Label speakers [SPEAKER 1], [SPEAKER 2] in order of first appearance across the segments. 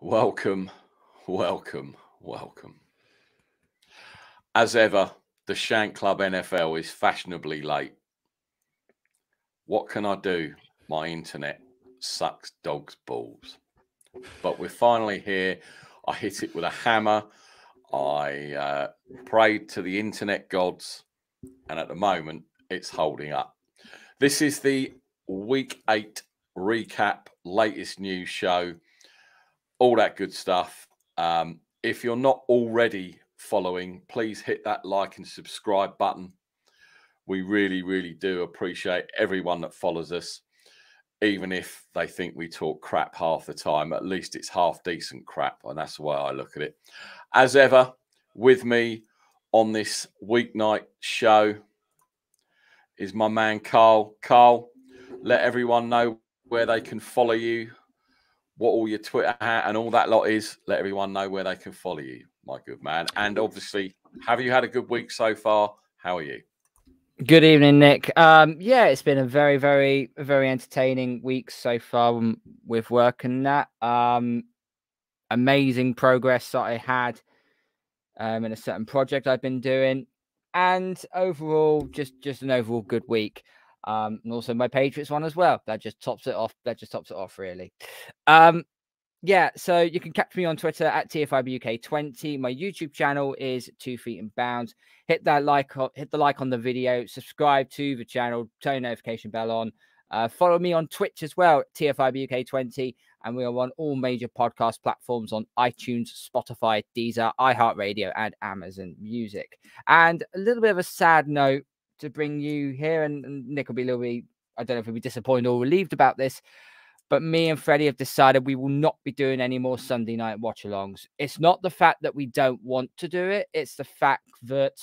[SPEAKER 1] Welcome, welcome, welcome. As ever, the Shank Club NFL is fashionably late. What can I do? My internet sucks dog's balls. But we're finally here. I hit it with a hammer. I prayed to the internet gods, and at the moment, it's holding up. This is the Week 8 recap, latest news show, all that good stuff. If you're not already following, please hit that like and subscribe button. We really, really do appreciate everyone that follows us, even if they think we talk crap half the time. At least it's half decent crap, and that's the way I look at it. As ever, with me on this weeknight show is my man Carl. Carl, let everyone know where they can follow you, what all your Twitter hat and all that lot is. Let everyone know where they can follow you, my good man. And obviously, have you had a good week so far? How are you?
[SPEAKER 2] Good evening, Nick. Yeah, it's been a very, very, very entertaining week so far with work and that. Amazing progress that I had in a certain project I've been doing, and overall, just an overall good week. And also my Patriots one as well. That just tops it off. Really. Yeah, so you can catch me on Twitter at TFIBUK20. My YouTube channel is 2 Feet in Bounds. Hit the like on the video, subscribe to the channel, turn the notification bell on. Follow me on Twitch as well, TFIBUK20, and we are on all major podcast platforms on iTunes, Spotify, Deezer, iHeartRadio, and Amazon Music. And a little bit of a sad note to bring you here, and Nick will be a little bit, I don't know if he'll be disappointed or relieved about this, but me and Freddie have decided we will not be doing any more Sunday night watch-alongs. It's not the fact that we don't want to do it. It's the fact that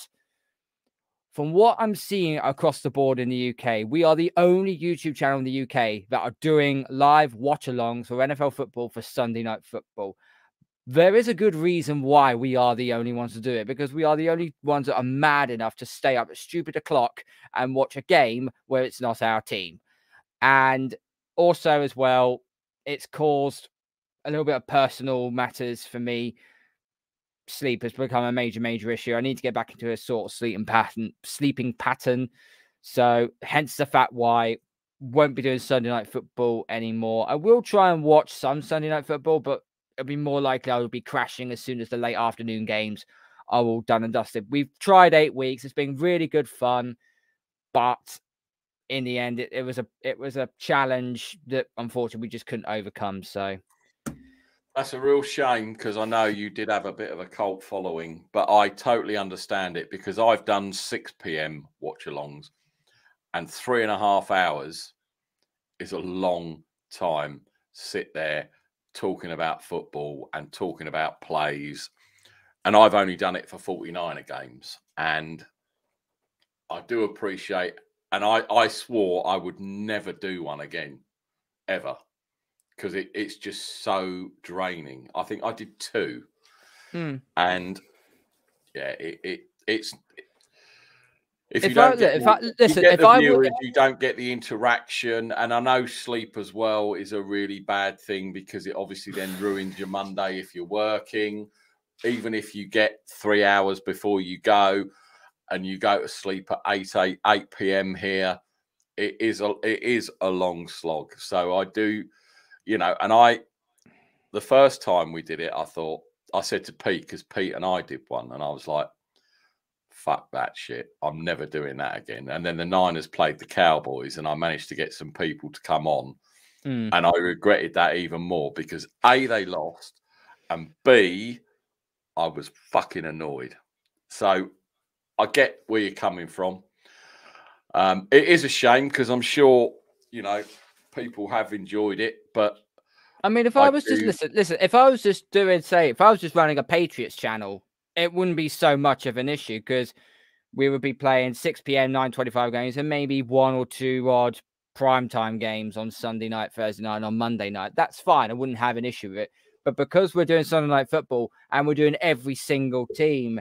[SPEAKER 2] from what I'm seeing across the board in the UK, we are the only YouTube channel in the UK that are doing live watch-alongs for NFL football for Sunday night football. There is a good reason why we are the only ones to do it, because we are the only ones that are mad enough to stay up at stupid o'clock and watch a game where it's not our team. And also, as well, it's caused a little bit of personal matters for me. Sleep has become a major issue. I need to get back into a sort of sleeping pattern. So hence the fact why won't be doing Sunday night football anymore. I will try and watch some Sunday night football, but it'll be more likely I will be crashing as soon as the late afternoon games are all done and dusted. We've tried 8 weeks. It's been really good fun, but in the end, it was a challenge that unfortunately we just couldn't overcome. So
[SPEAKER 1] that's a real shame, because I know you did have a bit of a cult following, but I totally understand it, because I've done 6 p.m. watch-alongs, and 3.5 hours is a long time. Sit there talking about football and talking about plays, and I've only done it for 49er games, and I do appreciate. And I swore I would never do one again, ever, because it's just so draining. I think I did 2. And yeah, it's if you don't get the viewers, you don't get the interaction. And I know sleep as well is a really bad thing, because it obviously then ruins your Monday if you're working. Even if you get 3 hours before you go, and you go to sleep at 8 p.m. here, it is a long slog. So I do, and the first time we did it, I said to Pete, because Pete and I did one, and I was like, fuck that shit. I'm never doing that again. And then the Niners played the Cowboys, and I managed to get some people to come on. And I regretted that even more, because A, they lost, and B, I was fucking annoyed. So I get where you're coming from. It is a shame, because I'm sure, people have enjoyed it, but
[SPEAKER 2] I mean, if I was just listen, if I was just running a Patriots channel, it wouldn't be so much of an issue, because we would be playing 6 p.m. 9:25 games, and maybe 1 or 2 odd primetime games on Sunday night, Thursday night, and on Monday night. That's fine. I wouldn't have an issue with it. But because we're doing Sunday night football and we're doing every single team,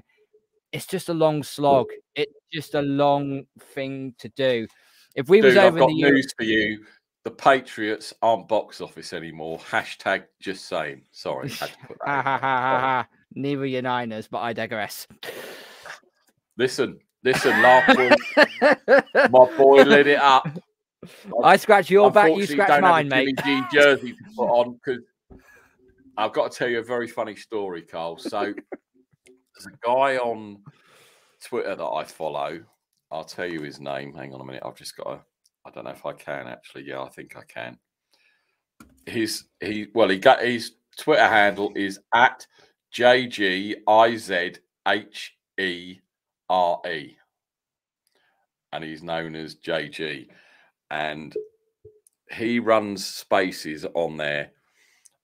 [SPEAKER 2] it's just a long slog. It's just a long thing to do. If we was over
[SPEAKER 1] I've got news for you. the Patriots aren't box office anymore. Hashtag just saying. Sorry, had to put that in.
[SPEAKER 2] Neither your Niners, but I digress.
[SPEAKER 1] Listen, last week, my boy lit it up.
[SPEAKER 2] I scratch your back, you scratch mine, mate.
[SPEAKER 1] Jimmy G jersey to put on because I've got to tell you a very funny story, Carl. So there's a guy on Twitter that I follow. I'll tell you his name. Hang on a minute. I've just got to, I don't know if I can actually. Yeah, I think I can. His Twitter handle is at JGIZHERE. And he's known as JG. And he runs spaces on there.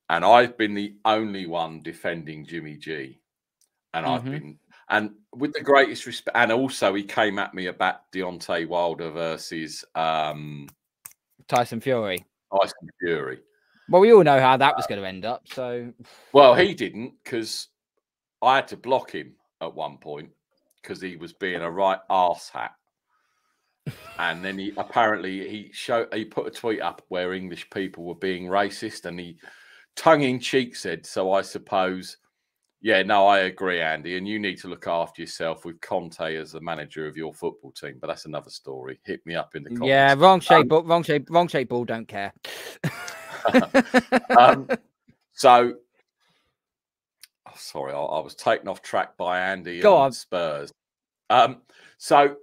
[SPEAKER 1] And I've been the only one defending Jimmy G. And I've been, and with the greatest respect, and also he came at me about Deontay Wilder versus
[SPEAKER 2] Tyson Fury.
[SPEAKER 1] Tyson Fury.
[SPEAKER 2] Well, we all know how that was going to end up. So,
[SPEAKER 1] well, he didn't, because I had to block him at one point because he was being a right arse hat. And then he put a tweet up where English people were being racist, and he tongue in cheek said, "So I suppose, yeah, no, I agree, Andy, and you need to look after yourself with Conte as the manager of your football team." But that's another story. Hit me up in the comments.
[SPEAKER 2] Yeah, wrong shape ball. Don't care.
[SPEAKER 1] So, sorry, I was taken off track by Andy and Spurs. So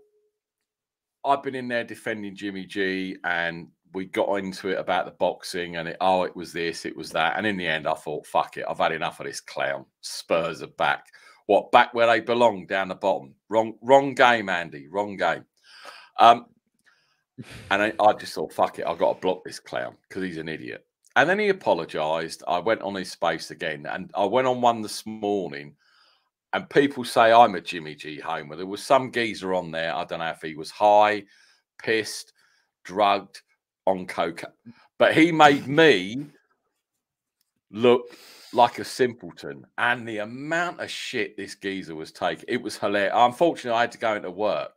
[SPEAKER 1] I've been in there defending Jimmy G, and we got into it about the boxing, and it was this, it was that. And in the end, I thought, fuck it, I've had enough of this clown. Spurs are back. What, back where they belong, down the bottom? Wrong game, Andy, wrong game. And I just thought, fuck it, I've got to block this clown because he's an idiot. And then he apologised. I went on his space again, and I went on one this morning, and people say I'm a Jimmy G homer. There was some geezer on there. I don't know if he was high, pissed, drugged, on cocaine. But he made me look like a simpleton. And the amount of shit this geezer was taking, it was hilarious. Unfortunately, I had to go into work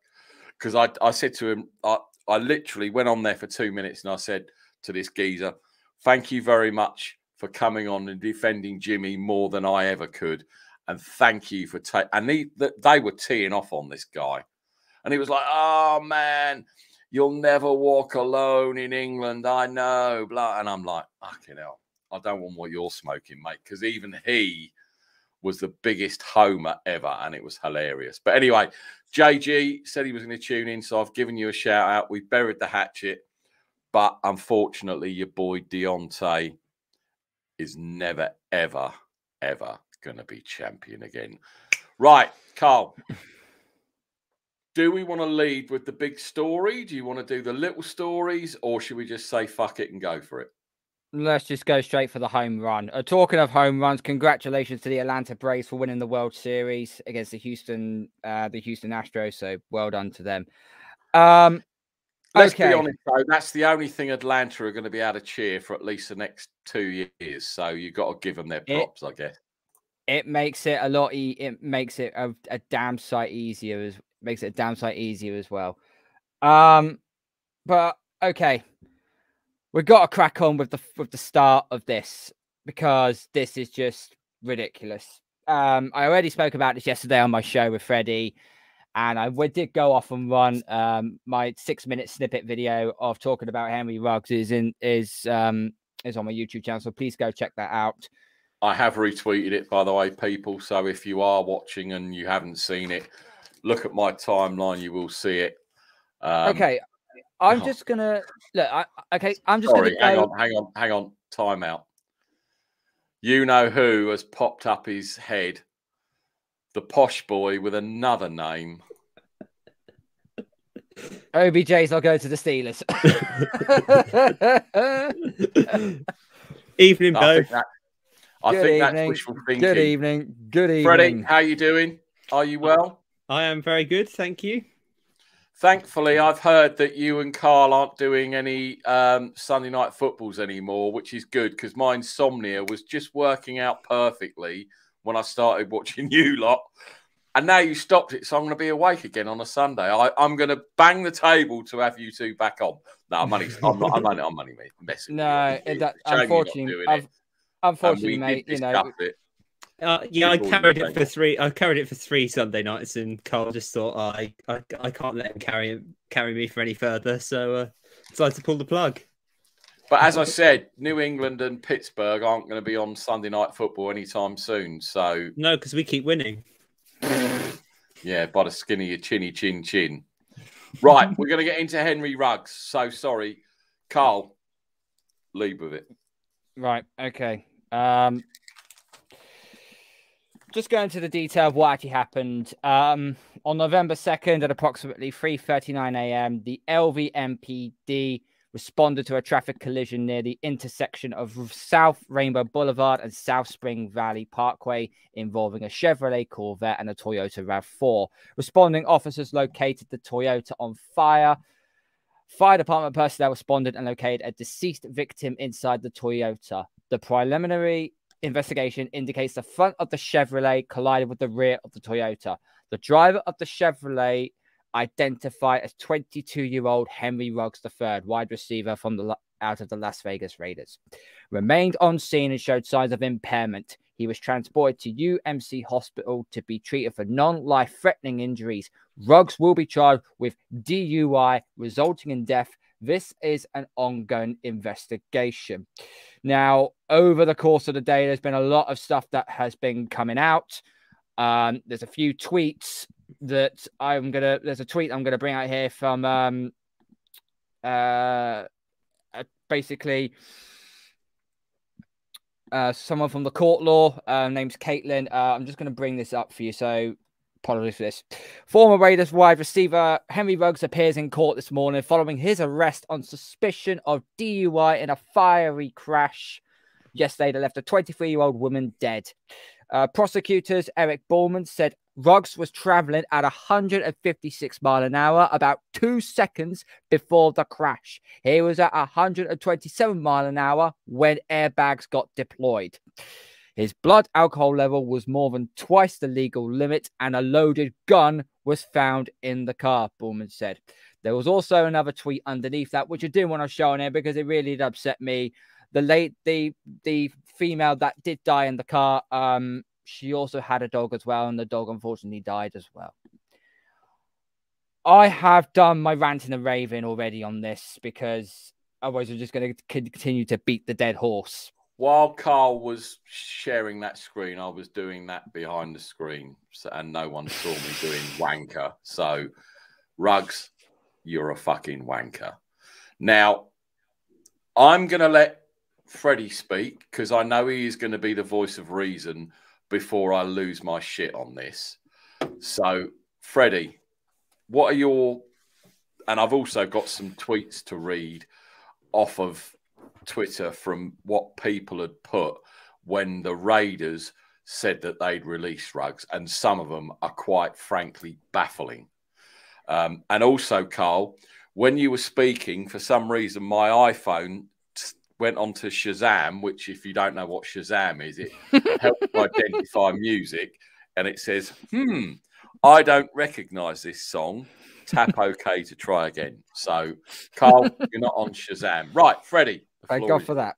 [SPEAKER 1] because I said to him, I literally went on there for 2 minutes and I said to this geezer, "Thank you very much for coming on and defending Jimmy more than I ever could. And thank you for and they were teeing off on this guy. And he was like, "Oh, man, you'll never walk alone in England. I know." Blah. And I'm like, fucking hell, I don't want what you're smoking, mate. Because even he was the biggest homer ever. And it was hilarious. But anyway, JG said he was going to tune in. So I've given you a shout out. We buried the hatchet. But unfortunately, your boy Deontay is never, ever, ever going to be champion again. Right, Carl. Do we want to lead with the big story? Do you want to do the little stories, or should we just say fuck it and go for it?
[SPEAKER 2] Let's just go straight for the home run. Talking of home runs, congratulations to the Atlanta Braves for winning the World Series against the Houston Astros. So well done to them.
[SPEAKER 1] Let's be honest, though, that's the only thing Atlanta are going to be able to cheer for at least the next 2 years. So you've got to give them their props, I guess.
[SPEAKER 2] It makes it a lot. It makes it a damn sight easier as well. But okay, we've got to crack on with the start of this because this is just ridiculous. I already spoke about this yesterday on my show with Freddie, and I did go off and run my 6-minute snippet video of talking about Henry Ruggs is on my YouTube channel. So please go check that out.
[SPEAKER 1] I have retweeted it, by the way, people. So if you are watching and you haven't seen it, look at my timeline. You will see it.
[SPEAKER 2] Okay, I'm just gonna look. I'm just
[SPEAKER 1] sorry.
[SPEAKER 2] Gonna go...
[SPEAKER 1] Hang on. Time out. You know who has popped up his head? The posh boy with another name.
[SPEAKER 2] OBJ's not going to the Steelers.
[SPEAKER 3] Evening, both.
[SPEAKER 1] I think that's wishful thinking.
[SPEAKER 2] Good evening.
[SPEAKER 1] Freddie, how you doing? Are you well?
[SPEAKER 3] I am very good, thank you.
[SPEAKER 1] Thankfully, I've heard that you and Carl aren't doing any Sunday night footballs anymore, which is good because my insomnia was just working out perfectly when I started watching you lot. And now you stopped it, so I'm going to be awake again on a Sunday. I'm going to bang the table to have you two back on. No, I'm only messing
[SPEAKER 2] No,
[SPEAKER 1] with you.
[SPEAKER 2] that
[SPEAKER 1] Shame you're not
[SPEAKER 2] unfortunately,
[SPEAKER 1] doing it.
[SPEAKER 2] unfortunately,
[SPEAKER 1] We
[SPEAKER 2] mate,
[SPEAKER 1] did discuss it.
[SPEAKER 3] Yeah, I
[SPEAKER 1] Before
[SPEAKER 3] carried
[SPEAKER 1] you
[SPEAKER 3] it for
[SPEAKER 1] came
[SPEAKER 3] three. I carried it for 3 Sunday nights, and Carl just thought, I can't let him carry me for any further, so decided to pull the plug.
[SPEAKER 1] But as I said, New England and Pittsburgh aren't going to be on Sunday Night Football anytime soon. So
[SPEAKER 3] no, because we keep winning.
[SPEAKER 1] Yeah, by the skin of your chinny chin chin. Right, we're going to get into Henry Ruggs. So sorry, Carl, lead with it.
[SPEAKER 2] Right, okay. Just going into the detail of what actually happened. On November 2nd at approximately 3:39 a.m., the LVMPD responded to a traffic collision near the intersection of South Rainbow Boulevard and South Spring Valley Parkway involving a Chevrolet Corvette and a Toyota RAV4. Responding officers located the Toyota on fire. Fire department personnel responded and located a deceased victim inside the Toyota. The preliminary investigation indicates the front of the Chevrolet collided with the rear of the Toyota. The driver of the Chevrolet, identified as 22-year-old Henry Ruggs III, wide receiver from out of the Las Vegas Raiders, remained on scene and showed signs of impairment. He was transported to UMC Hospital to be treated for non-life-threatening injuries. Ruggs will be charged with DUI resulting in death. This is an ongoing investigation. Now, over the course of the day, there's been a lot of stuff that has been coming out. There's a few tweets that there's a tweet I'm gonna bring out here from basically someone from the court law, name's Caitlin. I'm just gonna bring this up for you, so apologies for this. Former Raiders wide receiver Henry Ruggs appears in court this morning following his arrest on suspicion of DUI in a fiery crash yesterday that left a 23-year-old woman dead. Prosecutors Eric Ballman said Ruggs was traveling at 156 miles an hour about 2 seconds before the crash. He was at 127 miles an hour when airbags got deployed. His blood alcohol level was more than twice the legal limit, and a loaded gun was found in the car, Ballman said. There was also another tweet underneath that, which I didn't want to show on here because it really did upset me. The female that did die in the car, she also had a dog as well, and the dog unfortunately died as well. I have done my ranting and raving already on this because otherwise we're just going to continue to beat the dead horse.
[SPEAKER 1] While Carl was sharing that screen, I was doing that behind the screen, and no one saw me doing wanker. So, Ruggs, you're a fucking wanker. Now, I'm going to let Freddie speak because I know he is going to be the voice of reason before I lose my shit on this. So, Freddie, what are your... And I've also got some tweets to read off of Twitter from what people had put when the Raiders said that they'd release Ruggs, and some of them are quite frankly baffling. And also, Carl, when you were speaking, for some reason, my iPhone went onto Shazam, which, if you don't know what Shazam is, it helps identify music, and it says, I don't recognize this song. Tap OK to try again. So, Carl, you're not on Shazam. Right, Freddie.
[SPEAKER 2] Thank God for that.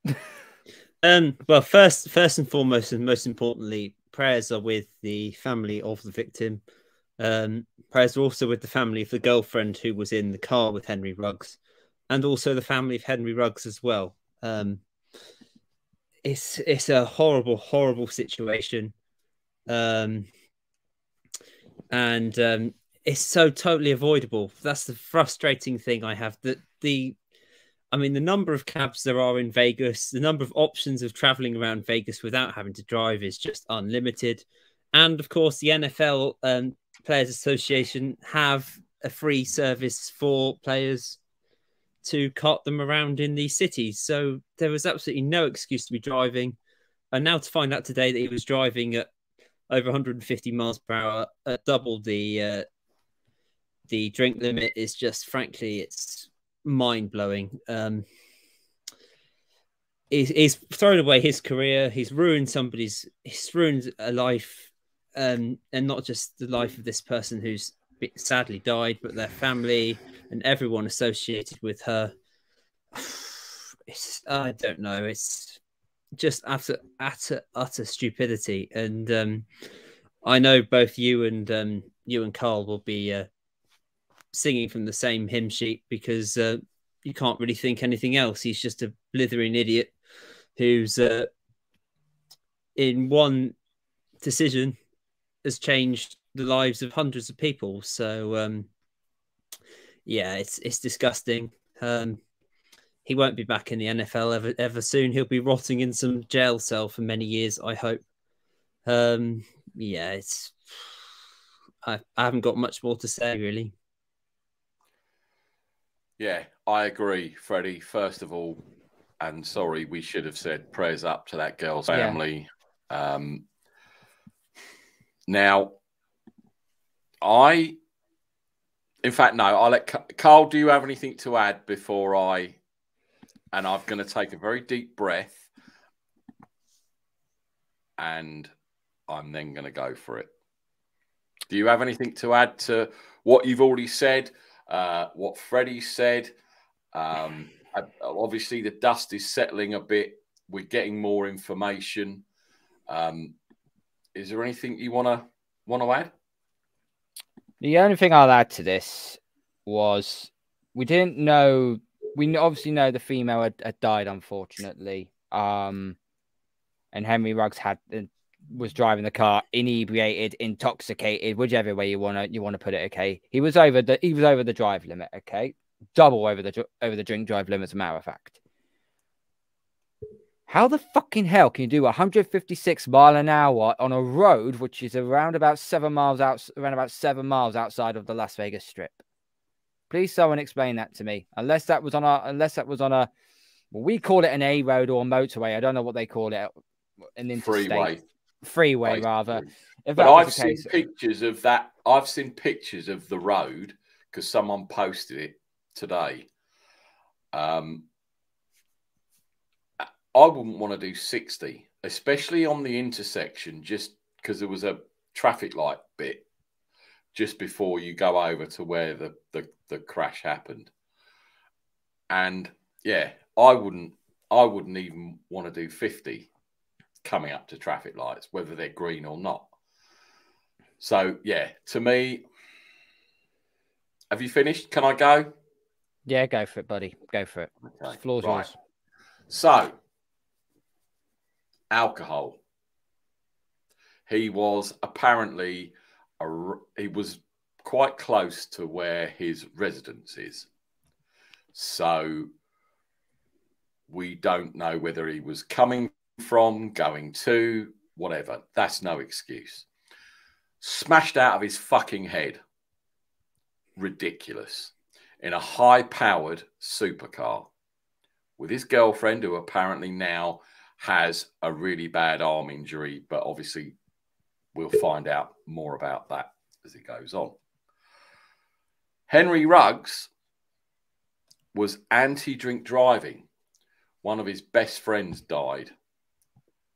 [SPEAKER 3] Well, first and foremost, and most importantly, prayers are with the family of the victim. Prayers are also with the family of the girlfriend who was in the car with Henry Ruggs, and also the family of Henry Ruggs as well. It's a horrible, horrible situation. And it's so totally avoidable. That's the frustrating thing I have. The number of cabs there are in Vegas, the number of options of traveling around Vegas without having to drive is just unlimited. And of course, the NFL Players Association have a free service for players to cart them around in these cities. So there was absolutely no excuse to be driving. And now to find out today that he was driving at over 150 miles per hour at double the drink limit is just, frankly, it's mind-blowing. He's thrown away his career. He's ruined a life. and not just the life of this person who's sadly died, but their family and everyone associated with her. I don't know. It's just utter stupidity. And I know both you and Carl will be singing from the same hymn sheet, because you can't really think anything else. He's just a blithering idiot who's in one decision has changed the lives of hundreds of people. So yeah, it's disgusting. He won't be back in the NFL ever soon. He'll be rotting in some jail cell for many years, I hope. Yeah, I haven't got much more to say, really.
[SPEAKER 1] Yeah, I agree, Freddie. First of all, and sorry, we should have said prayers up to that girl's family. Yeah. Now, in fact, no, I'll let Carl, do you have anything to add before and I'm going to take a very deep breath and I'm then going to go for it. Do you have anything to add to what you've already said, what Freddie said? Obviously, the dust is settling a bit. We're getting more information. Is there anything you want to add?
[SPEAKER 2] The only thing I'll add to this was we didn't know. We obviously know the female had died, unfortunately. And Henry Ruggs was driving the car inebriated, intoxicated, whichever way you want to put it. Okay, he was over the drive limit. Okay, double over the drink drive limit, as a matter of fact. How the fucking hell can you do 156 mile an hour on a road which is around about 7 miles outside of the Las Vegas Strip? Please, someone explain that to me. Unless that was on a, well, we call it an A road or a motorway. I don't know what they call it. An interstate. Freeway, rather.
[SPEAKER 1] But I've seen pictures of that. I've seen pictures of the road because someone posted it today. I wouldn't want to do 60, especially on the intersection, just because there was a traffic light bit just before you go over to where the crash happened. And yeah, I wouldn't even want to do 50 coming up to traffic lights, whether they're green or not. So yeah, to me, have you finished? Can I go?
[SPEAKER 2] Yeah, go for it, buddy. Go for it. Okay. Floor's yours.
[SPEAKER 1] So, alcohol. He was apparently he was quite close to where his residence is. So we don't know whether he was coming from, going to, whatever. That's no excuse. Smashed out of his fucking head. Ridiculous. In a high-powered supercar with his girlfriend, who apparently now has a really bad arm injury, but obviously we'll find out more about that as it goes on. Henry Ruggs was anti-drink driving. One of his best friends died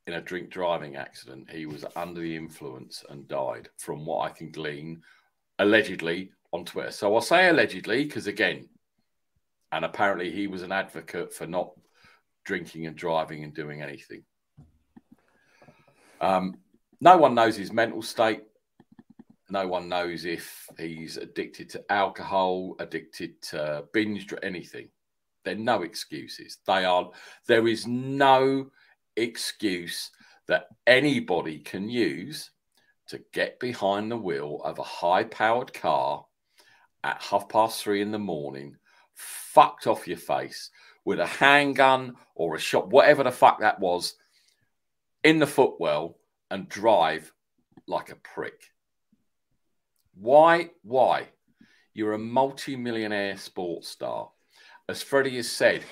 [SPEAKER 1] in a drink driving accident. He was under the influence and died, from what I can glean, allegedly, on Twitter. So I'll say allegedly because, again, and apparently he was an advocate for not drinking and driving and doing anything. No one knows his mental state. No one knows if he's addicted to alcohol, addicted to binge, anything. There are no excuses. There is no excuse that anybody can use to get behind the wheel of a high-powered car at 3:30 in the morning, fucked off your face, with a handgun or a shot, whatever the fuck that was, in the footwell, and drive like a prick. Why? Why? You're a multi-millionaire sports star. As Freddie has said,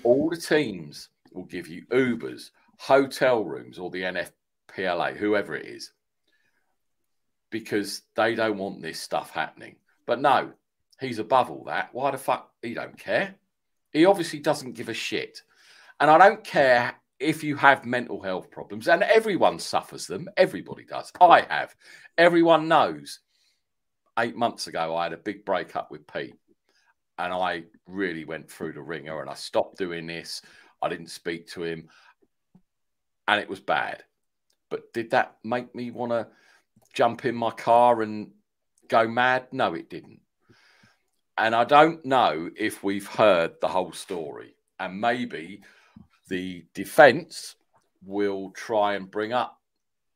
[SPEAKER 1] all the teams will give you Ubers, hotel rooms, or the NFPLA, whoever it is, because they don't want this stuff happening. But no, he's above all that. Why the fuck? He don't care. He obviously doesn't give a shit. And I don't care if you have mental health problems, and everyone suffers them, everybody does. I have. Everyone knows. 8 months ago, I had a big breakup with Pete, and I really went through the ringer, and I stopped doing this. I didn't speak to him, and it was bad. But did that make me want to jump in my car and go mad? No, it didn't. And I don't know if we've heard the whole story, and maybe the defense will try and bring up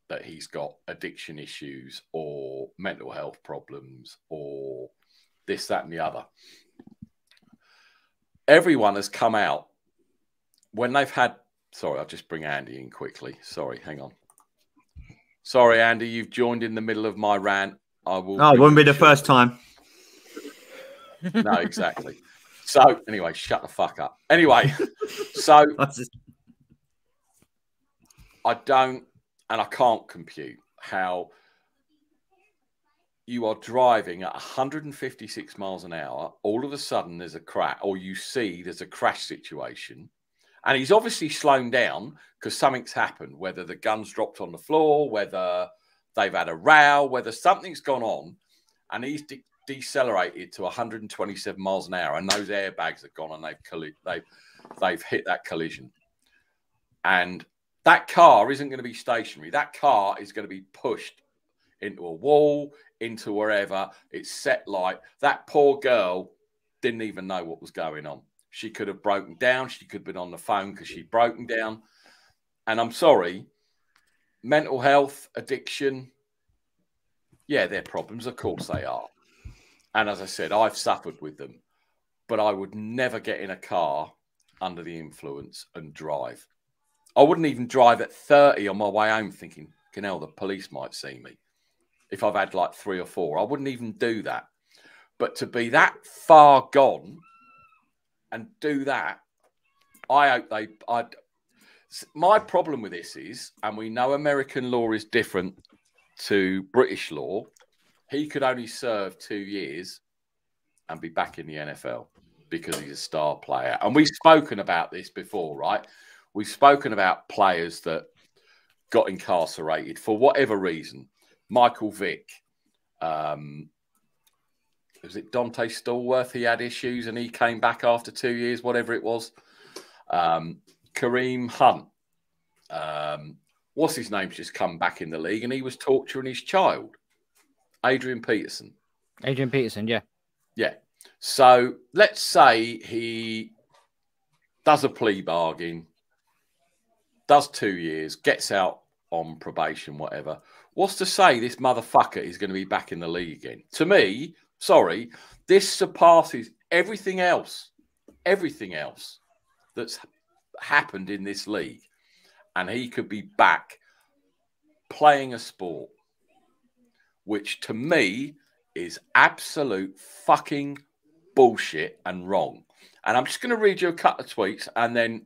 [SPEAKER 1] that he's got addiction issues or mental health problems or this, that, and the other. Everyone has come out when they've had... Sorry, I'll just bring Andy in quickly. Sorry, hang on. Sorry, Andy, you've joined in the middle of my rant. I will...
[SPEAKER 4] Oh, it won't be the first time.
[SPEAKER 1] No, exactly. So, anyway, shut the fuck up. Anyway, so I don't, and I can't compute how you are driving at 156 miles an hour. All of a sudden, there's a crash, or you see there's a crash situation. And he's obviously slowed down because something's happened, whether the gun's dropped on the floor, whether they've had a row, whether something's gone on, and he's decelerated to 127 miles an hour, and those airbags have gone and they've hit that collision. And that car isn't going to be stationary. That car is going to be pushed into a wall, into wherever. It's set light. That poor girl didn't even know what was going on. She could have broken down. She could have been on the phone because she'd broken down. And I'm sorry, mental health, addiction, yeah, they're problems. Of course they are. And as I said, I've suffered with them. But I would never get in a car under the influence and drive. I wouldn't even drive at 30 on my way home thinking, hell, the police might see me. If I've had like 3 or 4, I wouldn't even do that. But to be that far gone and do that, I hope my problem with this is, and we know American law is different to British law, he could only serve 2 years and be back in the NFL because he's a star player. And we've spoken about this before, right? We've spoken about players that got incarcerated for whatever reason. Michael Vick, was it Dante Stallworth? He had issues and he came back after 2 years, whatever it was. Kareem Hunt. What's his name's just come back in the league and he was torturing his child. Adrian Peterson.
[SPEAKER 2] Adrian Peterson, yeah.
[SPEAKER 1] Yeah. So let's say he does a plea bargain, does 2 years, gets out on probation, whatever. What's to say this motherfucker is going to be back in the league again? To me, sorry, this surpasses everything else that's happened in this league. And he could be back playing a sport, which to me is absolute fucking bullshit and wrong. And I'm just going to read you a couple of tweets and then,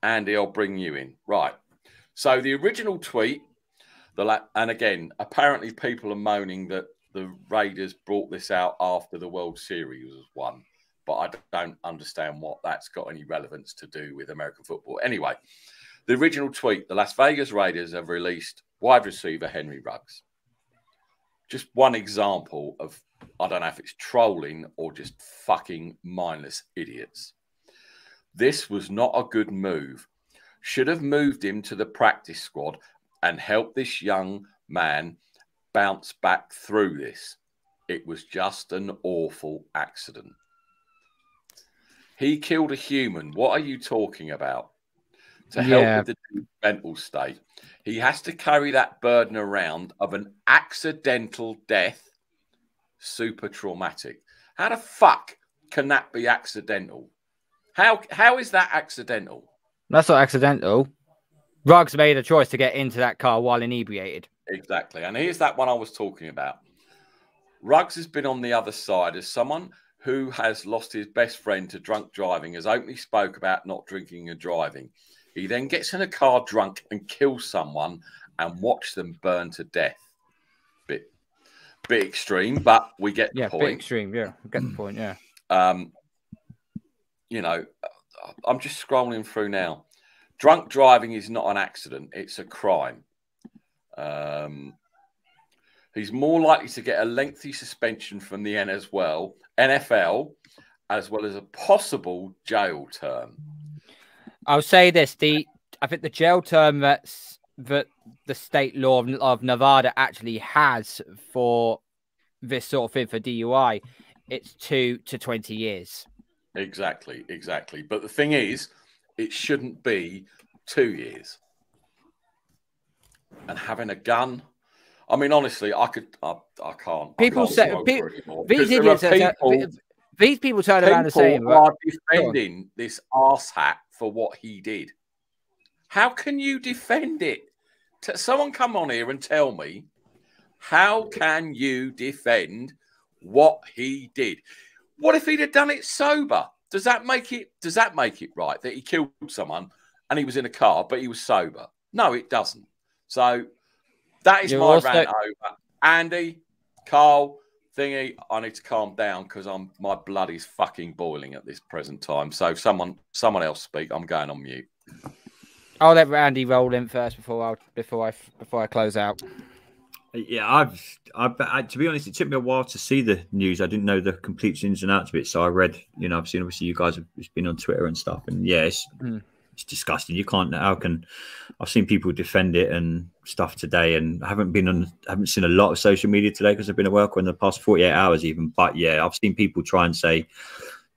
[SPEAKER 1] Andy, I'll bring you in. Right. So the original tweet, and again, apparently people are moaning that the Raiders brought this out after the World Series was won, but I don't understand what that's got any relevance to do with American football. Anyway, the original tweet, the Las Vegas Raiders have released wide receiver Henry Ruggs. Just one example of, I don't know if it's trolling or just fucking mindless idiots. This was not a good move. Should have moved him to the practice squad and helped this young man bounce back through this. It was just an awful accident. He killed a human. What are you talking about? To help with the mental state, he has to carry that burden around of an accidental death. Super traumatic. How the fuck can that be accidental? How is that accidental?
[SPEAKER 2] That's not accidental. Ruggs made a choice to get into that car while inebriated.
[SPEAKER 1] Exactly. And here's that one I was talking about. Ruggs has been on the other side as someone who has lost his best friend to drunk driving, has openly spoke about not drinking and driving. He then gets in a car drunk and kills someone and watch them burn to death. Bit extreme, but we get the point.
[SPEAKER 2] Bit extreme, yeah. We get the point, yeah.
[SPEAKER 1] You know, I'm just scrolling through now. drunk driving is not an accident; it's a crime. He's more likely to get a lengthy suspension from the NFL, as well as a possible jail term.
[SPEAKER 2] I'll say this: I think the jail term that the state law of Nevada actually has for this sort of thing for DUI, it's 2 to 20 years.
[SPEAKER 1] Exactly. But the thing is, it shouldn't be 2 years. And having a gun, I mean, honestly, I can't.
[SPEAKER 2] People say these people turn around and say,
[SPEAKER 1] are defending this arsehat for what he did. How can you defend it? Someone come on here and tell me, how can you defend what he did? What if he'd have done it sober? Does that make it right that he killed someone and he was in a car, but he was sober? No, it doesn't. So that is my rant over. Andy, Carl, Thingy, I need to calm down because my blood is fucking boiling at this present time. So someone else speak. I'm going on mute.
[SPEAKER 2] I'll let Randy roll in first before I close out.
[SPEAKER 4] Yeah, to be honest, it took me a while to see the news. I didn't know the complete ins and outs of it, so I read. I've seen obviously you guys have been on Twitter and stuff, and yeah, it's disgusting. You can't. I've seen people defend it and stuff today, and I haven't seen a lot of social media today because I've been at work in the past 48 hours even. But yeah, I've seen people try and say,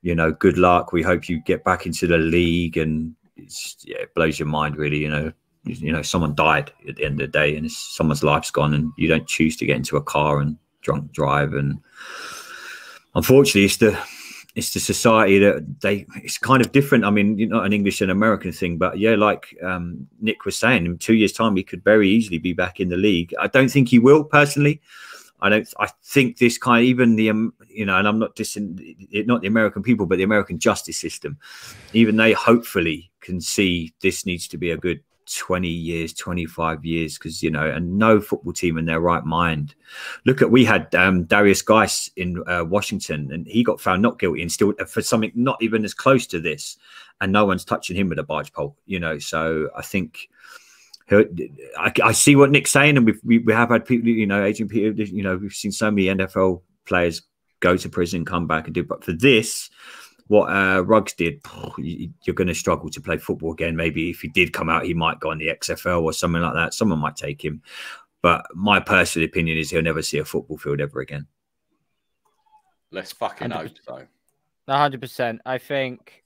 [SPEAKER 4] good luck. We hope you get back into the league, and it blows your mind really. Someone died at the end of the day, and someone's life's gone, and you don't choose to get into a car and drunk drive. And unfortunately, it's the society that it's kind of different. I mean, not an English and American thing, but yeah, like Nick was saying, in 2 years' time, he could very easily be back in the league. I don't think he will personally. I think this kind of, even the, and I'm not dissing, not the American people, but the American justice system, even they hopefully can see this needs to be a good 20 years, 25 years, because, and no football team in their right mind. We had Darius Geis in Washington, and he got found not guilty and still for something not even as close to this, and no one's touching him with a barge pole, so I think I see what Nick's saying, and we have had people, Adrian Peter, we've seen so many NFL players go to prison, come back and do, but for this, what Ruggs did, you're going to struggle to play football again. Maybe if he did come out, he might go on the XFL or something like that. Someone might take him. But my personal opinion is he'll never see a football field ever again.
[SPEAKER 1] Let's fucking hope so.
[SPEAKER 2] 100%. I think.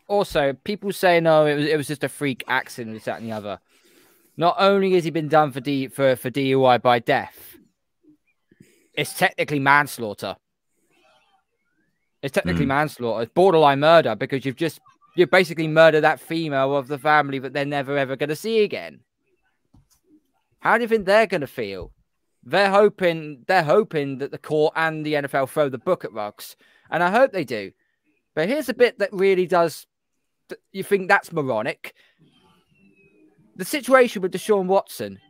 [SPEAKER 2] Also, people say no, it was just a freak accident, this, that, and the other. Not only has he been done for DUI by death, it's technically manslaughter. It's technically manslaughter. It's borderline murder because you've basically murdered that female of the family that they're never ever going to see again. How do you think they're going to feel? They're hoping that the court and the NFL throw the book at Ruggs, and I hope they do. But here's a bit that really does. You think that's moronic? The situation with Deshaun Watson,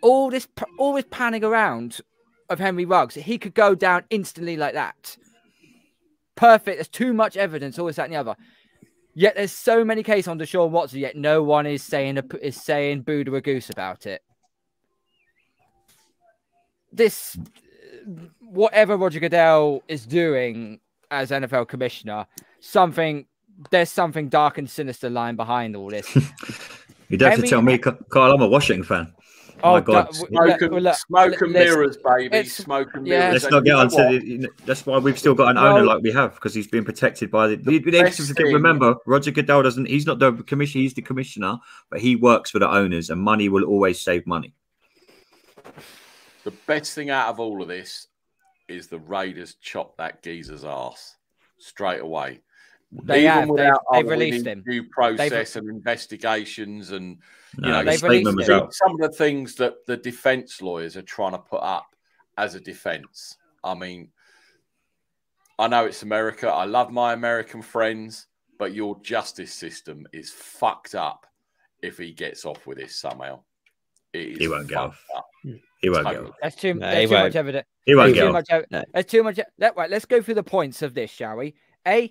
[SPEAKER 2] all this panning around of Henry Ruggs, he could go down instantly like that. Perfect. There's too much evidence, all this, that, and the other. Yet there's so many cases on Deshaun Watson, yet no one is saying boo to a goose about it. This, whatever Roger Goodell is doing as NFL commissioner, there's something dark and sinister lying behind all this.
[SPEAKER 4] You don't have to tell me, Carl, I'm a Washington fan. Oh my God!
[SPEAKER 1] Smoke and mirrors, baby. Smoke and mirrors.
[SPEAKER 4] Let's not get onto that's why we've still got an owner like we have, because he's been protected by remember, Roger Goodell he's not the commissioner, he's the commissioner, but he works for the owners, and money will always save money.
[SPEAKER 1] The best thing out of all of this is the Raiders chopped that geezer's ass straight away.
[SPEAKER 2] They've released him.
[SPEAKER 1] Due process and investigations, and
[SPEAKER 2] they've released him.
[SPEAKER 1] Some of the things that the defense lawyers are trying to put up as a defense. I mean, I know it's America. I love my American friends, but your justice system is fucked up if he gets off with this somehow.
[SPEAKER 4] He won't get off. He won't get off.
[SPEAKER 2] There's too much evidence.
[SPEAKER 4] He won't get off.
[SPEAKER 2] There's too much. Right, let's go through the points of this, shall we?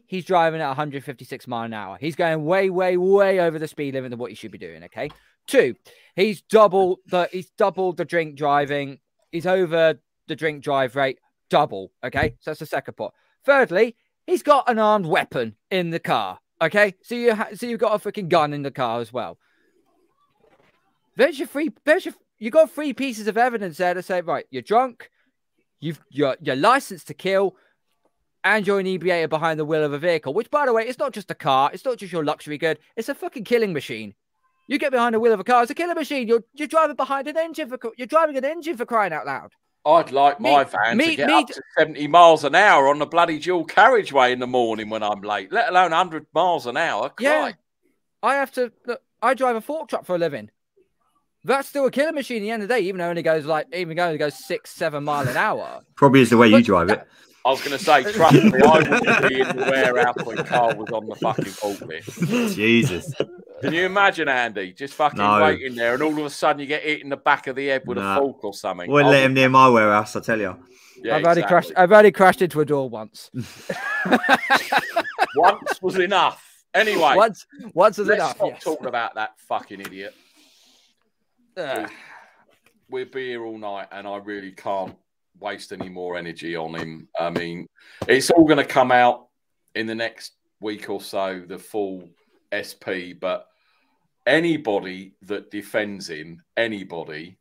[SPEAKER 2] He's driving at 156 mile an hour. He's going way, way, way over the speed limit than what he should be doing. Okay. 2, he's double the drink driving. He's over the drink drive rate double. Okay. So that's the second part. Thirdly, he's got an armed weapon in the car. Okay. So you've got a freaking gun in the car as well. You got 3 pieces of evidence there to say, right, you're drunk, you're licensed to kill, and you're an inebriated behind the wheel of a vehicle, which, by the way, it's not just a car. It's not just your luxury good. It's a fucking killing machine. You get behind the wheel of a car, it's a killing machine. You're driving behind an engine you're driving an engine for crying out loud.
[SPEAKER 1] I'd like my van to get up to 70 miles an hour on the bloody dual carriageway in the morning when I'm late, let alone 100 miles an hour.
[SPEAKER 2] Yeah, I drive a fork truck for a living. That's still a killing machine at the end of the day, even though it only goes 6-7 miles an hour.
[SPEAKER 4] Probably is the way you drive it.
[SPEAKER 1] I was going to say, trust me, I wouldn't be in the warehouse when Carl was on the fucking forklift.
[SPEAKER 4] Jesus.
[SPEAKER 1] Can you imagine, Andy, just fucking waiting there, and all of a sudden you get hit in the back of the head with a fork or something?
[SPEAKER 4] Wouldn't let him near my warehouse, I tell you.
[SPEAKER 1] Yeah,
[SPEAKER 2] I've already crashed into a door once.
[SPEAKER 1] Once was enough. Anyway,
[SPEAKER 2] once was enough.
[SPEAKER 1] Stop talking about that fucking idiot. We'll be here all night, and I really can't waste any more energy on him. I mean, it's all going to come out in the next week or so, the full SP, but anybody that defends him, anybody,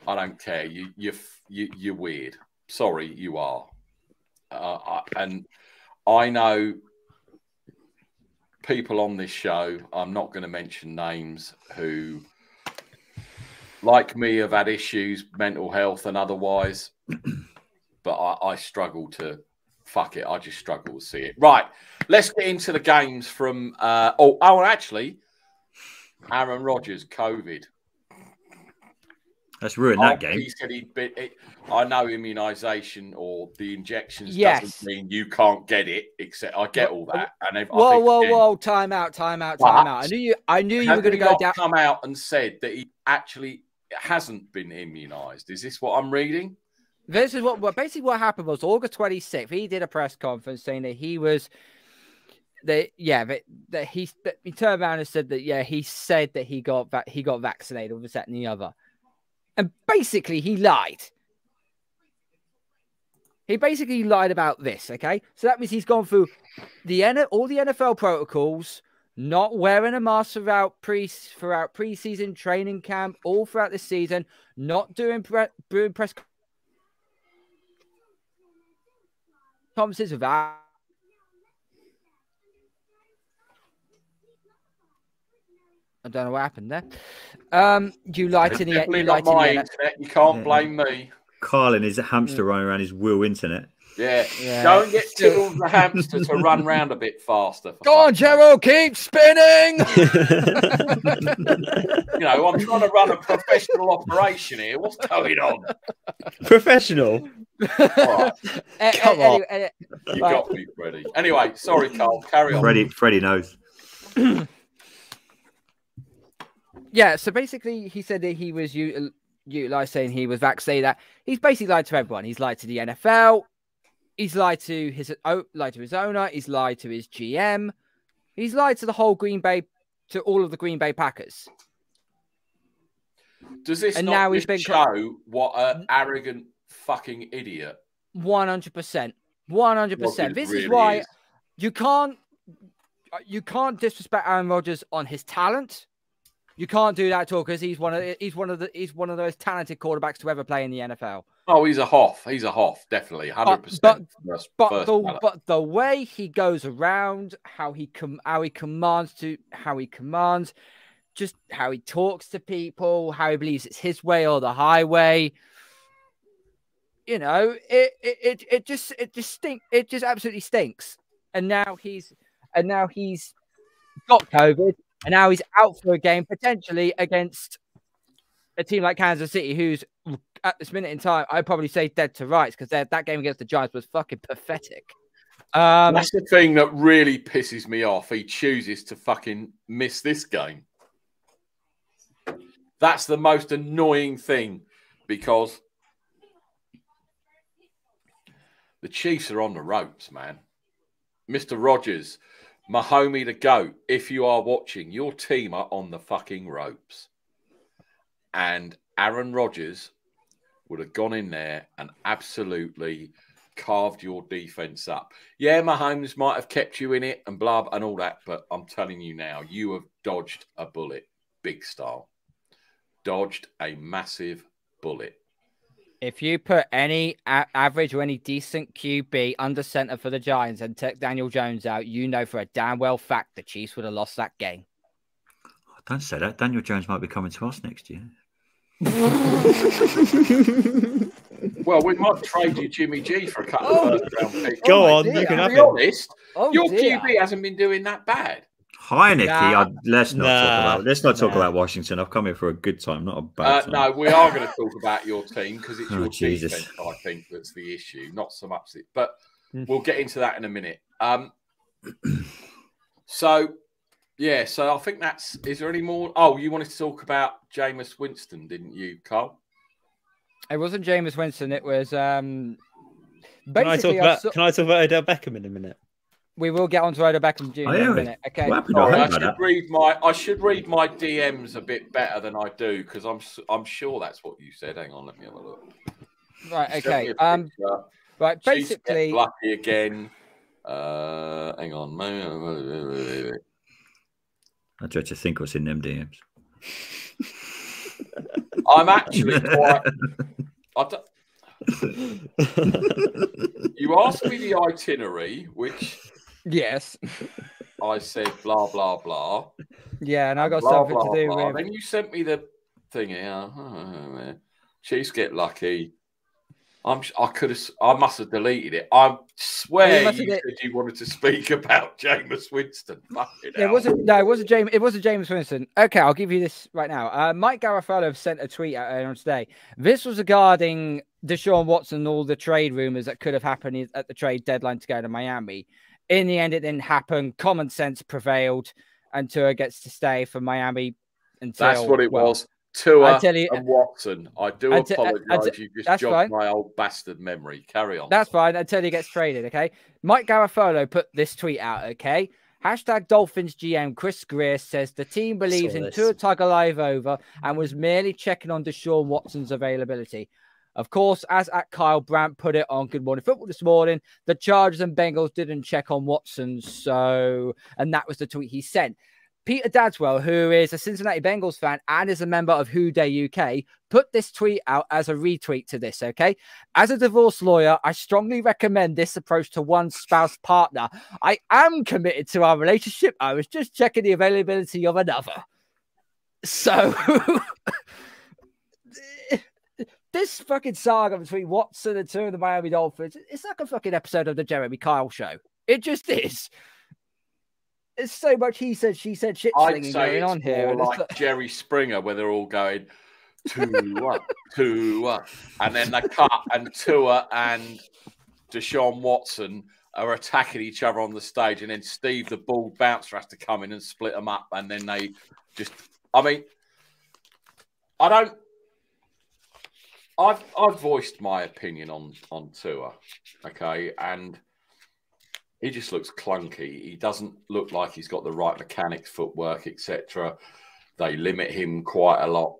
[SPEAKER 1] I don't care. You're weird. Sorry, you are. And I know people on this show, I'm not going to mention names, who, like me, have had issues, mental health and otherwise, but I struggle to, fuck it, I just struggle to see it. Right, let's get into the games from, actually, Aaron Rodgers, COVID.
[SPEAKER 4] Let's ruin that game.
[SPEAKER 1] He said I know immunisation or the injections doesn't mean you can't get it, except I get all that. And
[SPEAKER 2] whoa, time out. I knew you were going to go down.
[SPEAKER 1] Come out and said that he actually hasn't been immunised. Is this what I'm reading?
[SPEAKER 2] This is what basically what happened was August 26th. He did a press conference saying that he was he turned around and said that he said that he got vaccinated with this, that, and the other, and basically he lied. He basically lied about this. Okay, so that means he's gone through all the NFL protocols. Not wearing a mask throughout preseason training camp, all throughout the season, not doing press conferences without. I don't know what happened there. You lied to the
[SPEAKER 1] internet. You can't blame me.
[SPEAKER 4] Carl and his hamster running around his wheel internet.
[SPEAKER 1] Yeah. Go and get Tiddles the hamster to run round a bit faster.
[SPEAKER 2] Go on, Gerald, keep spinning.
[SPEAKER 1] I'm trying to run a professional operation here. What's going on?
[SPEAKER 3] Professional.
[SPEAKER 1] Right.
[SPEAKER 2] Come on.
[SPEAKER 1] You got me, Freddie. Anyway, sorry, Carl. Carry on.
[SPEAKER 4] Freddie knows.
[SPEAKER 2] Yeah, so basically he said that he was utilized saying he was vaccinated. That he's basically lied to everyone. He's lied to the NFL. He's lied to his owner. He's lied to his GM. He's lied to the whole all of the Green Bay Packers.
[SPEAKER 1] Does this not show what an arrogant fucking idiot?
[SPEAKER 2] 100%. 100%. This is why you can't disrespect Aaron Rodgers on his talent. You can't do that at all because he's one of those talented quarterbacks to ever play in the NFL.
[SPEAKER 1] Oh, he's a Hoff. He's a Hoff, definitely, 100%.
[SPEAKER 2] But the way he goes around, how he commands, just how he talks to people, how he believes it's his way or the highway. It just stinks. It just absolutely stinks. And now he's got COVID. And now he's out for a game, potentially against a team like Kansas City, who's, at this minute in time, I'd probably say dead to rights, because that game against the Giants was fucking pathetic.
[SPEAKER 1] That's the thing that really pisses me off. He chooses to fucking miss this game. That's the most annoying thing, because the Chiefs are on the ropes, man. Mr. Rogers, Mahomey the GOAT, if you are watching, your team are on the fucking ropes. And Aaron Rodgers would have gone in there and absolutely carved your defense up. Yeah, Mahomes might have kept you in it and blah, and all that, but I'm telling you now, you have dodged a bullet, big style. Dodged a massive bullet.
[SPEAKER 2] If you put any average or any decent QB under center for the Giants and take Daniel Jones out, you know for a damn well fact the Chiefs would have lost that game.
[SPEAKER 4] Don't say that. Daniel Jones might be coming to us next year.
[SPEAKER 1] Well, we might trade you Jimmy G for a couple of first-round picks.
[SPEAKER 3] Go on,
[SPEAKER 2] dear.
[SPEAKER 3] you can
[SPEAKER 1] To
[SPEAKER 3] have
[SPEAKER 1] be
[SPEAKER 3] it.
[SPEAKER 1] honest, your
[SPEAKER 2] dear.
[SPEAKER 1] QB hasn't been doing that bad.
[SPEAKER 4] Heineke,
[SPEAKER 2] Nah.
[SPEAKER 4] let's not talk
[SPEAKER 3] Nah.
[SPEAKER 4] about Washington. I've come here for a good time, not a bad time.
[SPEAKER 1] No, we are going to talk about your team because it's
[SPEAKER 4] Oh,
[SPEAKER 1] your
[SPEAKER 4] Jesus.
[SPEAKER 1] defense, I think, that's the issue, not so much it. But we'll get into that in a minute. So I think that's. Is there any more? Oh, you wanted to talk about Jameis Winston, didn't you, Carl?
[SPEAKER 2] It wasn't Jameis Winston. It was
[SPEAKER 3] Can I talk
[SPEAKER 2] basically.
[SPEAKER 3] about Odell Beckham in a minute?
[SPEAKER 2] We will get onto Odell Beckham Jr.
[SPEAKER 4] Oh,
[SPEAKER 2] in
[SPEAKER 4] yeah.
[SPEAKER 2] a minute. Okay.
[SPEAKER 4] What happened?
[SPEAKER 1] Sorry,
[SPEAKER 4] I
[SPEAKER 1] I
[SPEAKER 4] heard about
[SPEAKER 1] should read my DMs a bit better than I do because I'm sure that's what you said. Hang on, let me have a look.
[SPEAKER 2] Right.
[SPEAKER 1] You sent me
[SPEAKER 2] Okay.
[SPEAKER 1] a picture.
[SPEAKER 2] Right.
[SPEAKER 1] Chiefs get
[SPEAKER 2] Basically,
[SPEAKER 1] lucky again. Hang on.
[SPEAKER 4] I dread to think what's in them DMs.
[SPEAKER 1] I'm actually quite. You asked me the itinerary, which
[SPEAKER 2] yes.
[SPEAKER 1] I said blah blah blah.
[SPEAKER 2] Yeah, and I got
[SPEAKER 1] Blah,
[SPEAKER 2] something
[SPEAKER 1] blah,
[SPEAKER 2] to do
[SPEAKER 1] blah.
[SPEAKER 2] with.
[SPEAKER 1] Then you sent me the thing here. Chiefs get lucky. I must have deleted it. I swear
[SPEAKER 2] must
[SPEAKER 1] you
[SPEAKER 2] have
[SPEAKER 1] said you wanted to speak about Jameis Winston. Fucking hell.
[SPEAKER 2] It wasn't James. It wasn't James Winston. Okay, I'll give you this right now. Mike Garafolo sent a tweet out earlier on today. This was regarding Deshaun Watson and all the trade rumors that could have happened at the trade deadline to go to Miami. In the end, it didn't happen. Common sense prevailed, and Tua gets to stay for Miami until.
[SPEAKER 1] That's what it
[SPEAKER 2] well,
[SPEAKER 1] was. Tua
[SPEAKER 2] I tell you-
[SPEAKER 1] and Watson. I do apologise. You just
[SPEAKER 2] that's
[SPEAKER 1] jogged
[SPEAKER 2] fine.
[SPEAKER 1] my old bastard memory. Carry on.
[SPEAKER 2] That's fine until he gets traded, okay? Mike Garafolo put this tweet out, okay? Hashtag Dolphins GM Chris Greer says the team believes in
[SPEAKER 3] this.
[SPEAKER 2] Tua Tagovailoa and was merely checking on Deshaun Watson's availability. Of course, as at Kyle Brandt put it on Good Morning Football this morning, the Chargers and Bengals didn't check on Watson, and that was the tweet he sent. Peter Dadswell, who is a Cincinnati Bengals fan and is a member of Who Day UK, put this tweet out as a retweet to this, okay? As a divorce lawyer, I strongly recommend this approach to one spouse partner. I am committed to our relationship. I was just checking the availability of another. So, this fucking saga between Watson and two of the Miami Dolphins, it's like a fucking episode of the Jeremy Kyle show. It just is. There's so much he said, she said, shit
[SPEAKER 1] I'd
[SPEAKER 2] slinging
[SPEAKER 1] say
[SPEAKER 2] going
[SPEAKER 1] it's
[SPEAKER 2] on here.
[SPEAKER 1] more
[SPEAKER 2] And it's
[SPEAKER 1] like Jerry Springer, where they're all going 2-1, 2-1, and then they cut, and Tua and Deshaun Watson are attacking each other on the stage, and then Steve, the bald bouncer, has to come in and split them up, and then they just. I mean, I've voiced my opinion on Tua, okay, and. He just looks clunky. He doesn't look like he's got the right mechanics, footwork, etc. They limit him quite a lot.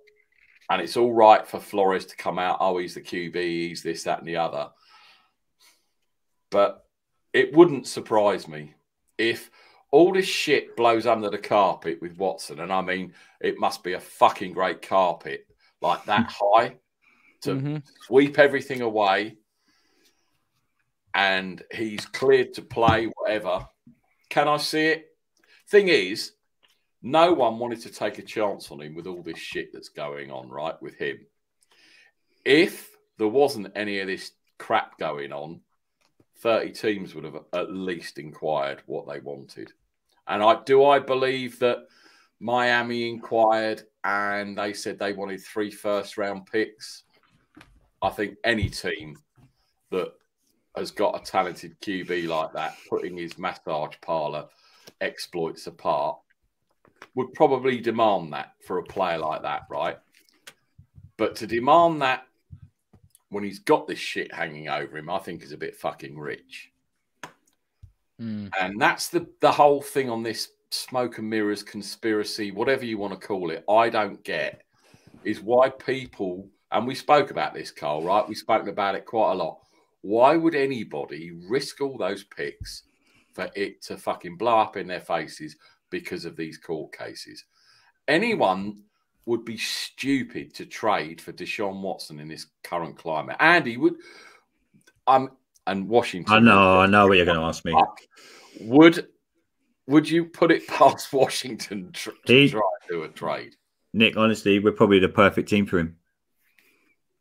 [SPEAKER 1] And it's all right for Flores to come out, oh, he's the QB, he's this, that, and the other. But it wouldn't surprise me if all this shit blows under the carpet with Watson. And I mean, it must be a fucking great carpet, like that high, to sweep everything away. And he's cleared to play, whatever. Can I see it? Thing is, no one wanted to take a chance on him with all this shit that's going on, right, with him. If there wasn't any of this crap going on, 30 teams would have at least inquired what they wanted. And I believe that Miami inquired and they said they wanted 3 first-round picks. I think any team that has got a talented QB like that, putting his massage parlor exploits apart, would probably demand that for a player like that, right? But to demand that when he's got this shit hanging over him, I think is a bit fucking rich. And that's the whole thing on this smoke and mirrors conspiracy, whatever you want to call it. I don't get is why people, and we spoke about this, Carl, right? We spoke about it quite a lot. Why would anybody risk all those picks for it to fucking blow up in their faces because of these court cases? Anyone would be stupid to trade for Deshaun Watson in this current climate. Andy would, and Washington.
[SPEAKER 4] I know what you're going to ask me.
[SPEAKER 1] Would you put it past Washington to try and do a trade?
[SPEAKER 4] Nick, honestly, we're probably the perfect team for him.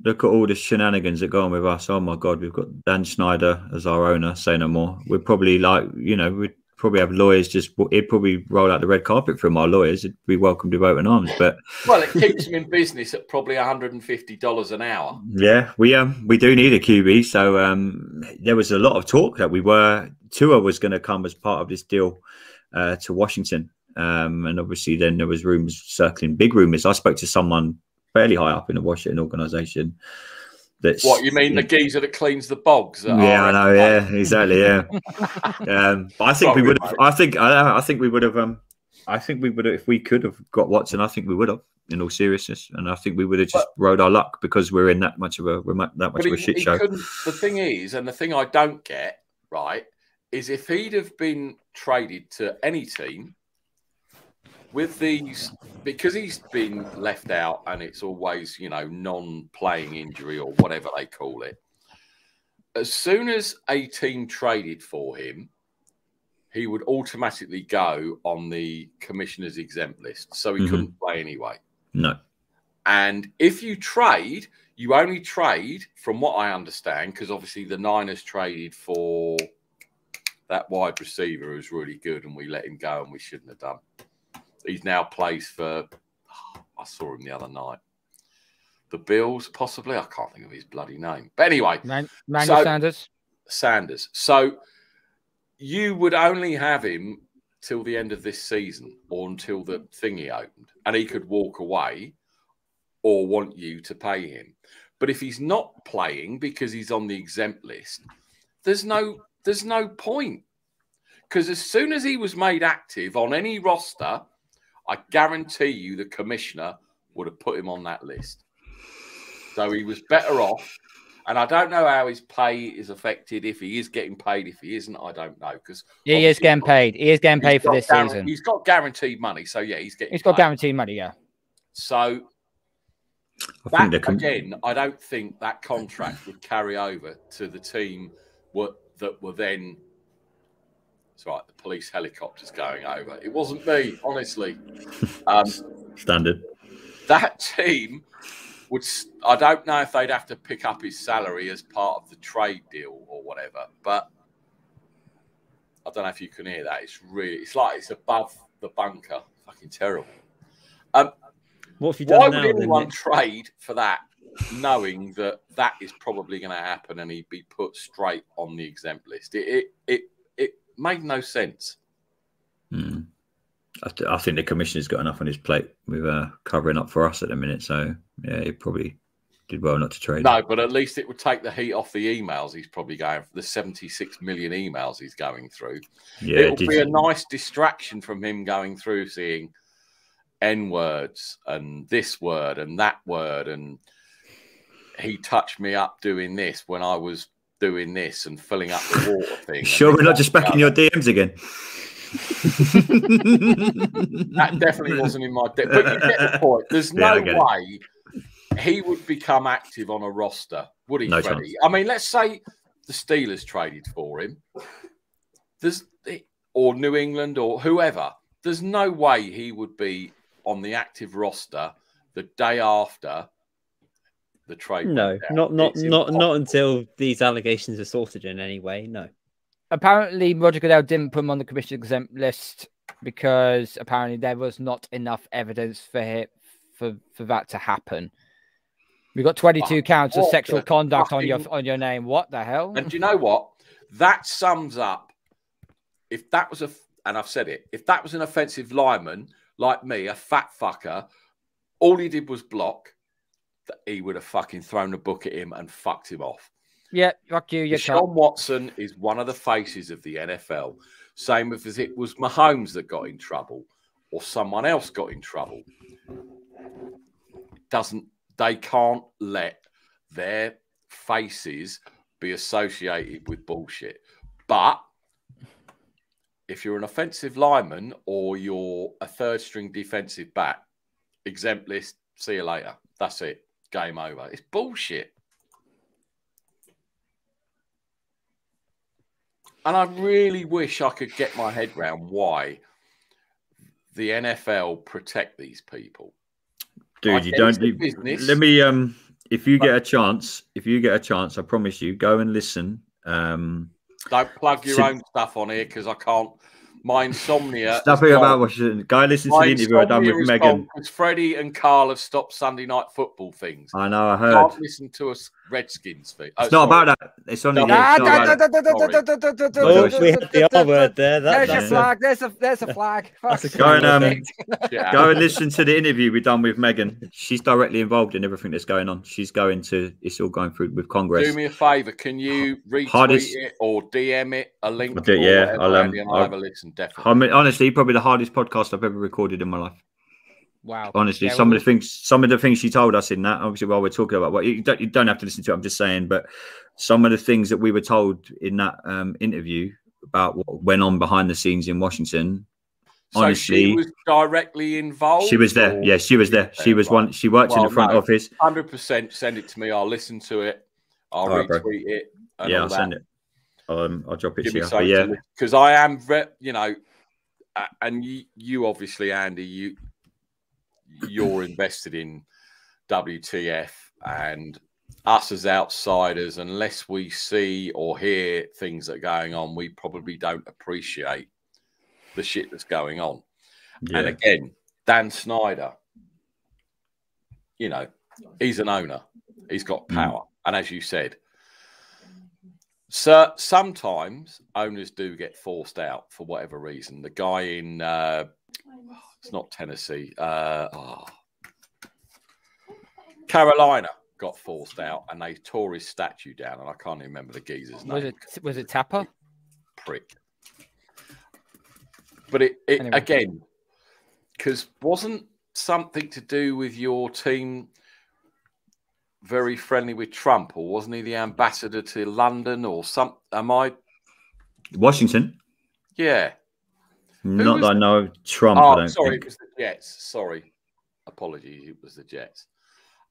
[SPEAKER 4] Look at all the shenanigans that go on with us. Oh my God, we've got Dan Snyder as our owner. Say no more. We're probably we'd probably have lawyers he'd probably roll out the red carpet from our lawyers. It'd be welcomed with open arms. But
[SPEAKER 1] well, it keeps him in business at probably $150 an hour.
[SPEAKER 4] Yeah, we do need a QB. So there was a lot of talk that Tua was going to come as part of this deal to Washington. And obviously then there was rumors circling, big rumors. I spoke to someone fairly high up in the Washington organization. That's
[SPEAKER 1] what you mean, the geezer that cleans the bogs?
[SPEAKER 4] Yeah, I know. Yeah, exactly. Yeah. But I think we would have. I think we would have. I think we would have, if we could have got Watson. I think we would have, in all seriousness. And I think we would have just rode our luck because we're in that much of a shit show.
[SPEAKER 1] The thing is, and the thing I don't get right is if he'd have been traded to any team with these, because he's been left out and it's always, non-playing injury or whatever they call it. As soon as a team traded for him, he would automatically go on the commissioner's exempt list. So he couldn't play anyway.
[SPEAKER 4] No.
[SPEAKER 1] And if you trade, you only trade, from what I understand, because obviously the Niners traded for that wide receiver who's really good and we let him go and we shouldn't have done. He's now plays for, I saw him the other night, the Bills, possibly. I can't think of his bloody name. But anyway.
[SPEAKER 2] Manuel Sanders.
[SPEAKER 1] Sanders. So you would only have him till the end of this season or until the thingy opened. And he could walk away or want you to pay him. But if he's not playing because he's on the exempt list, there's no point. Because as soon as he was made active on any roster, I guarantee you the commissioner would have put him on that list. So he was better off. And I don't know how his pay is affected, if he is getting paid, if he isn't, I don't know. Because
[SPEAKER 2] he is getting paid. He is getting paid for this season.
[SPEAKER 1] He's got guaranteed money. So, yeah, he's
[SPEAKER 2] got guaranteed money, yeah.
[SPEAKER 1] So, again, I don't think that contract would carry over to the team that were then... It's right, the police helicopter's going over. It wasn't me, honestly.
[SPEAKER 4] Standard.
[SPEAKER 1] That team would... I don't know if they'd have to pick up his salary as part of the trade deal or whatever, but I don't know if you can hear that. It's like it's above the bunker. Fucking terrible.
[SPEAKER 3] What have you done
[SPEAKER 1] why
[SPEAKER 3] now,
[SPEAKER 1] would anyone trade for that, knowing that is probably going to happen and he'd be put straight on the exempt list? It made no sense.
[SPEAKER 4] I think the commissioner's got enough on his plate with covering up for us at the minute. So, yeah, he probably did well not to trade.
[SPEAKER 1] No, but at least it would take the heat off the emails he's probably going for, the 76 million emails he's going through. Yeah, it will be a nice distraction from him going through seeing N-words and this word and that word. And he touched me up doing this when I was doing this and filling up the water thing.
[SPEAKER 4] Sure, we're not just back in your DMs again.
[SPEAKER 1] That definitely wasn't in my but you get the point. There's no way he would become active on a roster, would he,
[SPEAKER 4] no
[SPEAKER 1] Freddie?
[SPEAKER 4] Chance.
[SPEAKER 1] I mean, let's say the Steelers traded for him. Or New England or whoever. There's no way he would be on the active roster the day after the trade.
[SPEAKER 3] No, not until these allegations are sorted in any way. No.
[SPEAKER 2] Apparently, Roger Goodell didn't put him on the commission exempt list because apparently there was not enough evidence for that to happen. We got 22 counts of sexual conduct on your name. What the hell?
[SPEAKER 1] And do you know what? That sums up. If that was and I've said it, if that was an offensive lineman like me, a fat fucker, all he did was block, that he would have fucking thrown a book at him and fucked him off.
[SPEAKER 2] Yeah, fuck you. You
[SPEAKER 1] Deshaun
[SPEAKER 2] can't.
[SPEAKER 1] Watson is one of the faces of the NFL. Same as it was Mahomes that got in trouble or someone else got in trouble. They can't let their faces be associated with bullshit. But if you're an offensive lineman or you're a third string defensive back, exempt list, see you later. That's it. Game over. It's bullshit. And I really wish I could get my head around why the NFL protect these people.
[SPEAKER 4] Dude, you don't. Let me. If you get a chance, I promise you, go and listen.
[SPEAKER 1] Don't plug your own stuff on here because I can't. My insomnia.
[SPEAKER 4] Nothing about Washington. Go listen to the interview I done with Megan.
[SPEAKER 1] Because Freddie and Carl have stopped Sunday night football things.
[SPEAKER 4] I know. I heard.
[SPEAKER 1] Can't listen to us Redskins thing.
[SPEAKER 4] It's not about that. It's only.
[SPEAKER 3] We had the R word there.
[SPEAKER 2] There's a flag. There's a flag.
[SPEAKER 4] Go and listen to the interview we done with Megan. She's directly involved in everything that's going on. It's all going through with Congress.
[SPEAKER 1] Do me a favor. Can you retweet it or DM it a link?
[SPEAKER 4] I'll
[SPEAKER 1] have a listen. Definitely.
[SPEAKER 4] I mean, honestly, probably the hardest podcast I've ever recorded in my life.
[SPEAKER 2] Wow.
[SPEAKER 4] Honestly, some of the things she told us in that, obviously, while we're talking about what you don't have to listen to it, I'm just saying, but some of the things that we were told in that interview about what went on behind the scenes in Washington.
[SPEAKER 1] So
[SPEAKER 4] honestly,
[SPEAKER 1] she was directly involved.
[SPEAKER 4] She was there. Yeah, she was there. She was one. She worked in the front office.
[SPEAKER 1] 100%. Send it to me. I'll listen to it. I'll retweet it.
[SPEAKER 4] Yeah, I'll send it. I'll drop it to you.
[SPEAKER 1] Yeah, because I am, and you obviously, Andy, you're invested in WTF, and us as outsiders, unless we see or hear things that are going on, we probably don't appreciate the shit that's going on. Yeah. And again, Dan Snyder, he's an owner. He's got power. And as you said, so sometimes owners do get forced out for whatever reason. The guy in it's not Tennessee, Carolina got forced out, and they tore his statue down. And I can't even remember the geezer's name.
[SPEAKER 2] Was it Tapper?
[SPEAKER 1] Prick. But anyway. Again, because wasn't something to do with your team very friendly with Trump, or wasn't he the ambassador to London or something?
[SPEAKER 4] Washington?
[SPEAKER 1] Yeah.
[SPEAKER 4] Not that I know Trump.
[SPEAKER 1] Oh, sorry, it was the Jets. Sorry. Apologies, it was the Jets.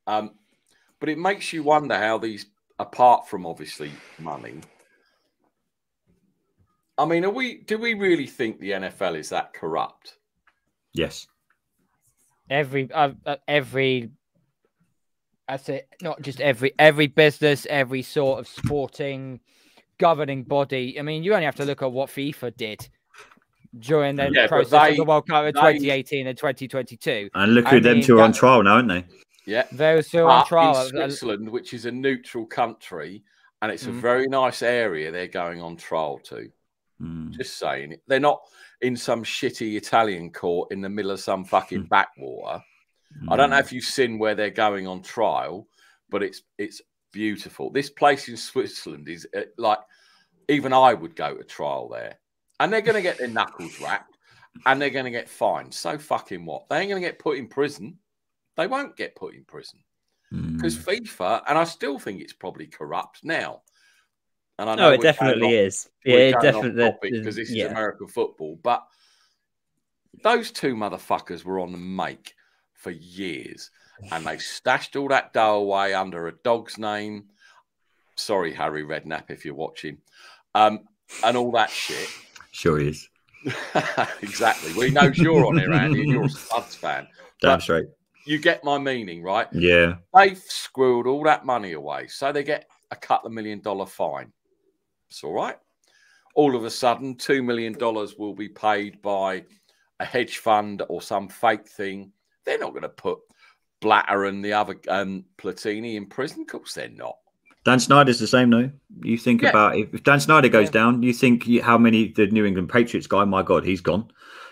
[SPEAKER 1] But it makes you wonder how these, apart from obviously money, I mean, do we really think the NFL is that corrupt?
[SPEAKER 4] Yes.
[SPEAKER 2] Every that's it. Not just every business, every sort of sporting governing body. I mean, you only have to look at what FIFA did during the process of the World Cup in 2018 and 2022.
[SPEAKER 4] And look who them two are on trial now, aren't they?
[SPEAKER 1] Yeah.
[SPEAKER 2] They're still on trial.
[SPEAKER 1] In Switzerland, which is a neutral country, and it's a very nice area, they're going on trial to. Just saying. They're not in some shitty Italian court in the middle of some fucking backwater. I don't know if you've seen where they're going on trial, but it's beautiful. This place in Switzerland is like, even I would go to trial there. And they're going to get their knuckles wrapped, and they're going to get fined. So fucking what? They ain't going to get put in prison. They won't get put in prison. Because FIFA, and I still think it's probably corrupt now. And I know
[SPEAKER 3] it definitely is. Yeah, it definitely
[SPEAKER 1] because this is American football. But those two motherfuckers were on the make for years, and they stashed all that dough away under a dog's name. Sorry, Harry Redknapp, if you're watching, and all that shit.
[SPEAKER 4] Sure he is.
[SPEAKER 1] Exactly. Well, he knows you're on here, Andy, and you're a Suds fan.
[SPEAKER 4] Damn straight.
[SPEAKER 1] You get my meaning, right?
[SPEAKER 4] Yeah.
[SPEAKER 1] They've squirreled all that money away, so they get a $2 million fine. It's all right. All of a sudden, $2 million will be paid by a hedge fund or some fake thing. They're not going to put Blatter and the other Platini in prison. Of course they're not.
[SPEAKER 4] Dan Snyder's the same, though. You think about if Dan Snyder goes down, you think how many, the New England Patriots guy, my God, he's gone.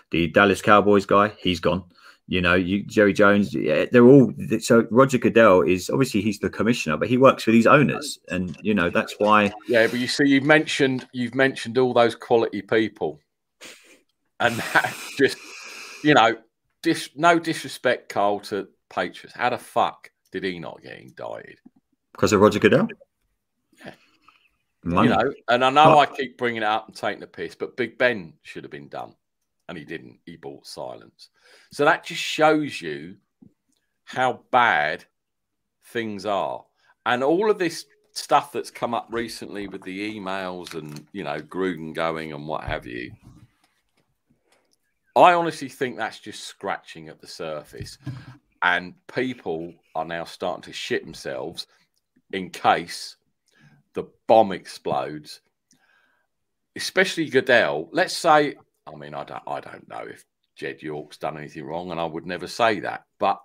[SPEAKER 4] The Dallas Cowboys guy, he's gone. You know, Jerry Jones, they're all. So Roger Goodell is obviously he's the commissioner, but he works for these owners, and you know that's why.
[SPEAKER 1] Yeah, but you see, you've mentioned all those quality people, and that just, you know, no disrespect, Carl, to Patriots. How the fuck did he not get indicted?
[SPEAKER 4] Because of Roger Goodell.
[SPEAKER 1] Yeah,
[SPEAKER 4] Money.
[SPEAKER 1] you know, and I know I keep bringing it up and taking the piss, but Big Ben should have been done. And he didn't. He bought silence. So that just shows you how bad things are. And all of this stuff that's come up recently with the emails and, you know, Gruden going and what have you, I honestly think that's just scratching at the surface. And people are now starting to shit themselves in case the bomb explodes. Especially Goodell. Let's say... I mean, I don't know if Jed York's done anything wrong, and I would never say that. But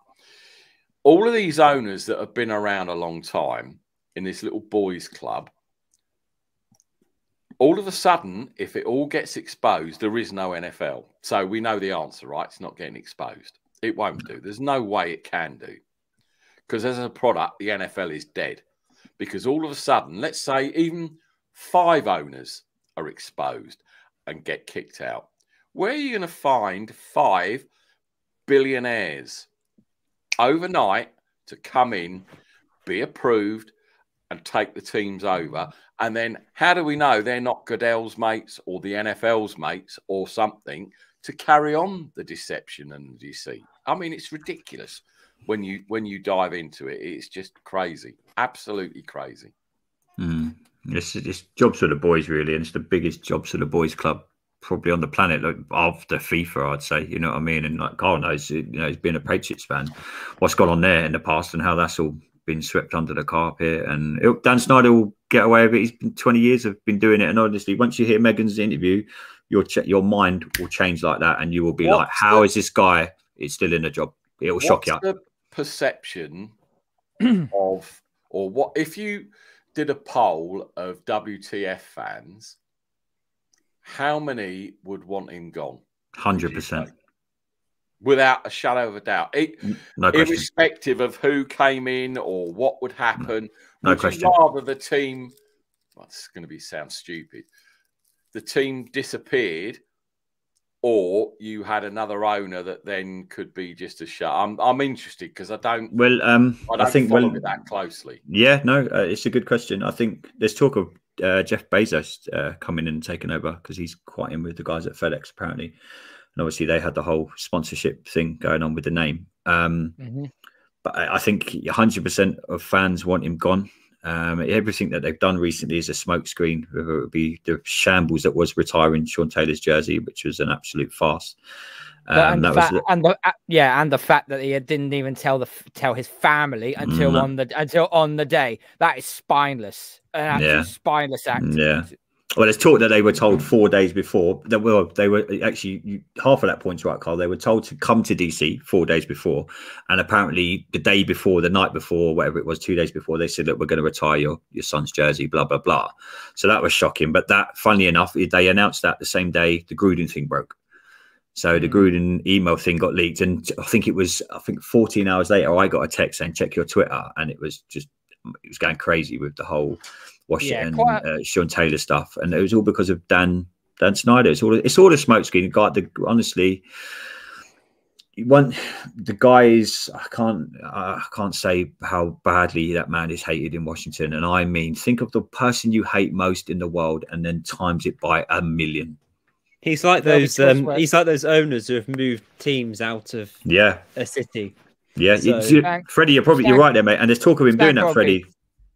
[SPEAKER 1] all of these owners that have been around a long time in this little boys' club, all of a sudden, if it all gets exposed, there is no NFL. So we know the answer, right? It's not getting exposed. It won't do. There's no way it can do. Because as a product, the NFL is dead. Because all of a sudden, let's say even 5 owners are exposed and get kicked out. Where are you going to find 5 billionaires overnight to come in, be approved, and take the teams over? And then how do we know they're not Goodell's mates or the NFL's mates or something to carry on the deception and the deceit? I mean, it's ridiculous when you dive into it. It's just crazy, absolutely crazy.
[SPEAKER 4] It's jobs for the boys, really, and it's the biggest jobs for the boys club probably on the planet, like after FIFA, I'd say. You know what I mean? And like Carl knows, you know, he's been a Patriots fan, what's gone on there in the past and how that's all been swept under the carpet. And Dan Snyder will get away with it. He's been 20 years of been doing it, and honestly, once you hear Megan's interview, your mind will change like that, and you will be like, how is this guy is still in a job? It will shock you.
[SPEAKER 1] What's the perception of, or what if you did a poll of WTF fans? How many would want him gone?
[SPEAKER 4] 100%.
[SPEAKER 1] Without a shadow of a doubt.
[SPEAKER 4] No question.
[SPEAKER 1] Irrespective of who came in or what would happen.
[SPEAKER 4] No question.
[SPEAKER 1] Rather the team, well, this is going to sound stupid, the team disappeared, or you had another owner that then could be just a shut. I'm interested because I don't follow it that closely.
[SPEAKER 4] Yeah, no, it's a good question. I think there's talk of Jeff Bezos coming in and taking over because he's quite in with the guys at FedEx apparently, and obviously they had the whole sponsorship thing going on with the name. But I think 100% of fans want him gone. Everything that they've done recently is a smokescreen, whether it be the shambles that was retiring Sean Taylor's jersey, which was an absolute farce.
[SPEAKER 2] And the fact that he didn't even tell his family until on the day. That is spineless. An absolute spineless act.
[SPEAKER 4] Yeah. Well, there's talk that they were told 4 days before. They were actually, half of that point's right, Carl. They were told to come to DC 4 days before, and apparently the day before, the night before, whatever it was, 2 days before, they said that we're going to retire your son's jersey, blah blah blah. So that was shocking. But that, funnily enough, they announced that the same day the Gruden thing broke. So the Gruden email thing got leaked, and I think 14 hours later, I got a text saying check your Twitter, and it was going crazy with the whole Washington Sean Taylor stuff, and it was all because of Dan Snyder. It's all a smokescreen. Honestly, the guys. I can't say how badly that man is hated in Washington, and I mean, think of the person you hate most in the world, and then times it by 1 million.
[SPEAKER 3] He's like those. He's like those owners who have moved teams out of a city.
[SPEAKER 4] Yeah, Freddie, you're right there, mate. And there's talk of him doing that, Freddie.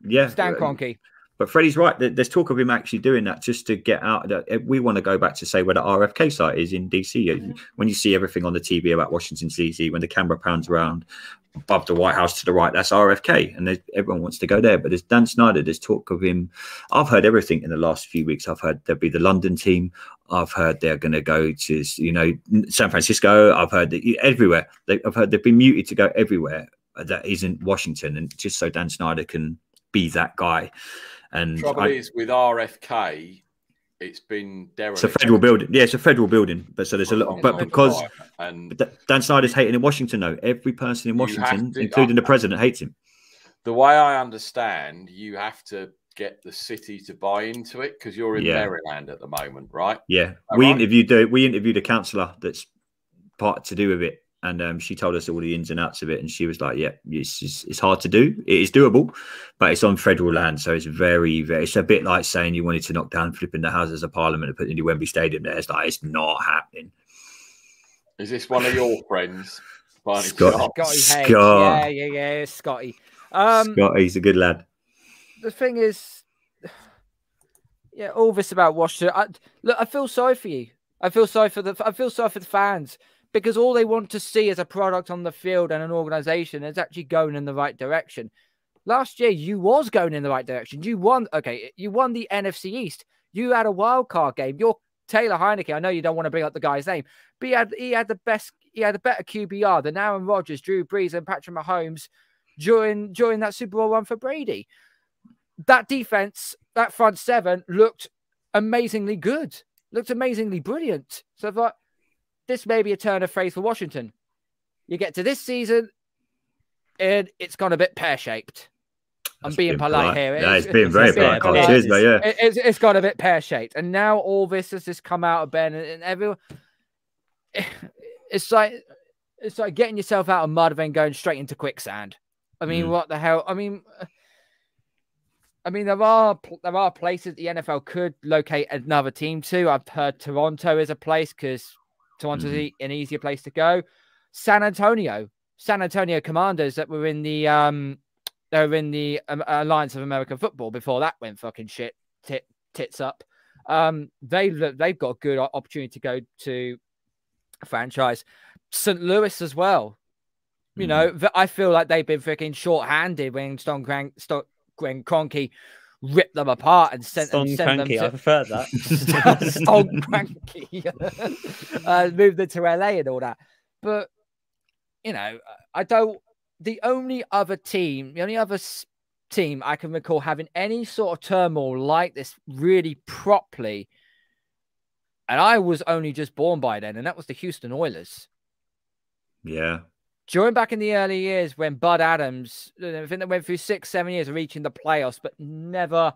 [SPEAKER 4] Yeah,
[SPEAKER 2] Stan Kroenke.
[SPEAKER 4] But Freddie's right. There's talk of him actually doing that just to get out. We want to go back to say where the RFK site is in DC. When you see everything on the TV about Washington DC, when the camera pans around above the White House to the right, that's RFK, and everyone wants to go there. But there's Dan Snyder. There's talk of him. I've heard everything in the last few weeks. I've heard there'll be the London team. I've heard they're going to go to San Francisco. I've heard that everywhere. I've heard they've been muted to go everywhere that isn't Washington, and just so Dan Snyder can be that guy. And
[SPEAKER 1] trouble is with RFK, it's been derelict.
[SPEAKER 4] It's a federal building. Yeah, it's a federal building. But so there's a lot. But because Dan Snyder's hating in Washington, though, every person in Washington, including the president, hates him.
[SPEAKER 1] The way I understand, you have to get the city to buy into it because you're in Maryland at the moment, right?
[SPEAKER 4] Yeah, we interviewed a councillor that's part to do with it, and she told us all the ins and outs of it, and she was like, "Yeah, it's hard to do. It is doable, but it's on federal land, so it's very, very. It's a bit like saying you wanted to knock down flipping the Houses of Parliament and put in the Wembley Stadium there. It's like it's not happening."
[SPEAKER 1] Is this one of your friends?
[SPEAKER 4] Scott.
[SPEAKER 2] Yeah, Scotty.
[SPEAKER 4] Scotty's a good lad.
[SPEAKER 2] The thing is, yeah, all this about Washington. Look, I feel sorry for you. I feel sorry for the fans because all they want to see is a product on the field and an organization that's actually going in the right direction. Last year, you was going in the right direction. You won. Okay, you won the NFC East. You had a wild card game. You're Taylor Heineke. I know you don't want to bring up the guy's name, but he had the best. He had a better QBR than Aaron Rodgers, Drew Brees, and Patrick Mahomes during that Super Bowl run for Brady. That defense, that front seven, looked amazingly good. Looked amazingly brilliant. So I thought, this may be a turn of phrase for Washington. You get to this season, and it's gone a bit pear-shaped. I'm being polite here.
[SPEAKER 4] Yeah, it's been very polite. Cheers, mate, yeah.
[SPEAKER 2] It's gone a bit pear-shaped. And now all this has just come out of Ben, and everyone... It's like getting yourself out of mud and then going straight into quicksand. I mean, what the hell? I mean, there are places the NFL could locate another team to. I've heard Toronto is a place because Toronto's an easier place to go. San Antonio Commanders that were in the Alliance of American Football before that went fucking tits up. They've got a good opportunity to go to a franchise. St. Louis as well. You know, I feel like they've been freaking short-handed when Gwen Kroenke ripped them apart and sent them to...
[SPEAKER 3] I prefer that.
[SPEAKER 2] Stonk Kroenke. Moved them to LA and all that. But, you know, the only other team I can recall having any sort of turmoil like this really properly, and I was only just born by then, and that was the Houston Oilers.
[SPEAKER 4] Yeah.
[SPEAKER 2] During back in the early years when Bud Adams, I think they went through 6-7 years of reaching the playoffs, but never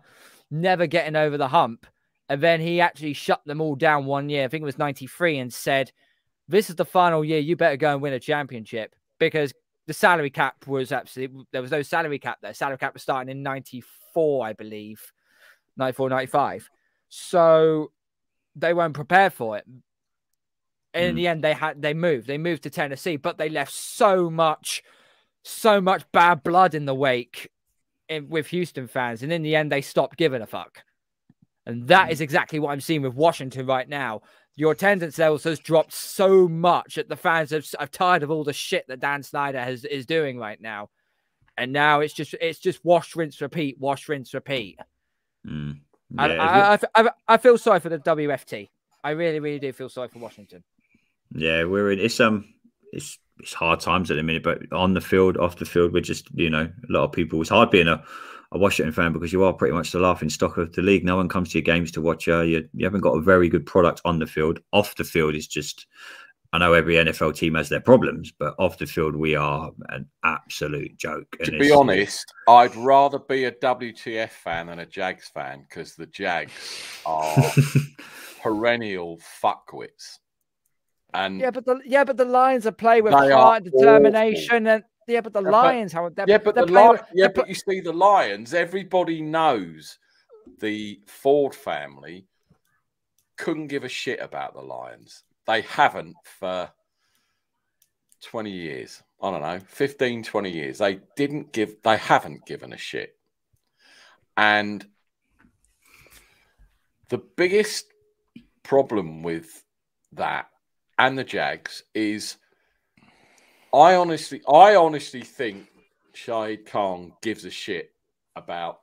[SPEAKER 2] getting over the hump. And then he actually shut them all down one year. I think it was 93 and said, this is the final year. You better go and win a championship because the salary cap was absolutely, there was no salary cap there. Salary cap was starting in 94, I believe, 94, 95. So they weren't prepared for it. And in the end, they moved to Tennessee, but they left so much bad blood in the wake with Houston fans. And in the end, they stopped giving a fuck. And that is exactly what I'm seeing with Washington right now. Your attendance levels has dropped so much that the fans are tired of all the shit that Dan Snyder is doing right now. And now it's just wash, rinse, repeat, wash, rinse, repeat. Yeah. I feel sorry for the WFT. I really, really do feel sorry for Washington.
[SPEAKER 4] Yeah, it's hard times at the minute, but on the field, off the field, we're just, you know, a lot of people. It's hard being a Washington fan because you are pretty much the laughing stock of the league. No one comes to your games to watch. You haven't got a very good product on the field. Off the field is just, I know every NFL team has their problems, but off the field we are an absolute joke.
[SPEAKER 1] To be honest, I'd rather be a WTF fan than a Jags fan because the Jags are perennial fuckwits. And
[SPEAKER 2] but the Lions are playing with heart and determination, and but the Lions haven't. But
[SPEAKER 1] you see the Lions. Everybody knows the Ford family couldn't give a shit about the Lions. They haven't for 20 years. I don't know, 15, 20 years. They haven't given a shit. And the biggest problem with that and the Jags is I honestly think Shahid Khan gives a shit about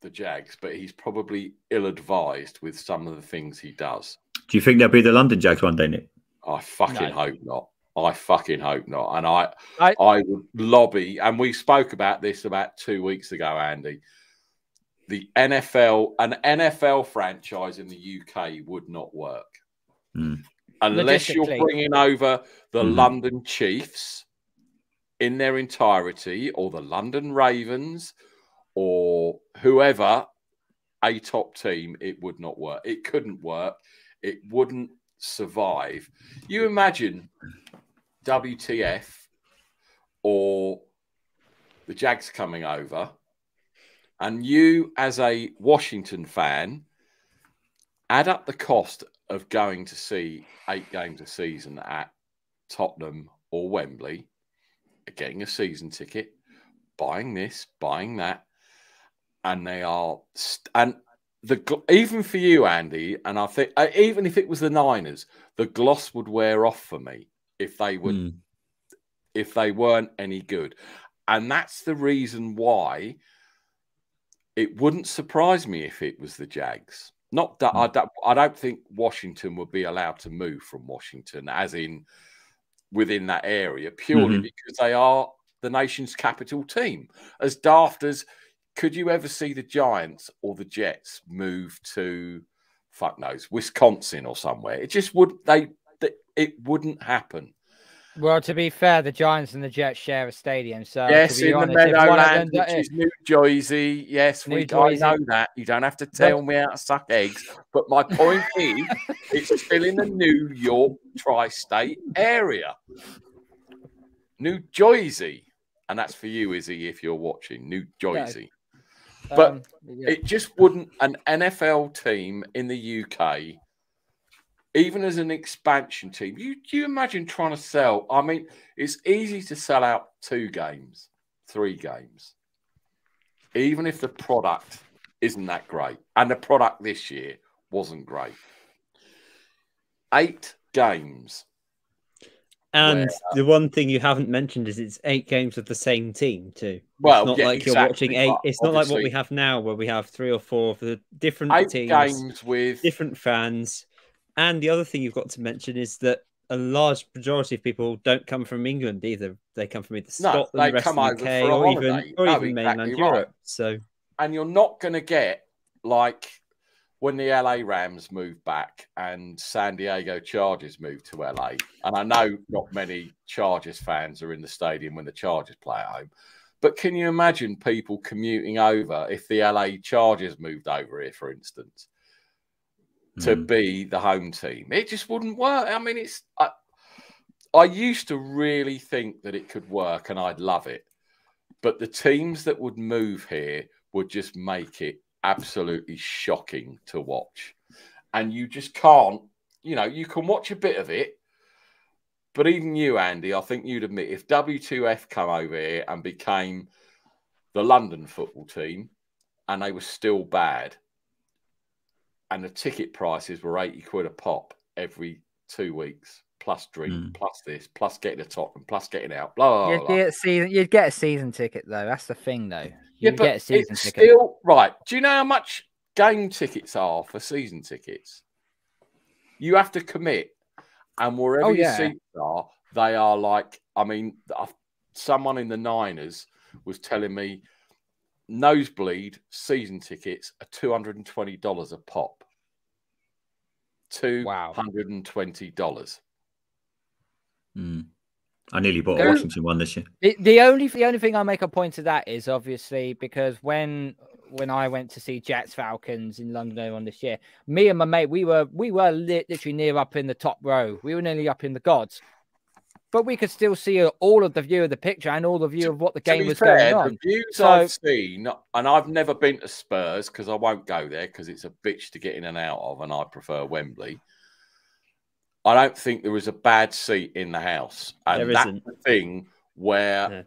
[SPEAKER 1] the Jags, but he's probably ill-advised with some of the things he does.
[SPEAKER 4] Do you think they'll be the London Jags one day, Nick?
[SPEAKER 1] I fucking hope not. I fucking hope not. And I would lobby, and we spoke about this about 2 weeks ago, Andy. the NFL, an NFL franchise in the UK would not work. Unless you're bringing over the London Chiefs in their entirety, or the London Ravens, or whoever, a top team, it would not work. It couldn't work. It wouldn't survive. You imagine WTF or the Jags coming over, and you, as a Washington fan, add up the cost of going to see 8 games a season at Tottenham or Wembley, getting a season ticket, buying this, buying that, and they are, and even for you, Andy, and I think even if it was the Niners, the gloss would wear off for me if they would, if they weren't any good, and that's the reason why it wouldn't surprise me if it was the Jags. Not that I don't think Washington would be allowed to move from Washington, as in within that area, purely because they are the nation's capital team. As daft as, could you ever see the Giants or the Jets move to, fuck knows, Wisconsin or somewhere? It just wouldn't. It wouldn't happen.
[SPEAKER 2] Well, to be fair, the Giants and the Jets share a stadium. So
[SPEAKER 1] yes,
[SPEAKER 2] to be
[SPEAKER 1] in
[SPEAKER 2] honest,
[SPEAKER 1] the Meadowlands, which is New Jersey. Yes, I know that. You don't have to tell me how to suck eggs. But my point is, it's still in the New York tri-state area. New Jersey. And that's for you, Izzy, if you're watching. New Jersey. Yeah. But it just wouldn't, an NFL team in the UK, even as an expansion team, you imagine trying to sell? I mean, it's easy to sell out 2 games, 3 games, even if the product isn't that great. And the product this year wasn't great. 8 games.
[SPEAKER 3] And the one thing you haven't mentioned is it's 8 games of the same team too.
[SPEAKER 1] Well,
[SPEAKER 3] it's not like you're watching 8. It's not like what we have now, where we have 3 or 4 of the different
[SPEAKER 1] 8
[SPEAKER 3] teams,
[SPEAKER 1] games with
[SPEAKER 3] different fans. And the other thing you've got to mention is that a large majority of people don't come from England either. They come from either Scotland, the rest of the UK, or even mainland Europe. So,
[SPEAKER 1] and you're not going to get like when the LA Rams moved back and San Diego Chargers moved to LA. And I know not many Chargers fans are in the stadium when the Chargers play at home. But can you imagine people commuting over if the LA Chargers moved over here, for instance, to be the home team? It just wouldn't work. I mean, I used to really think that it could work and I'd love it. But the teams that would move here would just make it absolutely shocking to watch. And you just can't, you can watch a bit of it. But even you, Andy, I think you'd admit, if W2F come over here and became the London football team and they were still bad, and the ticket prices were 80 quid a pop every 2 weeks, plus drink, plus this, plus getting a Tottenham, plus getting out, blah, blah, blah.
[SPEAKER 2] You'd get a season ticket, though. That's the thing, though. You'd get a season ticket.
[SPEAKER 1] Still, right. Do you know how much game tickets are for season tickets? You have to commit. And wherever your seats are, they are like, I mean, someone in the Niners was telling me nosebleed season tickets are $220 a pop. $220.
[SPEAKER 4] I nearly bought a Washington one this year.
[SPEAKER 2] The only thing I make a point of that is obviously because when I went to see Jets Falcons in London earlier on this year, me and my mate, we were literally near up in the top row. We were nearly up in the gods. But we could still see all of the view of the picture and all the view of what the game was going on.
[SPEAKER 1] The views I've seen, and I've never been to Spurs because I won't go there because it's a bitch to get in and out of, and I prefer Wembley. I don't think there was a bad seat in the house. And that's the thing where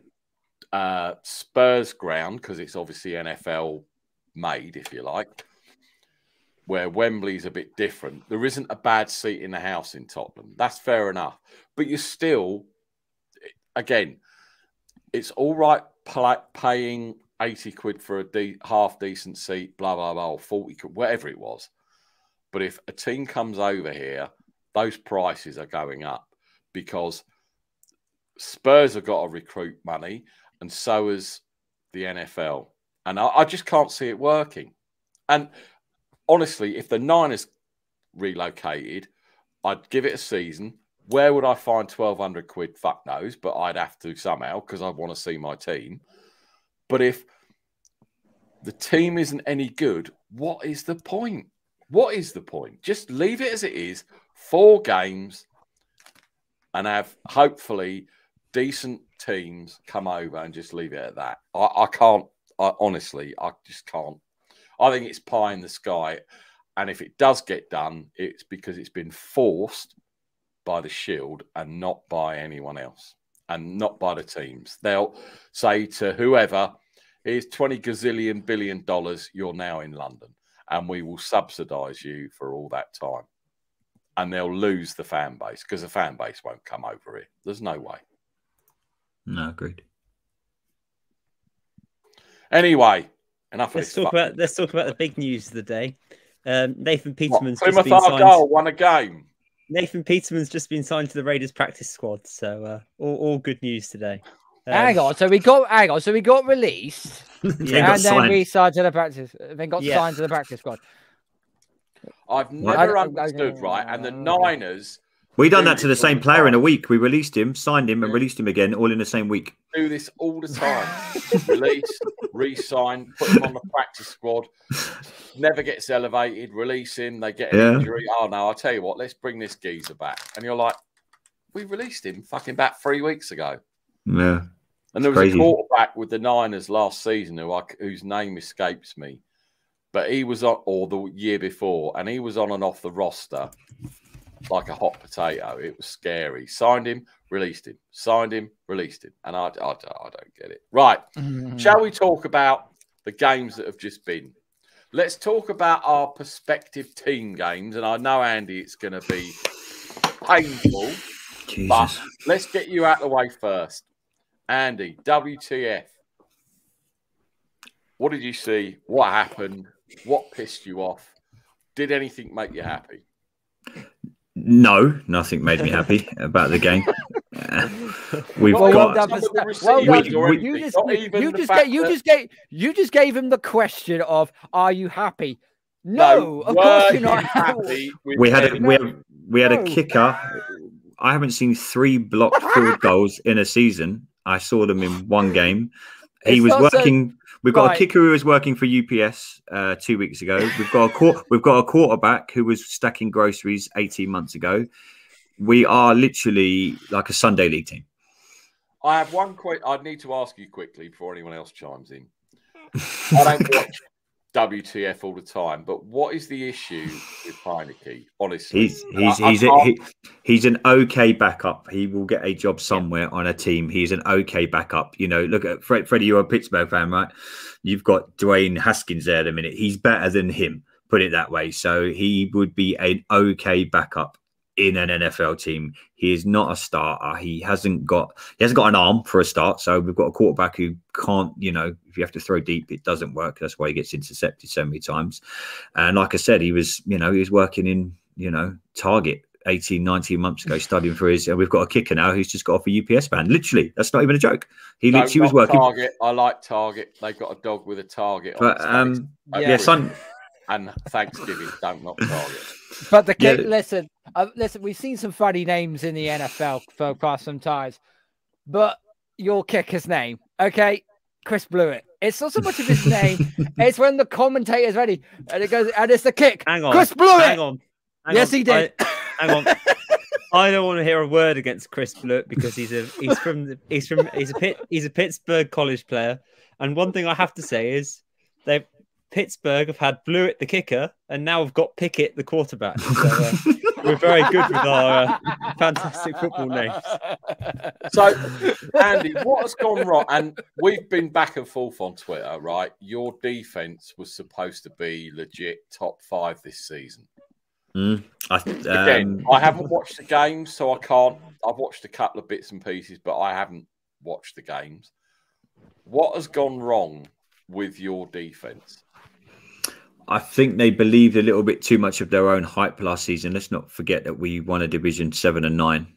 [SPEAKER 1] Spurs ground, because it's obviously NFL made, if you like, where Wembley's a bit different. There isn't a bad seat in the house in Tottenham. That's fair enough. But you're still, again, it's all right paying 80 quid for a half decent seat, blah, blah, blah, or 40 quid, whatever it was. But if a team comes over here, those prices are going up because Spurs have got to recruit money, and so has the NFL. And I just can't see it working. And honestly, if the Niners relocated, I'd give it a season. Where would I find 1,200 quid? Fuck knows, but I'd have to somehow because I want to see my team. But if the team isn't any good, what is the point? What is the point? Just leave it as it is, 4 games, and have hopefully decent teams come over and just leave it at that. I can't, honestly, I just can't. I think it's pie in the sky. And if it does get done, it's because it's been forced by the Shield and not by anyone else and not by the teams. They'll say to whoever, here's $20 gazillion billion, you're now in London and we will subsidise you for all that time. And they'll lose the fan base because the fan base won't come over here. There's no way.
[SPEAKER 4] No, agreed.
[SPEAKER 1] Anyway, enough of
[SPEAKER 3] Let's
[SPEAKER 1] this.
[SPEAKER 3] talk about the big news of the day. Nathan Peterman's
[SPEAKER 1] Plymouth Argyle won a game.
[SPEAKER 3] Nathan Peterman's just been signed to the Raiders practice squad, so all good news today.
[SPEAKER 2] Hang on, so we got released,
[SPEAKER 4] Yeah.
[SPEAKER 2] and then we signed to the practice. Then got
[SPEAKER 3] Yeah.
[SPEAKER 2] signed to the practice squad.
[SPEAKER 1] I've never understood, right? And the Niners
[SPEAKER 4] We done that to the same player in a week. We released him, signed him, and released him again, all in the same week.
[SPEAKER 1] do this all the time. Release, re-sign, put him on the practice squad. Never gets elevated. Release him. They get an injury. Oh no! I'll tell you what. Let's bring this geezer back. And you're like, we released him fucking about 3 weeks ago.
[SPEAKER 4] Yeah.
[SPEAKER 1] And there was
[SPEAKER 4] crazy.
[SPEAKER 1] a quarterback with the Niners last season whose name escapes me, but he was on, or the year before, and he was on and off the roster like a hot potato. It was scary. Signed him, released him. Signed him, released him. And I don't get it. Right. Shall we talk about the games that have just been? Let's talk about our prospective team games. And I know, Andy, it's going to be painful.
[SPEAKER 4] Jesus.
[SPEAKER 1] But let's get you out of the way first. Andy, WTF. What did you see? What happened? What pissed you off? Did anything make you happy?
[SPEAKER 4] No, nothing made me happy about the game. We've
[SPEAKER 2] Well
[SPEAKER 4] got.
[SPEAKER 2] done, you just gave him the question of, "Are you happy?" No, of course you're not
[SPEAKER 1] happy.
[SPEAKER 4] We had a kicker. I haven't seen 3 blocked field goals in a season. I saw them in one game. He was working. We've got a kicker who was working for UPS 2 weeks ago. We've got a quarterback who was stacking groceries 18 months ago. We are literally like a Sunday league team.
[SPEAKER 1] I have one question. I need to ask you quickly before anyone else chimes in. I don't watch WTF all the time, but what is the issue with Heineke? Honestly,
[SPEAKER 4] he's an okay backup. He will get a job somewhere on a team. He's an okay backup. You know, look at Freddie. You're a Pittsburgh fan, right? You've got Dwayne Haskins there at the minute. He's better than him. Put it that way. So he would be an okay backup in an NFL team. He is not a starter. He hasn't got an arm for a start. So we've got a quarterback who can't, you know, if you have to throw deep, it doesn't work. That's why he gets intercepted so many times. And like I said, he was working in, Target 18, 19 months ago, studying for his, and we've got a kicker now who's just got off a UPS van. Literally, that's not even a joke. He literally was working.
[SPEAKER 1] Target. I like Target. They've got a dog with a target
[SPEAKER 4] But,
[SPEAKER 1] on its
[SPEAKER 4] son.
[SPEAKER 1] And Thanksgiving, don't knock Target.
[SPEAKER 2] But the kick, listen, we've seen some funny names in the NFL for quite some times, but your kicker's name, okay, Chris Blewett. It's not so much of his name; it's when the commentator's ready and it goes, and it's the kick.
[SPEAKER 3] Hang on,
[SPEAKER 2] Chris Blewett.
[SPEAKER 3] Hang on.
[SPEAKER 2] Yes, he did.
[SPEAKER 3] Hang on. I don't want to hear a word against Chris Blewett because he's a Pittsburgh college player, and one thing I have to say is Pittsburgh have had Blewett the kicker, and now we've got Pickett the quarterback. So we're very good with our fantastic football names.
[SPEAKER 1] So, Andy, what has gone wrong? And we've been back and forth on Twitter, right? Your defense was supposed to be legit top 5 this season. Again, I haven't watched the games, so I can't. I've watched a couple of bits and pieces, but I haven't watched the games. What has gone wrong with your defense?
[SPEAKER 4] I think they believed a little bit too much of their own hype last season. Let's not forget that we won a Division 7 and 9.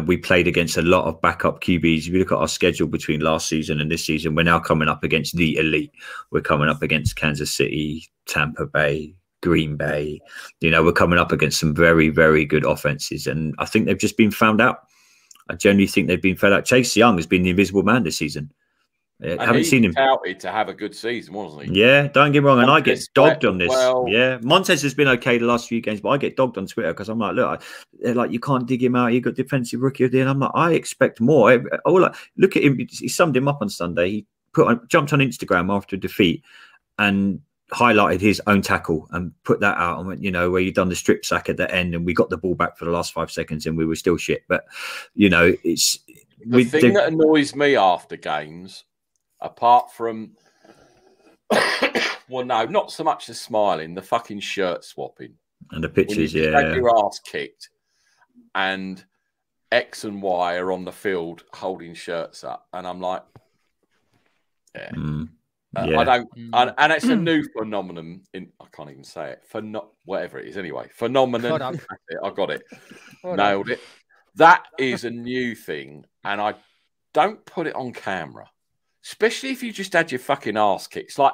[SPEAKER 4] We played against a lot of backup QBs. If you look at our schedule between last season and this season, we're now coming up against the elite. We're coming up against Kansas City, Tampa Bay, Green Bay. We're coming up against some very, very good offenses. And I think they've just been found out. I generally think they've been found out. Chase Young has been the invisible man this season. I haven't seen him
[SPEAKER 1] touted to have a good season, wasn't he?
[SPEAKER 4] Yeah, don't get me wrong. And I get dogged on this.
[SPEAKER 1] Well,
[SPEAKER 4] yeah, Montez has been okay the last few games, but I get dogged on Twitter because I'm like, look, they're like, you can't dig him out. You got defensive rookie of the year. And I'm like, I expect more. Look at him. He summed him up on Sunday. He jumped on Instagram after a defeat and highlighted his own tackle and put that out and went, where you done the strip sack at the end and we got the ball back for the last 5 seconds and we were still shit. But it's
[SPEAKER 1] the thing that annoys me after games. Apart from, well, no, not so much the smiling, the fucking shirt swapping.
[SPEAKER 4] And the pictures,
[SPEAKER 1] you had your ass kicked and X and Y are on the field holding shirts up. And I'm like, yeah. I don't, and it's a new phenomenon. I can't even say it. Whatever it is, anyway. Phenomenon. I got it. Nailed it. That is a new thing. And I don't put it on camera. Especially if you just had your fucking ass kicked. Like,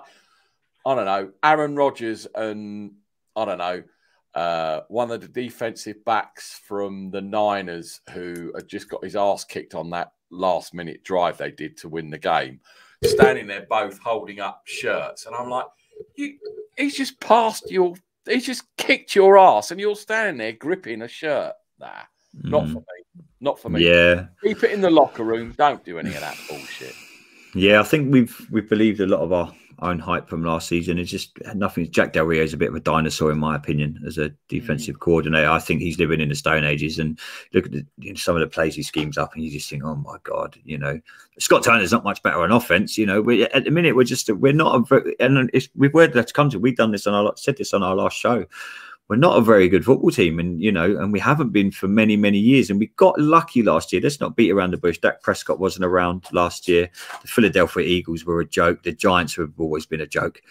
[SPEAKER 1] I don't know, Aaron Rodgers and, I don't know, one of the defensive backs from the Niners who had just got his ass kicked on that last-minute drive they did to win the game, standing there both holding up shirts. And I'm like, he's just kicked your ass and you're standing there gripping a shirt. Nah, not for me. Not for me.
[SPEAKER 4] Yeah.
[SPEAKER 1] Keep it in the locker room. Don't do any of that bullshit.
[SPEAKER 4] Yeah, I think we've believed a lot of our own hype from last season. It's just nothing. Jack Del Rio is a bit of a dinosaur, in my opinion, as a defensive coordinator. I think he's living in the Stone Ages. And look at some of the plays he schemes up, and you just think, oh my god, Scott Turner's not much better on offense. At the minute we're not and we've where that's come to. We've done this said this on our last show. We're not a very good football team, and and we haven't been for many, many years. And we got lucky last year. Let's not beat around the bush. Dak Prescott wasn't around last year. The Philadelphia Eagles were a joke. The Giants have always been a joke.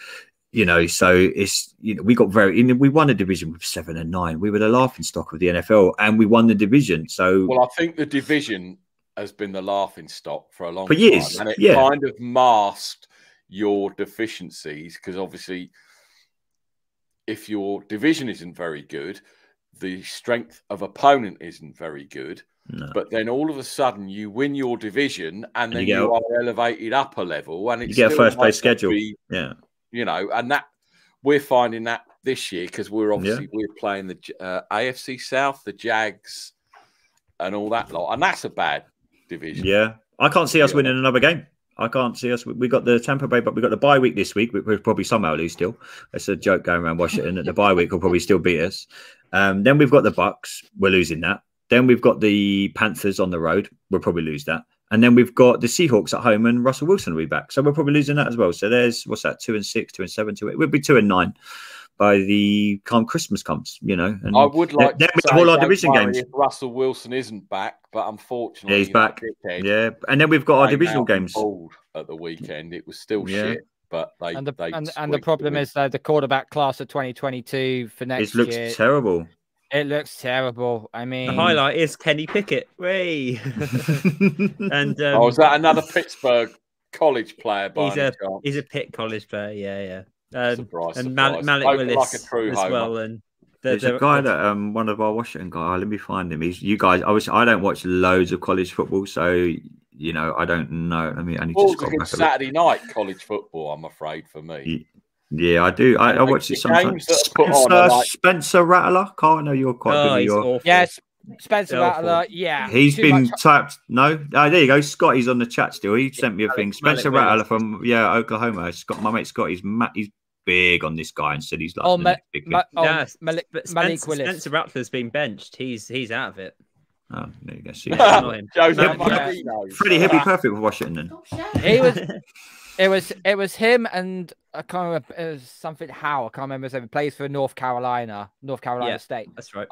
[SPEAKER 4] So it's we got we won a division with 7-9. We were the laughing stock of the NFL, and we won the division. So
[SPEAKER 1] I think the division has been the laughing stock for a long time,
[SPEAKER 4] years,
[SPEAKER 1] and it kind of masked your deficiencies because obviously, if your division isn't very good, the strength of opponent isn't very good. No. But then all of a sudden you win your division and then you are elevated up a level and it's
[SPEAKER 4] you get a first place schedule.
[SPEAKER 1] And that we're finding that this year because we're playing the AFC South, the Jags and all that lot. And that's a bad division.
[SPEAKER 4] Yeah. I can't see us winning another game. I can't see us. We got the Tampa Bay, but we got the bye week this week. We'll probably somehow lose still. It's a joke going around Washington that the bye week will probably still beat us. Then we've got the Bucks. We're losing that. Then we've got the Panthers on the road. We'll probably lose that. And then we've got the Seahawks at home and Russell Wilson will be back. So we're probably losing that as well. So there's, 2-6, 2-7, we'll be 2-9 by the time Christmas comes, And
[SPEAKER 1] I would like
[SPEAKER 4] to say, all our division games.
[SPEAKER 1] If Russell Wilson isn't back, but unfortunately,
[SPEAKER 4] he's back. Yeah, and then we've got our divisional games
[SPEAKER 1] at the weekend. It was still shit, but
[SPEAKER 2] the problem is that the quarterback class of 2022 for next year.
[SPEAKER 4] It looks terrible.
[SPEAKER 2] It looks terrible. I mean,
[SPEAKER 3] the highlight is Kenny Pickett. Way. And
[SPEAKER 1] is that another Pittsburgh college player?
[SPEAKER 3] He's a Pitt college player. Yeah.
[SPEAKER 1] Surprise.
[SPEAKER 3] Malik Willis like as well. And
[SPEAKER 4] there's a guy that one of our Washington guys. Let me find him. I don't watch loads of college football, so I don't know. I mean, I need to just go back
[SPEAKER 1] Saturday night college football. I'm afraid for me.
[SPEAKER 4] Yeah, I do. I watch it sometimes. Spencer Rattler. Carl, I know you're quite good.
[SPEAKER 2] Yes, Spencer Rattler. Yeah,
[SPEAKER 4] he's been tapped. No, there you go. Scotty's on the chat still. He sent me a thing. Spencer Rattler from Oklahoma. My mate Scott. He's big on this guy and said he's like
[SPEAKER 2] Malik Willis.
[SPEAKER 3] Spencer Rattler's been benched. He's out of it.
[SPEAKER 4] Oh, there you go. See,
[SPEAKER 1] Freddie,
[SPEAKER 4] he'll be perfect for Washington.
[SPEAKER 2] He was. It was him and I can't remember. It was something Howe. I can't remember his name. He plays for North Carolina State.
[SPEAKER 3] That's right.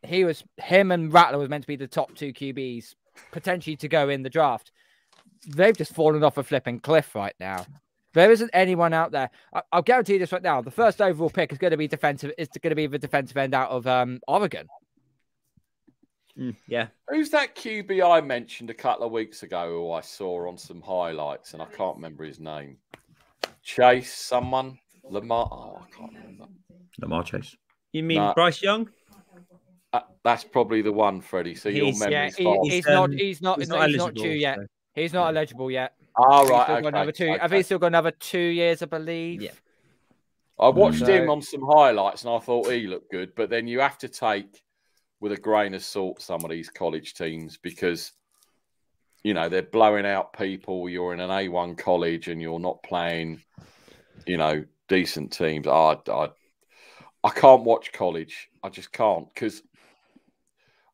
[SPEAKER 2] Him and Rattler was meant to be the top 2 QBs potentially to go in the draft. They've just fallen off a flipping cliff right now. There isn't anyone out there. I'll guarantee you this right now. The first overall pick is going to be defensive. It's going to be the defensive end out of Oregon.
[SPEAKER 3] Yeah.
[SPEAKER 1] Who's that QB I mentioned a couple of weeks ago who I saw on some highlights, and I can't remember his name. Chase, someone? Lamar? Oh, I can't remember.
[SPEAKER 4] Lamar Chase.
[SPEAKER 3] You mean
[SPEAKER 1] No.
[SPEAKER 3] Bryce Young?
[SPEAKER 1] That's probably the one, Freddie. So your memory's fast.
[SPEAKER 2] he's not
[SPEAKER 3] eligible,
[SPEAKER 2] due yet.
[SPEAKER 3] so-
[SPEAKER 2] He's not eligible yet.
[SPEAKER 1] All
[SPEAKER 2] He's
[SPEAKER 1] right,
[SPEAKER 2] still got another two. I think he's still got another 2 years, I believe.
[SPEAKER 3] Yeah.
[SPEAKER 1] I watched
[SPEAKER 2] So-
[SPEAKER 1] him on some highlights, and I thought he looked good. But then you have to take with a grain of salt some of these college teams because you know they're blowing out people. You're in an A1 college, and you're not playing, you know, decent teams. I can't watch college. I just can't because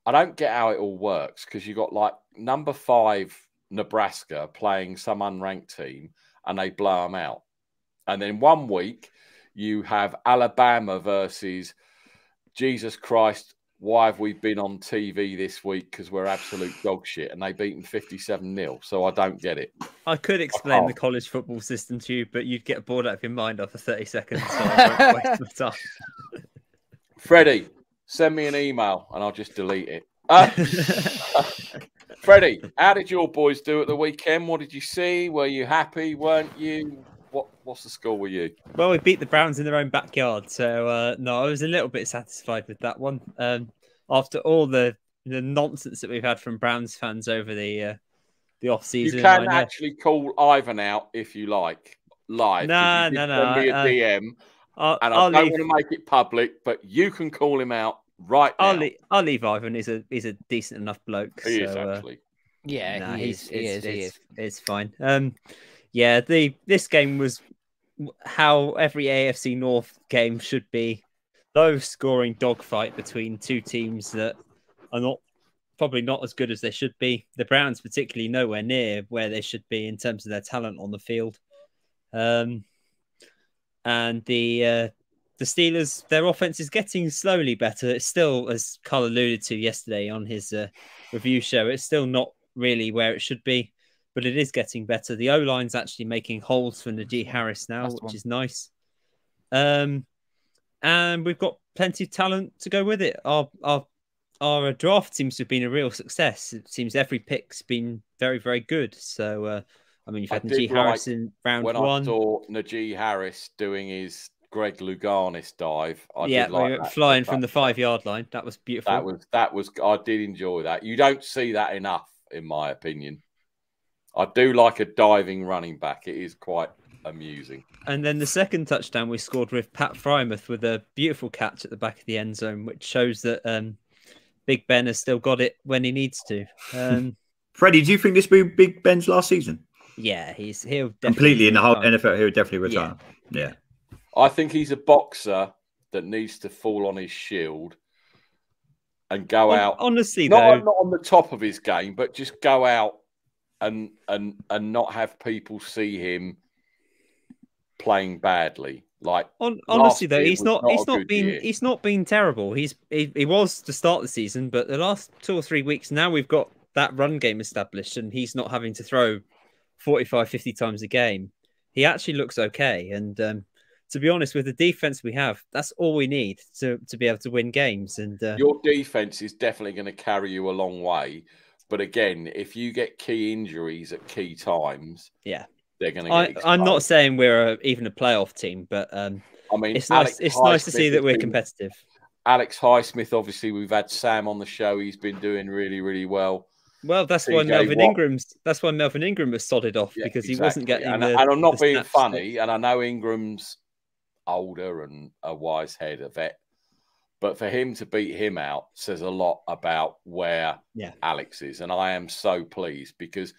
[SPEAKER 1] I don't get how it all works. Because you got like number 5 Nebraska playing some unranked team, and they blow them out. And then one week you have Alabama versus Jesus Christ. Why have we been on TV this week? Because we're absolute dog shit, and they beat them 57-0. So I don't get it.
[SPEAKER 3] I could explain the college football system to you, but you'd get bored out of your mind after 30 seconds. So I won't waste my time.
[SPEAKER 1] Freddie, send me an email, and I'll just delete it. Freddie, how did your boys do at the weekend? What did you see? Were you happy? Weren't you? What's the score with you?
[SPEAKER 3] Well, we beat the Browns in their own backyard, so no, I was a little bit satisfied with that one. After all the nonsense that we've had from Browns fans over the off season,
[SPEAKER 1] You can actually call Ivan out if you like live.
[SPEAKER 3] No.
[SPEAKER 1] Send me a DM, and I don't want to make it public, but you can call him out right now.
[SPEAKER 3] I'll leave Ivan. He's a decent enough bloke.
[SPEAKER 1] He is actually.
[SPEAKER 2] Yeah, he is.
[SPEAKER 3] It's fine. Yeah, this game was how every AFC North game should be. Low-scoring dogfight between two teams that are probably not as good as they should be. The Browns, particularly, nowhere near where they should be in terms of their talent on the field. And the Steelers, their offense is getting slowly better. It's still, as Carl alluded to yesterday on his review show, it's still not really where it should be, but it is getting better. The O-line's actually making holes for Najee Harris now, which is nice. And we've got plenty of talent to go with it. Our draft seems to have been a real success. It seems every pick's been very, very good. So, I mean, you've had Najee Harris in round 1.
[SPEAKER 1] When I saw Najee Harris doing his Greg Louganis dive,
[SPEAKER 3] flying from the 5-yard line. That was beautiful.
[SPEAKER 1] That was. I did enjoy that. You don't see that enough, in my opinion. I do like a diving running back. It is quite amusing.
[SPEAKER 3] And then the second touchdown we scored with Pat Frymouth with a beautiful catch at the back of the end zone, which shows that Big Ben has still got it when he needs to.
[SPEAKER 4] Freddie, do you think this will be Big Ben's last season?
[SPEAKER 3] Yeah, he'll
[SPEAKER 4] completely in the whole NFL. He'll definitely retire. Yeah.
[SPEAKER 1] I think he's a boxer that needs to fall on his shield and go out.
[SPEAKER 3] Honestly,
[SPEAKER 1] not on the top of his game, but just go out and not have people see him playing badly. Like
[SPEAKER 3] honestly though, he's not been terrible. He was to start the season, but the last 2 or 3 weeks now we've got that run game established, and he's not having to throw 45, 50 times a game. He actually looks okay, and to be honest, with the defense we have, that's all we need to be able to win games. And
[SPEAKER 1] your defense is definitely going to carry you a long way. But again, if you get key injuries at key times, they're going to get exposed.
[SPEAKER 3] I'm not saying we're even a playoff team, but I mean, it's nice to see that we're competitive.
[SPEAKER 1] Alex Highsmith, obviously, we've had Sam on the show. He's been doing really, really well.
[SPEAKER 3] Well, that's why Melvin Ingram was sodded off because he wasn't getting. And
[SPEAKER 1] I'm not being funny, and I know Ingram's older and a wise head, a vet, but for him to beat him out says a lot about where Alex is, and I am so pleased because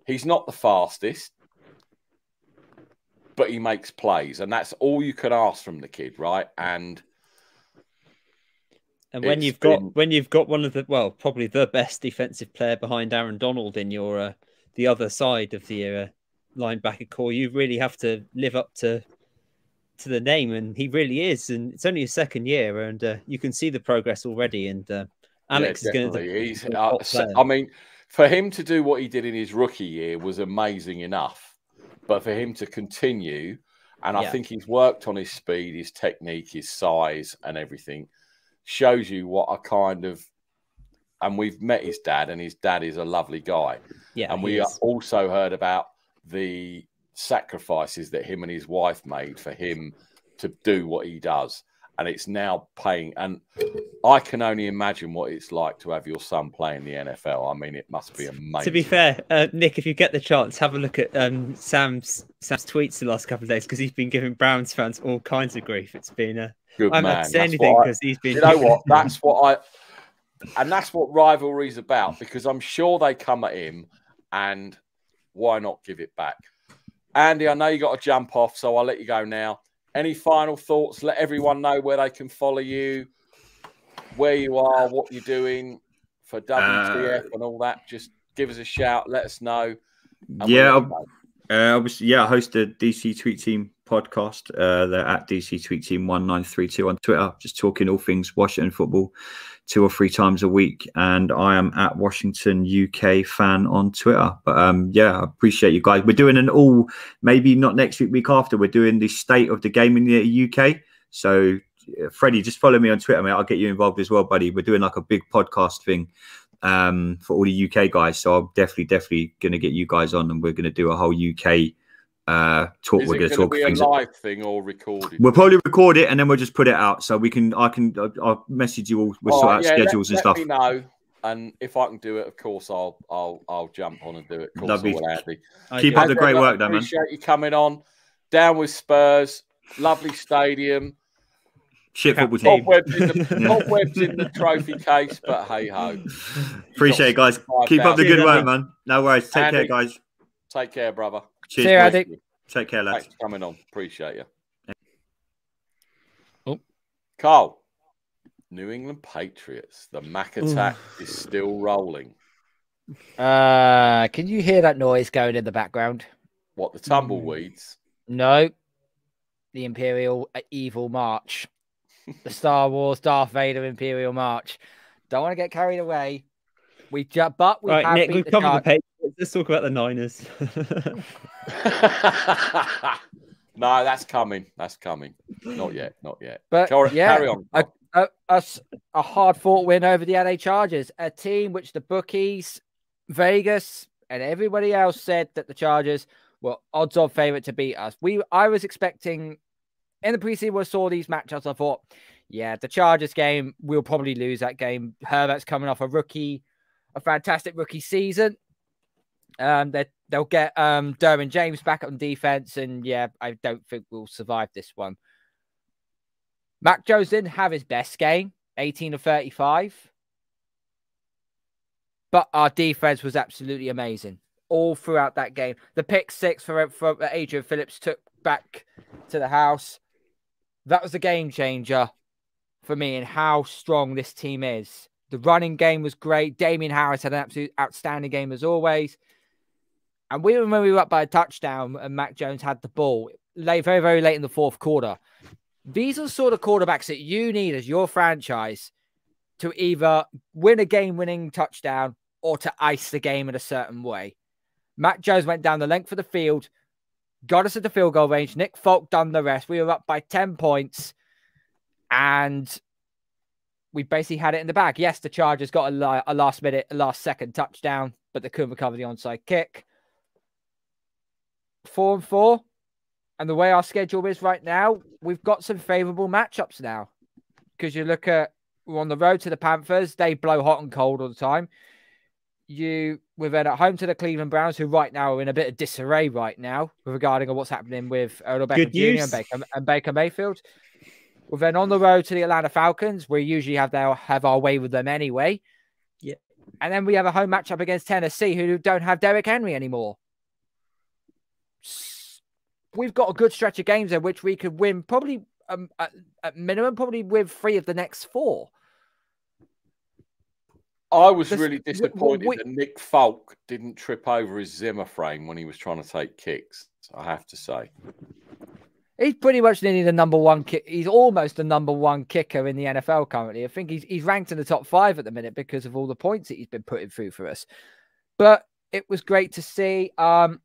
[SPEAKER 1] he's not the fastest, but he makes plays, and that's all you can ask from the kid, right? And
[SPEAKER 3] when you've got one of the probably the best defensive player behind Aaron Donald in your the other side of the linebacker core, you really have to live up to the name, and he really is. And it's only his second year, and you can see the progress already. And Alex is going to.
[SPEAKER 1] I mean, for him to do what he did in his rookie year was amazing enough, but for him to continue, and I think he's worked on his speed, his technique, his size, and everything. Shows you what a kind of and we've met his dad, and his dad is a lovely guy.
[SPEAKER 3] Yeah,
[SPEAKER 1] and we also heard about the sacrifices that him and his wife made for him to do what he does, and it's now paying. And I can only imagine what it's like to have your son play in the NFL. I mean, it must be amazing.
[SPEAKER 3] To be fair, Nick, if you get the chance, have a look at Sam's tweets the last couple of days, because he's been giving Browns fans all kinds of grief. It's been a
[SPEAKER 1] good
[SPEAKER 3] I'm
[SPEAKER 1] man.
[SPEAKER 3] not saying anything because he's been.
[SPEAKER 1] You know what? That's what rivalry is about, because I'm sure they come at him, and why not give it back? Andy, I know you got to jump off, so I'll let you go now. Any final thoughts? Let everyone know where they can follow you, where you are, what you're doing for WTF and all that. Just give us a shout, let us know.
[SPEAKER 4] Obviously, I host the DC Tweet Team podcast. They're at DC Tweet Team 1932 on Twitter, just talking all things Washington football 2 or 3 times a week. And I am at Washington UK fan on Twitter. But I appreciate you guys. We're doing an all, maybe not next week after. We're doing the state of the game in the UK. So Freddie, just follow me on Twitter, mate. I'll get you involved as well, buddy. We're doing like a big podcast thing for all the UK guys. So I'm definitely going to get you guys on, and we're going to do a whole UK talk.
[SPEAKER 1] We're going to be a live thing or recorded?
[SPEAKER 4] We'll probably record it and then we'll just put it out. So I'll message you all. We'll sort out schedules and stuff.
[SPEAKER 1] Let me know, and if I can do it, of course I'll jump on and do it.
[SPEAKER 4] Lovely. Keep up the great work, though, man.
[SPEAKER 1] Appreciate you coming on. Down with Spurs. Lovely stadium.
[SPEAKER 4] Shit football team.
[SPEAKER 1] Cobwebs in the trophy case, but hey ho.
[SPEAKER 4] Appreciate it, guys. Keep up the good work, man. No worries. Take care, guys.
[SPEAKER 1] Take care, brother.
[SPEAKER 4] Cheers.
[SPEAKER 2] See you, Andy.
[SPEAKER 4] Take care, lads.
[SPEAKER 1] Thanks for coming on. Appreciate you.
[SPEAKER 2] Oh.
[SPEAKER 1] Carl, New England Patriots. The Mac attack is still rolling.
[SPEAKER 2] Can you hear that noise going in the background?
[SPEAKER 1] What, the tumbleweeds?
[SPEAKER 2] No. The Imperial Evil March. The Star Wars Darth Vader Imperial March. Don't want to get carried away.
[SPEAKER 3] Right, Nick, we've covered the Patriots. Let's talk about the Niners.
[SPEAKER 1] No, that's coming. That's coming. Not yet.
[SPEAKER 2] But
[SPEAKER 1] carry on.
[SPEAKER 2] A hard-fought win over the LA Chargers, a team which the bookies, Vegas, and everybody else said that the Chargers were odds-on favorite to beat us. I was expecting in the preseason, we saw these matchups. I thought, the Chargers game, we'll probably lose that game. Herbert's coming off a fantastic rookie season. They'll get Derwin James back on defense, and I don't think we'll survive this one. Mac Jones didn't have his best game, 18 of 35, but our defense was absolutely amazing all throughout that game. The pick 6 for Adrian Phillips took back to the house. That was a game changer for me in how strong this team is. The running game was great. Damian Harris had an absolute outstanding game as always. And when we were up by a touchdown and Mac Jones had the ball very, very late in the fourth quarter, these are the sort of quarterbacks that you need as your franchise to either win a game-winning touchdown or to ice the game in a certain way. Mac Jones went down the length of the field, got us at the field goal range. Nick Folk done the rest. We were up by 10 points, and we basically had it in the bag. Yes, the Chargers got a last-second touchdown, but they couldn't recover the onside kick. 4-4, and the way our schedule is right now, we've got some favorable matchups now. Because you look at, we're on the road to the Panthers. They blow hot and cold all the time. We're then at home to the Cleveland Browns, who right now are in a bit of disarray right now regarding what's happening with Odell Beckham Jr. and Baker Mayfield. We're then on the road to the Atlanta Falcons. We usually have our way with them anyway.
[SPEAKER 3] Yeah. And
[SPEAKER 2] then we have a home matchup against Tennessee, who don't have Derrick Henry anymore. We've got a good stretch of games there, which we could win probably at minimum, probably with 3 of the next 4.
[SPEAKER 1] I was really disappointed that Nick Folk didn't trip over his Zimmer frame when he was trying to take kicks, I have to say.
[SPEAKER 2] He's pretty much nearly the number 1 kick. He's almost the number 1 kicker in the NFL currently. I think he's ranked in the top 5 at the minute because of all the points that he's been putting through for us. But it was great to see. Our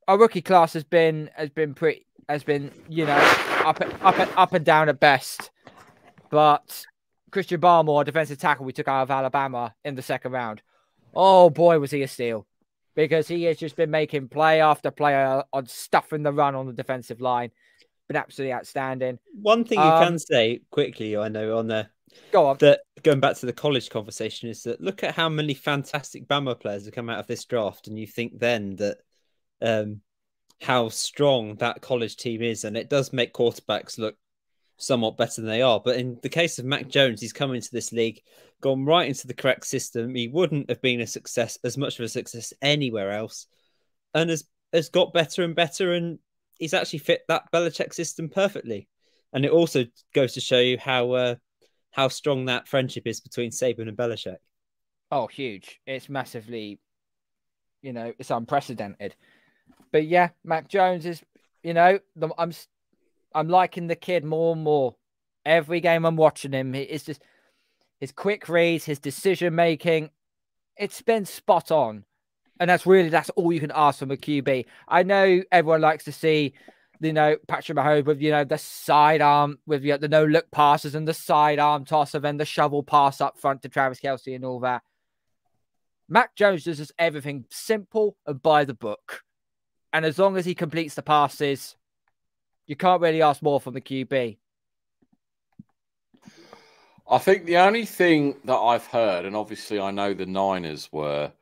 [SPEAKER 2] rookie class has been up and down at best. But Christian Barmore, defensive tackle we took out of Alabama in the second round. Oh boy, was he a steal, because he has just been making play after play on stuffing the run on the defensive line. Been absolutely outstanding.
[SPEAKER 3] One thing you can say quickly, I know, on there,
[SPEAKER 2] go on.
[SPEAKER 3] that going back to the college conversation, is that look at how many fantastic Bama players have come out of this draft, and you think then that how strong that college team is, and it does make quarterbacks look somewhat better than they are. But in the case of Mac Jones, he's come into this league, gone right into the correct system. He wouldn't have been as much of a success anywhere else, and has got better and better, and he's actually fit that Belichick system perfectly. And it also goes to show you how strong that friendship is between Saban and Belichick.
[SPEAKER 2] Oh, huge. It's massively, it's unprecedented. But yeah, Mac Jones is, I'm liking the kid more and more. Every game I'm watching him, it's just his quick reads, his decision making. It's been spot on. And that's all you can ask from a QB. I know everyone likes to see, Patrick Mahomes with, the sidearm, with the no-look passes and the sidearm toss, and then the shovel pass up front to Travis Kelce and all that. Mac Jones does just everything simple and by the book. And as long as he completes the passes, you can't really ask more from the QB.
[SPEAKER 1] I think the only thing that I've heard, and obviously I know the Niners were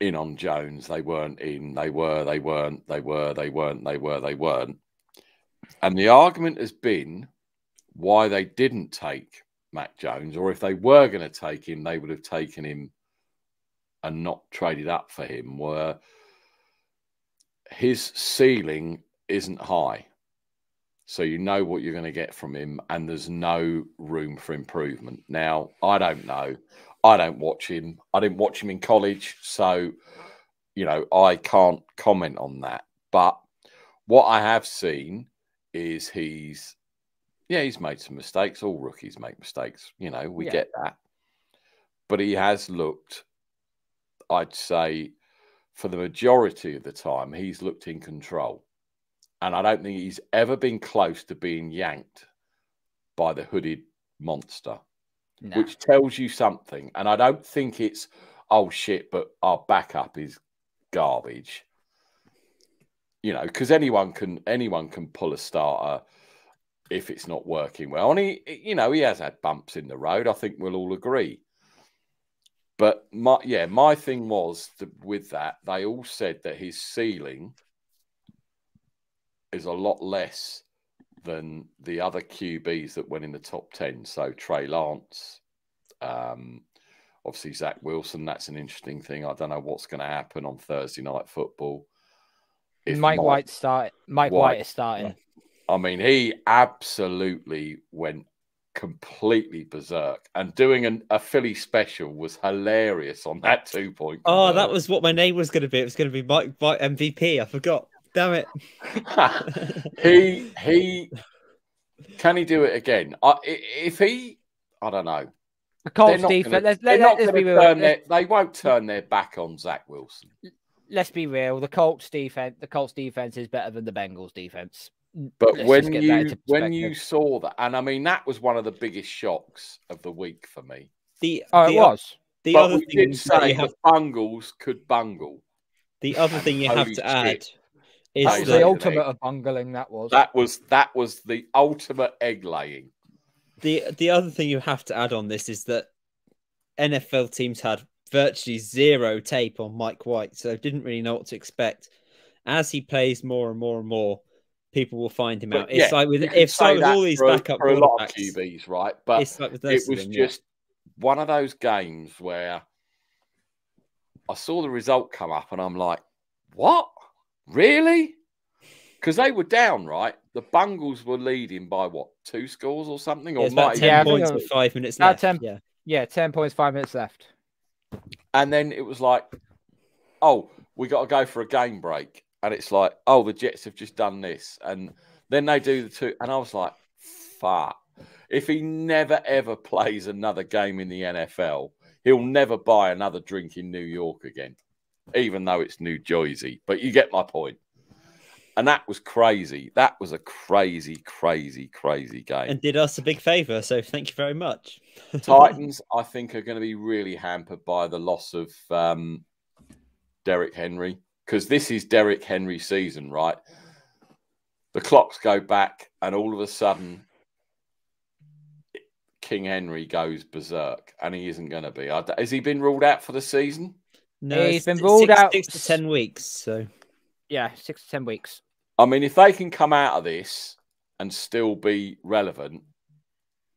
[SPEAKER 1] in on Jones. They weren't in. They weren't. And the argument has been why they didn't take Mac Jones, or if they were going to take him, they would have taken him and not traded up for him, were his ceiling isn't high. So you know what you're going to get from him, and there's no room for improvement. Now, I don't know. I don't watch him. I didn't watch him in college, so, I can't comment on that. But what I have seen is he's made some mistakes. All rookies make mistakes. We get that. But he has looked, I'd say, for the majority of the time, he's looked in control. And I don't think he's ever been close to being yanked by the hooded monster. No. Which tells you something. And I don't think it's, oh shit, but our backup is garbage. Because anyone can pull a starter if it's not working well. And he has had bumps in the road. I think we'll all agree. But my thing was with that, they all said that his ceiling is a lot less than the other QBs that went in the top 10. So Trey Lance, obviously Zach Wilson. That's an interesting thing. I don't know what's going to happen on Thursday Night Football.
[SPEAKER 2] Mike White is starting.
[SPEAKER 1] I mean, he absolutely went completely berserk, and doing a Philly special was hilarious on that 2-point.
[SPEAKER 3] Oh, that was what my name was going to be. It was going to be Mike White MVP. I forgot. Damn it.
[SPEAKER 1] he can he do it again? I don't know.
[SPEAKER 2] The Colts defense.
[SPEAKER 1] They won't turn their back on Zach Wilson.
[SPEAKER 2] Let's be real. The Colts defense is better than the Bengals defense.
[SPEAKER 1] But when you saw that, and I mean that was one of the biggest shocks of the week for me.
[SPEAKER 2] It was.
[SPEAKER 3] The other
[SPEAKER 1] thing did say the Bungles could bungle.
[SPEAKER 3] The other thing you have to add
[SPEAKER 2] is the ultimate of bungling. That was
[SPEAKER 1] the ultimate egg laying.
[SPEAKER 3] The other thing you have to add on this is that NFL teams had virtually zero tape on Mike White, so didn't really know what to expect. As he plays more and more and more, people will find him out. It's like with all these backup
[SPEAKER 1] for a lot of QBs, right? But it was just one of those games where I saw the result come up and I'm like, what? Really? Because they were down, right? The Bungles were leading by what, 2 scores or something? Or
[SPEAKER 3] about 10 points with 5 minutes left.
[SPEAKER 2] 10 points, 5 minutes left.
[SPEAKER 1] And then it was like, oh, we got to go for a game break. And it's like, oh, the Jets have just done this. And then they do the 2. And I was like, fuck. If he never, ever plays another game in the NFL, he'll never buy another drink in New York again, even though it's New Jersey. But you get my point. And that was crazy. That was a crazy, crazy, crazy game.
[SPEAKER 3] And did us a big favour, so thank you very much.
[SPEAKER 1] Titans, I think, are going to be really hampered by the loss of Derrick Henry, because this is Derrick Henry's season, right? The clocks go back, and all of a sudden, King Henry goes berserk, and he isn't going to be. Has he been ruled out for the season?
[SPEAKER 3] No,
[SPEAKER 2] He's been ruled out
[SPEAKER 3] 6 to 10 weeks. So
[SPEAKER 2] yeah, 6 to 10 weeks.
[SPEAKER 1] I mean, if they can come out of this and still be relevant,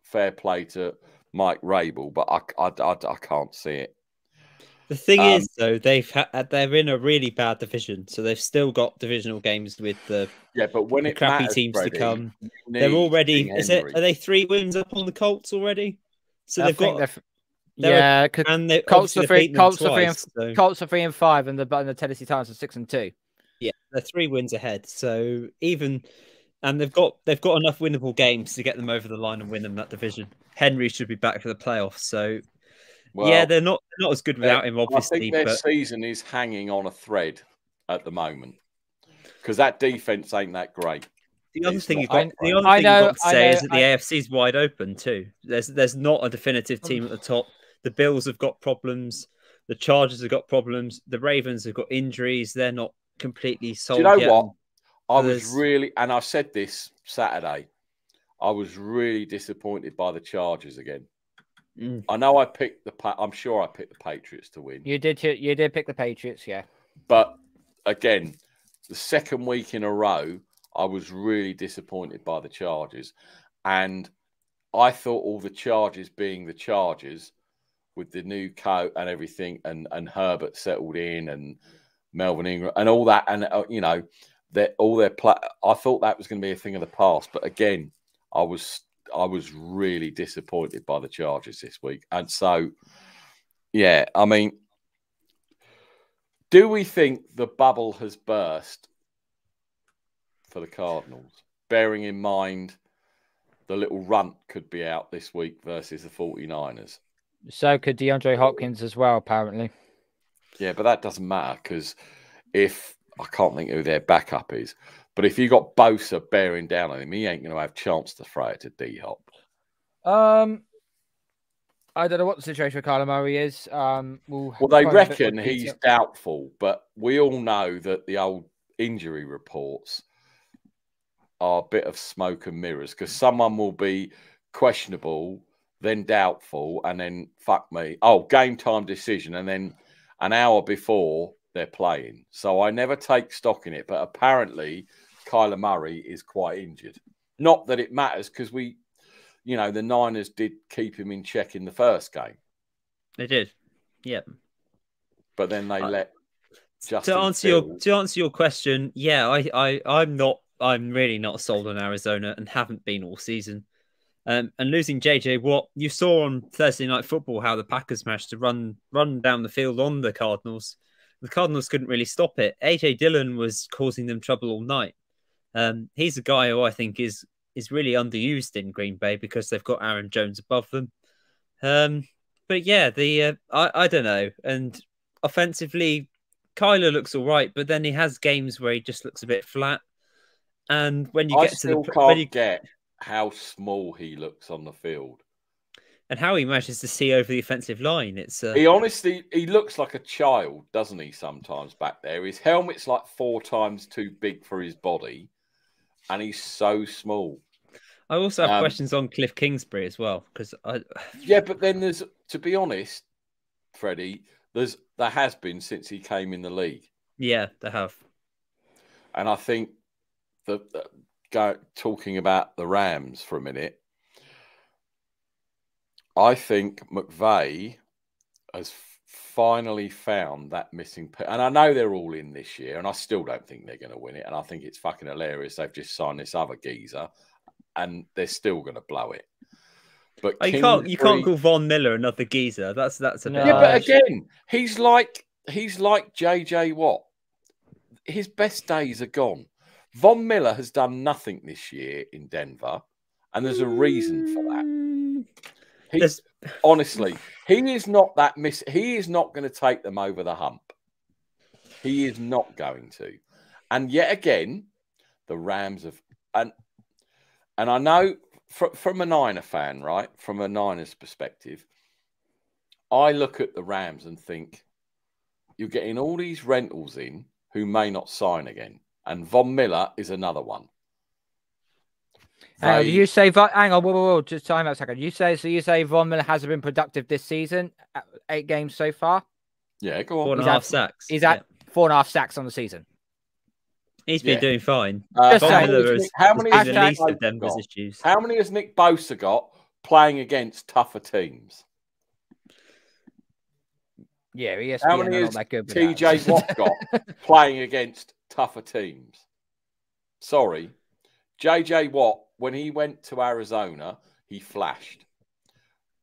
[SPEAKER 1] fair play to Mike Rabel, but I can't see it.
[SPEAKER 3] the thing is, though, they're in a really bad division, so they've still got divisional games with the
[SPEAKER 1] but when
[SPEAKER 3] the
[SPEAKER 1] it
[SPEAKER 3] crappy
[SPEAKER 1] matters,
[SPEAKER 3] teams
[SPEAKER 1] Freddie,
[SPEAKER 3] to come.
[SPEAKER 1] you
[SPEAKER 3] They're
[SPEAKER 1] need
[SPEAKER 3] already.
[SPEAKER 1] King
[SPEAKER 3] Are
[SPEAKER 1] Henry.
[SPEAKER 3] they 3 wins up on the Colts already? So
[SPEAKER 2] I
[SPEAKER 3] they've
[SPEAKER 2] think
[SPEAKER 3] got.
[SPEAKER 2] yeah,
[SPEAKER 3] And they
[SPEAKER 2] Colts are
[SPEAKER 3] obviously
[SPEAKER 2] Colts
[SPEAKER 3] beaten
[SPEAKER 2] are 3
[SPEAKER 3] them twice, so-
[SPEAKER 2] Colts are 3 and 5, and the Tennessee Titans are 6 and 2.
[SPEAKER 3] Yeah, they're 3 wins ahead. So and they've got enough winnable games to get them over the line and win them that division. Henry should be back for the playoffs. So yeah, they're not as good without him, obviously.
[SPEAKER 1] I think their
[SPEAKER 3] but
[SPEAKER 1] season is hanging on a thread at the moment because that defense ain't that great.
[SPEAKER 3] the other
[SPEAKER 1] It's
[SPEAKER 3] thing
[SPEAKER 1] not
[SPEAKER 3] you've got,
[SPEAKER 1] that
[SPEAKER 3] the
[SPEAKER 1] great.
[SPEAKER 3] other
[SPEAKER 2] I
[SPEAKER 3] thing
[SPEAKER 2] know-
[SPEAKER 3] you've got to
[SPEAKER 2] I
[SPEAKER 3] say
[SPEAKER 2] know-
[SPEAKER 3] is that the AFC is wide open too. There's not a definitive team at the top. The Bills have got problems. The Chargers have got problems. The Ravens have got injuries. They're not completely
[SPEAKER 1] Do
[SPEAKER 3] sold
[SPEAKER 1] you know
[SPEAKER 3] yet.
[SPEAKER 1] what? I was
[SPEAKER 3] There's-
[SPEAKER 1] really, and I said this Saturday, I was really disappointed by the Chargers again.
[SPEAKER 3] Mm.
[SPEAKER 1] I know I picked I'm sure I picked the Patriots to win.
[SPEAKER 2] You did pick the Patriots, yeah.
[SPEAKER 1] But again, the second week in a row, I was really disappointed by the Chargers. And I thought all the Chargers being the Chargers with the new coat and everything, and Herbert settled in and Melvin Ingram and all that. And, you know, I thought that was going to be a thing of the past. But again, I was really disappointed by the Chargers this week. And so, yeah, I mean, do we think the bubble has burst for the Cardinals, bearing in mind the little runt could be out this week versus the 49ers?
[SPEAKER 2] So could DeAndre Hopkins as well, apparently.
[SPEAKER 1] Yeah, but that doesn't matter because I can't think who their backup is, but if you got Bosa bearing down on him, he ain't going to have a chance to throw it to D-Hop.
[SPEAKER 2] I don't know what the situation with Kyler Murray is.
[SPEAKER 1] Well, they reckon he's doubtful, but we all know that the old injury reports are a bit of smoke and mirrors because someone will be questionable, then doubtful, and then game time decision, and then an hour before they're playing. So I never take stock in it, but apparently Kyler Murray is quite injured. Not that it matters because the Niners did keep him in check in the first game.
[SPEAKER 3] They did, yeah.
[SPEAKER 1] But then they let Justin
[SPEAKER 3] to answer your question. Yeah, I'm really not sold on Arizona and haven't been all season. And losing JJ Watt, you saw on Thursday Night Football how the Packers managed to run down the field on the Cardinals. The Cardinals couldn't really stop it. AJ Dillon was causing them trouble all night. He's a guy who I think is really underused in Green Bay because they've got Aaron Jones above them. But yeah, I don't know. And offensively, Kyler looks all right, but then he has games where he just looks a bit flat. And when you
[SPEAKER 1] get how small he looks on the field
[SPEAKER 3] and how he manages to see over the offensive line,
[SPEAKER 1] he looks like a child, doesn't he? Sometimes back there, his helmet's like 4 times too big for his body, and he's so small.
[SPEAKER 3] I also have questions on Cliff Kingsbury as well because
[SPEAKER 1] but then to be honest, Freddie, there has been since he came in the league.
[SPEAKER 3] Yeah, they have,
[SPEAKER 1] and I think talking about the Rams for a minute, I think McVay has finally found that missing piece. And I know they're all in this year, and I still don't think they're going to win it. And I think it's fucking hilarious. They've just signed this other geezer, and they're still going to blow it. But
[SPEAKER 3] you can't call Von Miller another geezer. That's a bit
[SPEAKER 1] but again, he's like JJ Watt. His best days are gone. Von Miller has done nothing this year in Denver, and there's a reason for that. Honestly, he is not that he is not going to take them over the hump. He is not going to. And yet again, the Rams have, and I know from a Niner fan, right? From a Niners perspective, I look at the Rams and think you're getting all these rentals in who may not sign again, and Von Miller is another one.
[SPEAKER 2] Hang on, you say? Hang on, whoa, just time out a second. You say Von Miller hasn't been productive this season? 8 games so far.
[SPEAKER 1] Yeah, go on.
[SPEAKER 3] 4.5 sacks.
[SPEAKER 2] He's at 4.5 sacks on the season.
[SPEAKER 3] He's been doing fine.
[SPEAKER 1] How
[SPEAKER 3] many has
[SPEAKER 1] Nick Bosa got playing against tougher teams?
[SPEAKER 2] Yeah, ESPN
[SPEAKER 1] how many has
[SPEAKER 2] that good
[SPEAKER 1] TJ Watt got playing against tougher teams? Sorry, JJ Watt, when he went to Arizona, he flashed,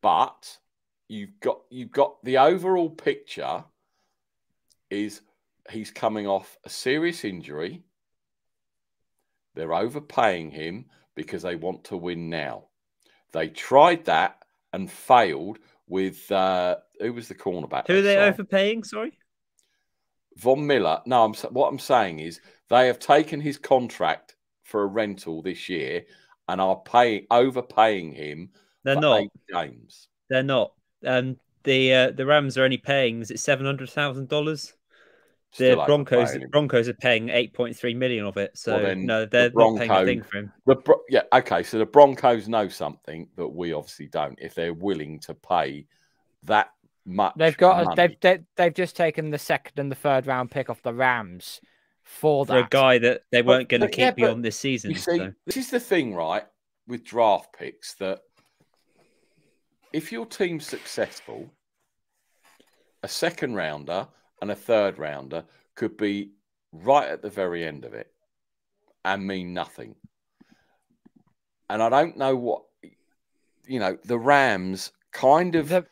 [SPEAKER 1] but you've got the overall picture is he's coming off a serious injury. They're overpaying him because they want to win now. They tried that and failed with who was the cornerback?
[SPEAKER 3] Who are they overpaying? Sorry,
[SPEAKER 1] Von Miller. No, what I'm saying is they have taken his contract for a rental this year and are overpaying him.
[SPEAKER 3] They're not
[SPEAKER 1] 8 games.
[SPEAKER 3] They're not. The Rams are only paying, is it $700,000? The Broncos are paying 8.3 million of it. So no, they're not paying a thing for him.
[SPEAKER 1] Okay. So the Broncos know something that we obviously don't. If they're willing to pay that much,
[SPEAKER 2] they've just taken the 2nd and the 3rd round pick off the Rams for
[SPEAKER 3] a guy that they weren't going to keep beyond this season.
[SPEAKER 1] You see, this is the thing, right? With draft picks, that if your team's successful, a 2nd rounder and a 3rd rounder could be right at the very end of it and mean nothing. And I don't know what, the Rams kind of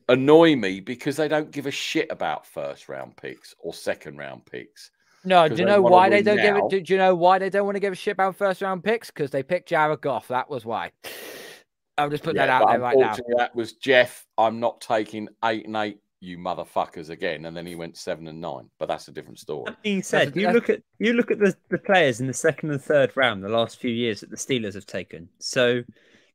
[SPEAKER 1] annoy me because they don't give a shit about 1st round picks or 2nd round picks.
[SPEAKER 2] No, do you know why they don't give it? Do you know why they don't want to give a shit about 1st round picks? Because they picked Jared Goff. That was why. I'll just put that out there right now.
[SPEAKER 1] That was Jeff. I'm not taking 8 and 8, you motherfuckers, again. And then he went 7 and 9. But that's a different story.
[SPEAKER 3] That being said, you look at the players in the 2nd and 3rd round the last few years that the Steelers have taken. So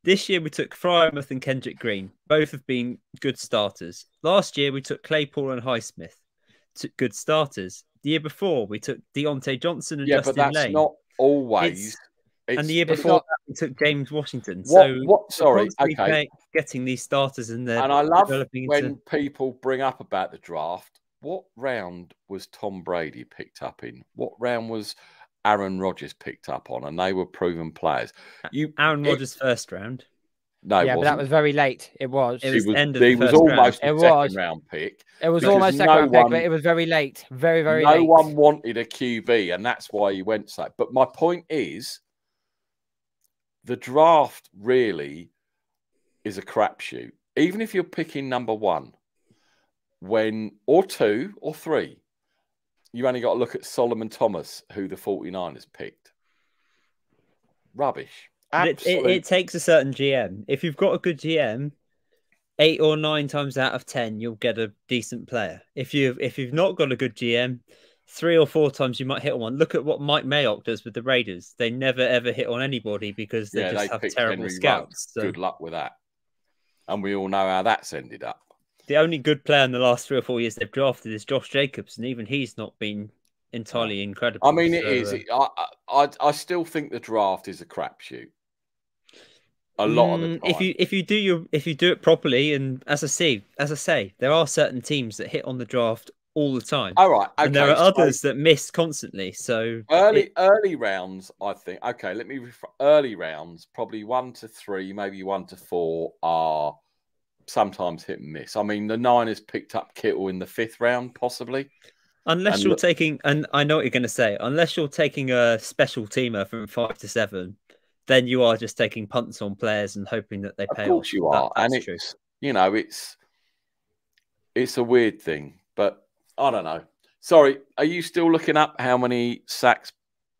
[SPEAKER 3] this year we took Freiermuth and Kendrick Green. Both have been good starters. Last year we took Claypool and Highsmith. Good starters. The year before we took Deontay Johnson and Justin Lane.
[SPEAKER 1] But that's not always.
[SPEAKER 3] And the year before that, we took James Washington. Getting these starters and
[SPEAKER 1] I love when people bring up about the draft. What round was Tom Brady picked up in? What round was Aaron Rodgers picked up on? And they were proven players.
[SPEAKER 3] Aaron Rodgers' 1st round.
[SPEAKER 1] No,
[SPEAKER 2] yeah, but that was very late. It was.
[SPEAKER 3] It was the end of the first
[SPEAKER 1] almost
[SPEAKER 3] round.
[SPEAKER 1] a 2nd round pick.
[SPEAKER 2] It was almost 2nd round pick, but it was very late. Very, very late.
[SPEAKER 1] No one wanted a QB, and that's why he went so. But my point is, the draft really is a crapshoot. Even if you're picking number 1, or 2 or 3, you only got to look at Solomon Thomas, who the 49ers picked. Rubbish.
[SPEAKER 3] It takes a certain GM. If you've got a good GM, 8 or 9 times out of 10, you'll get a decent player. If you've not got a good GM, 3 or 4 times you might hit on one. Look at what Mike Mayock does with the Raiders. They never ever hit on anybody because they just have terrible scouts. So.
[SPEAKER 1] Good luck with that. And we all know how that's ended up.
[SPEAKER 3] The only good player in the last 3 or 4 years they've drafted is Josh Jacobs, and even he's not been entirely incredible.
[SPEAKER 1] I mean, it is. I still think the draft is a crapshoot. A lot of the time.
[SPEAKER 3] If you do it properly, and as I say, there are certain teams that hit on the draft all the time.
[SPEAKER 1] All right, okay,
[SPEAKER 3] and there are others that miss constantly. So
[SPEAKER 1] early rounds, I think. Okay, let me early rounds, probably 1 to 3, maybe 1 to 4 are sometimes hit and miss. I mean, the Niners picked up Kittle in the 5th round, possibly.
[SPEAKER 3] Unless you're taking, and I know what you're going to say, unless you're taking a special teamer from 5 to 7. Then you are just taking punts on players and hoping that they pay off.
[SPEAKER 1] Of course you are. And it's, it's a weird thing, but I don't know. Sorry, are you still looking up how many sacks,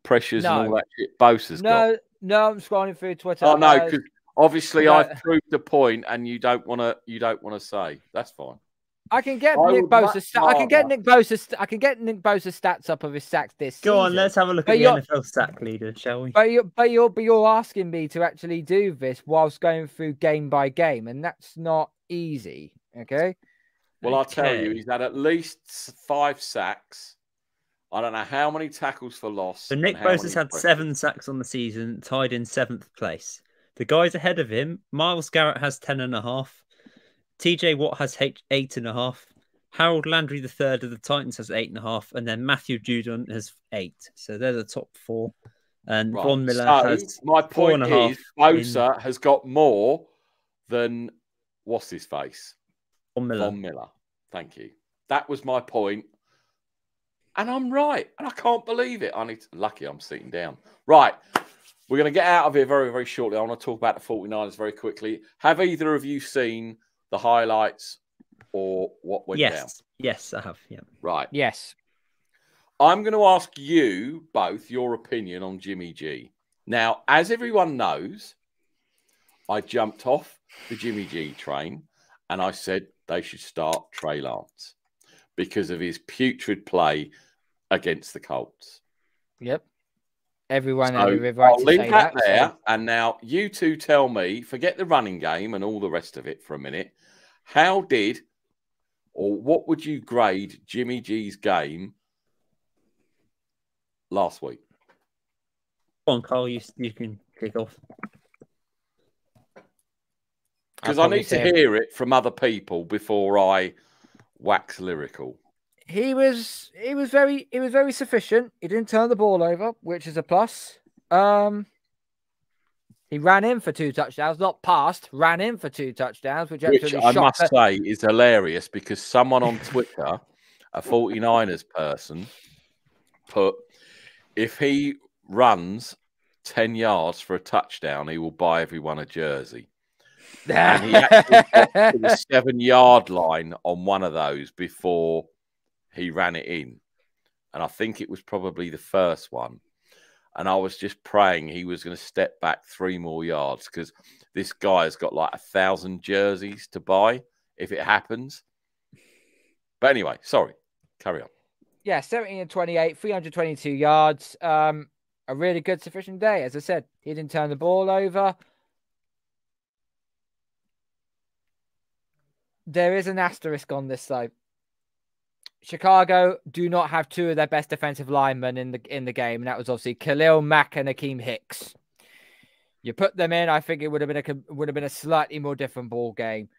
[SPEAKER 1] pressures, and all that shit Bosa's got?
[SPEAKER 2] No, I'm scrolling through Twitter.
[SPEAKER 1] Oh no, because obviously I've proved the point, and you don't want to say. That's fine.
[SPEAKER 2] I can get
[SPEAKER 1] I
[SPEAKER 2] Nick
[SPEAKER 1] would much
[SPEAKER 2] Bosa. I can get
[SPEAKER 1] rather-
[SPEAKER 2] Nick Bosa. I can get Nick Bosa stats up of his sacks this
[SPEAKER 3] Go on,
[SPEAKER 2] season.
[SPEAKER 3] let's have a look
[SPEAKER 2] But
[SPEAKER 3] at the
[SPEAKER 2] you're-
[SPEAKER 3] NFL sack leader, shall we?
[SPEAKER 2] But you're asking me to actually do this whilst going through game by game, and that's not easy. Okay.
[SPEAKER 1] Well, I'll tell you,
[SPEAKER 3] Okay.
[SPEAKER 1] he's had at least 5 sacks. I don't know how many tackles for loss.
[SPEAKER 3] So Nick
[SPEAKER 1] and how
[SPEAKER 3] Bosa's
[SPEAKER 1] many
[SPEAKER 3] had
[SPEAKER 1] pressures.
[SPEAKER 3] 7 sacks on the season, tied in 7th place. The guys ahead of him, Myles Garrett has 10.5. TJ Watt has 8.5. Harold Landry III of the Titans has 8.5, and then Matthew Judon has 8. So they're the top 4. And
[SPEAKER 1] Right.
[SPEAKER 3] Von Miller
[SPEAKER 1] So
[SPEAKER 3] has
[SPEAKER 1] my point
[SPEAKER 3] 4.5
[SPEAKER 1] is, Bosa has got more than what's his face?
[SPEAKER 3] Von Miller.
[SPEAKER 1] Von Miller. Thank you. That was my point. And I'm right. And I can't believe it. Lucky I'm sitting down. Right. We're going to get out of here very, very shortly. I want to talk about the 49ers very quickly. Have either of you seen the highlights or what went down?
[SPEAKER 3] Yes, I have. Yeah.
[SPEAKER 1] Right.
[SPEAKER 2] Yes.
[SPEAKER 1] I'm going to ask you both your opinion on Jimmy G. Now, as everyone knows, I jumped off the Jimmy G train and I said they should start Trey Lance because of his putrid play against the Colts.
[SPEAKER 2] Yep. Everyone
[SPEAKER 1] So
[SPEAKER 2] had every right
[SPEAKER 1] I'll
[SPEAKER 2] to
[SPEAKER 1] leave
[SPEAKER 2] say
[SPEAKER 1] that
[SPEAKER 2] that.
[SPEAKER 1] there.
[SPEAKER 2] So
[SPEAKER 1] And now you two tell me, forget the running game and all the rest of it for a minute. How did or what would you grade Jimmy G's game last week?
[SPEAKER 3] Go on, Carl, you can kick off.
[SPEAKER 1] Because
[SPEAKER 2] I'll
[SPEAKER 1] I
[SPEAKER 2] probably
[SPEAKER 1] need to
[SPEAKER 2] say-
[SPEAKER 1] hear it from other people before I wax lyrical.
[SPEAKER 2] he was very sufficient. He didn't turn the ball over, which is a plus. He ran in for 2 touchdowns, not passed, ran in for 2 touchdowns, which
[SPEAKER 1] Which
[SPEAKER 2] absolutely
[SPEAKER 1] I
[SPEAKER 2] shocked.
[SPEAKER 1] must say is hilarious because someone on Twitter, a 49ers person, put, if he runs 10 yards for a touchdown, he will buy everyone a jersey. And he actually got to the 7-yard line on one of those before he ran it in. And I think it was probably the first one. And I was just praying he was going to step back 3 more yards because this guy has got like 1,000 jerseys to buy if it happens. But anyway, sorry. Carry on.
[SPEAKER 2] Yeah, 17-28, 322 yards. A really good, sufficient day. As I said, he didn't turn the ball over. There is an asterisk on this, though. Chicago do not have 2 of their best defensive linemen in the game, and that was obviously Khalil Mack and Akeem Hicks. You put them in, I think it would have been a slightly more different ball game.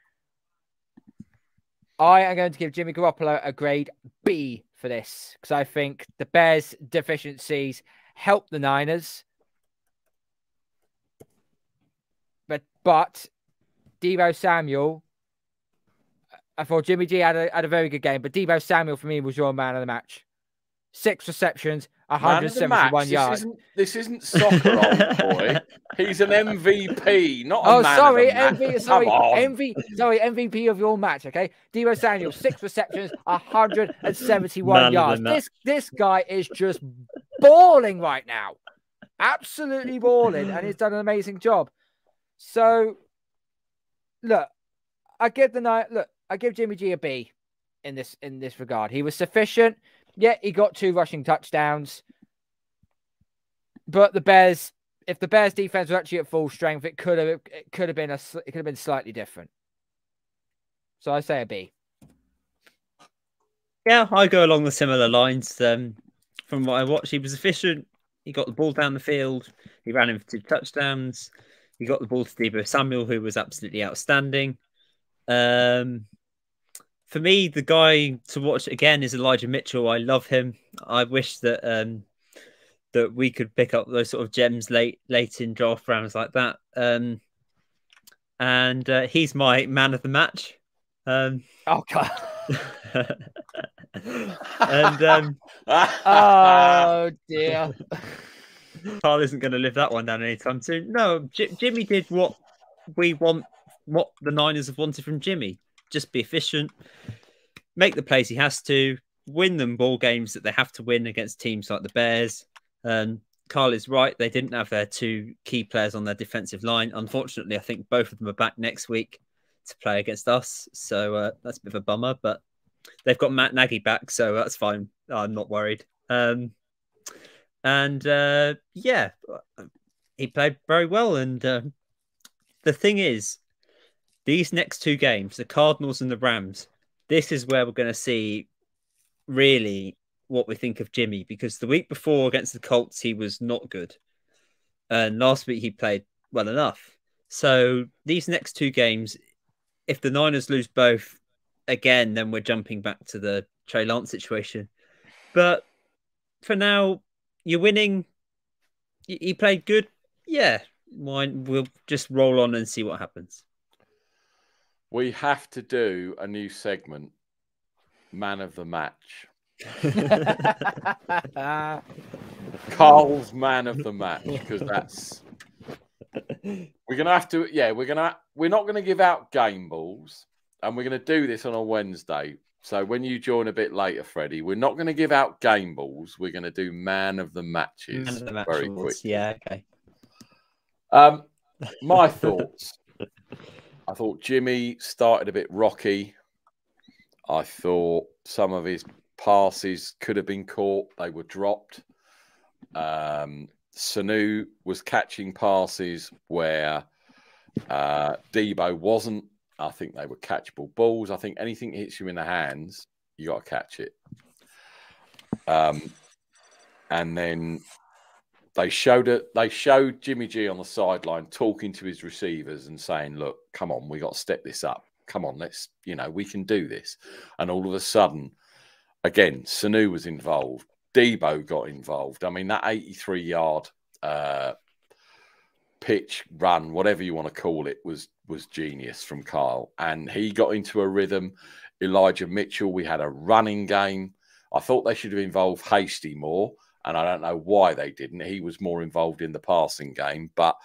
[SPEAKER 2] I am going to give Jimmy Garoppolo a grade B for this because I think the Bears' deficiencies help the Niners, but Deebo Samuel. I thought Jimmy G had a very good game, but Deebo Samuel for me was your man of the match. 6 receptions, 171 yards.
[SPEAKER 1] This isn't soccer, old boy. He's an MVP, not a man
[SPEAKER 2] sorry,
[SPEAKER 1] of the match.
[SPEAKER 2] MVP of your match. Okay, Deebo Samuel, 6 receptions, 171
[SPEAKER 3] Man of the
[SPEAKER 2] yards.
[SPEAKER 3] match.
[SPEAKER 2] This guy is just balling right now, absolutely balling, and he's done an amazing job. So, look, I give Jimmy G a B in this regard. He was sufficient. Yeah, he got 2 rushing touchdowns. But if the Bears defense was actually at full strength, it could have been slightly different. So I say a B.
[SPEAKER 3] Yeah, I go along the similar lines. From what I watched, he was efficient. He got the ball down the field. He ran in for 2 touchdowns. He got the ball to Deebo Samuel, who was absolutely outstanding. For me, the guy to watch again is Elijah Mitchell. I love him. I wish that that we could pick up those sort of gems late in draft rounds like that. And he's my man of the match.
[SPEAKER 2] Oh God!
[SPEAKER 3] And
[SPEAKER 2] Oh dear!
[SPEAKER 3] Carl isn't going to live that one down anytime soon. No, Jimmy did what we want, what the Niners have wanted from Jimmy. Just be efficient, make the plays he has to, win them ball games that they have to win against teams like the Bears. Carl is right. They didn't have their 2 key players on their defensive line. Unfortunately, I think both of them are back next week. to play against us. So that's a bit of a bummer, but they've got Matt Nagy back, so that's fine. I'm not worried. Yeah, he played very well. And the thing is, these next two games, the Cardinals and the Rams, this is where we're going to see really what we think of Jimmy, because the week before against the Colts, he was not good. And last week he played well enough. So these next two games, if the Niners lose both, again, then we're jumping back to the Trey Lance situation. But for now, you're winning. He played good. Yeah, we'll just roll on and see what happens.
[SPEAKER 1] We have to do a new segment, Man of the Match. Carl's Man of the Match, because that's we're gonna have to. Yeah, we're not gonna give out game balls, and we're gonna do this on a Wednesday. So when you join a bit later, Freddie, we're not going to give out game balls. We're going to do Man of the Matches.
[SPEAKER 3] Man of the Match
[SPEAKER 1] very
[SPEAKER 3] awards.
[SPEAKER 1] quick.
[SPEAKER 3] Yeah, okay.
[SPEAKER 1] My thoughts. I thought Jimmy started a bit rocky. I thought some of his passes could have been caught. They were dropped. Sanu was catching passes where Debo wasn't. I think they were catchable balls. I think anything that hits you in the hands, you got to catch it. And then they showed Jimmy G on the sideline talking to his receivers and saying, "Look, come on, we got to step this up. Come on, let's, we can do this." And all of a sudden, again, Sanu was involved. Debo got involved. I mean, that 83-yard pitch, run, whatever you want to call it, was genius from Kyle. And he got into a rhythm. Elijah Mitchell, we had a running game. I thought they should have involved Hasty more, and I don't know why they didn't. He was more involved in the passing game, but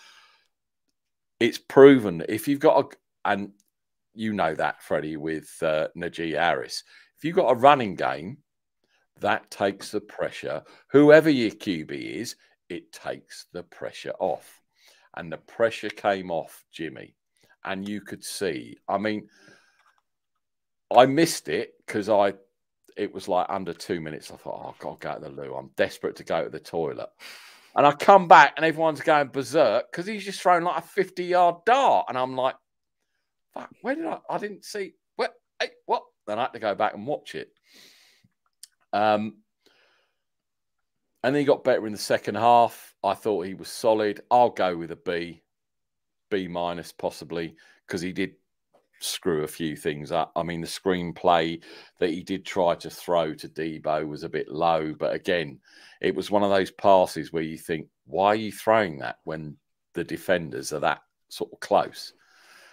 [SPEAKER 1] it's proven if you've got and you know that, Freddie, with Najee Harris, if you've got a running game, that takes the pressure. Whoever your QB is, it takes the pressure off. And the pressure came off Jimmy. And you could see, I mean, I missed it because it was like under 2 minutes. I thought, oh, I've got to go to the loo. I'm desperate to go to the toilet. And I come back and everyone's going berserk because he's just thrown like a 50-yard dart. And I'm like, fuck, where did I didn't see, what? Hey, what? Then I had to go back and watch it. And then he got better in the second half. I thought he was solid. I'll go with a B minus possibly, because he did screw a few things up. I mean, the screenplay that he did try to throw to Debo was a bit low, but again, it was one of those passes where you think, why are you throwing that when the defenders are that sort of close?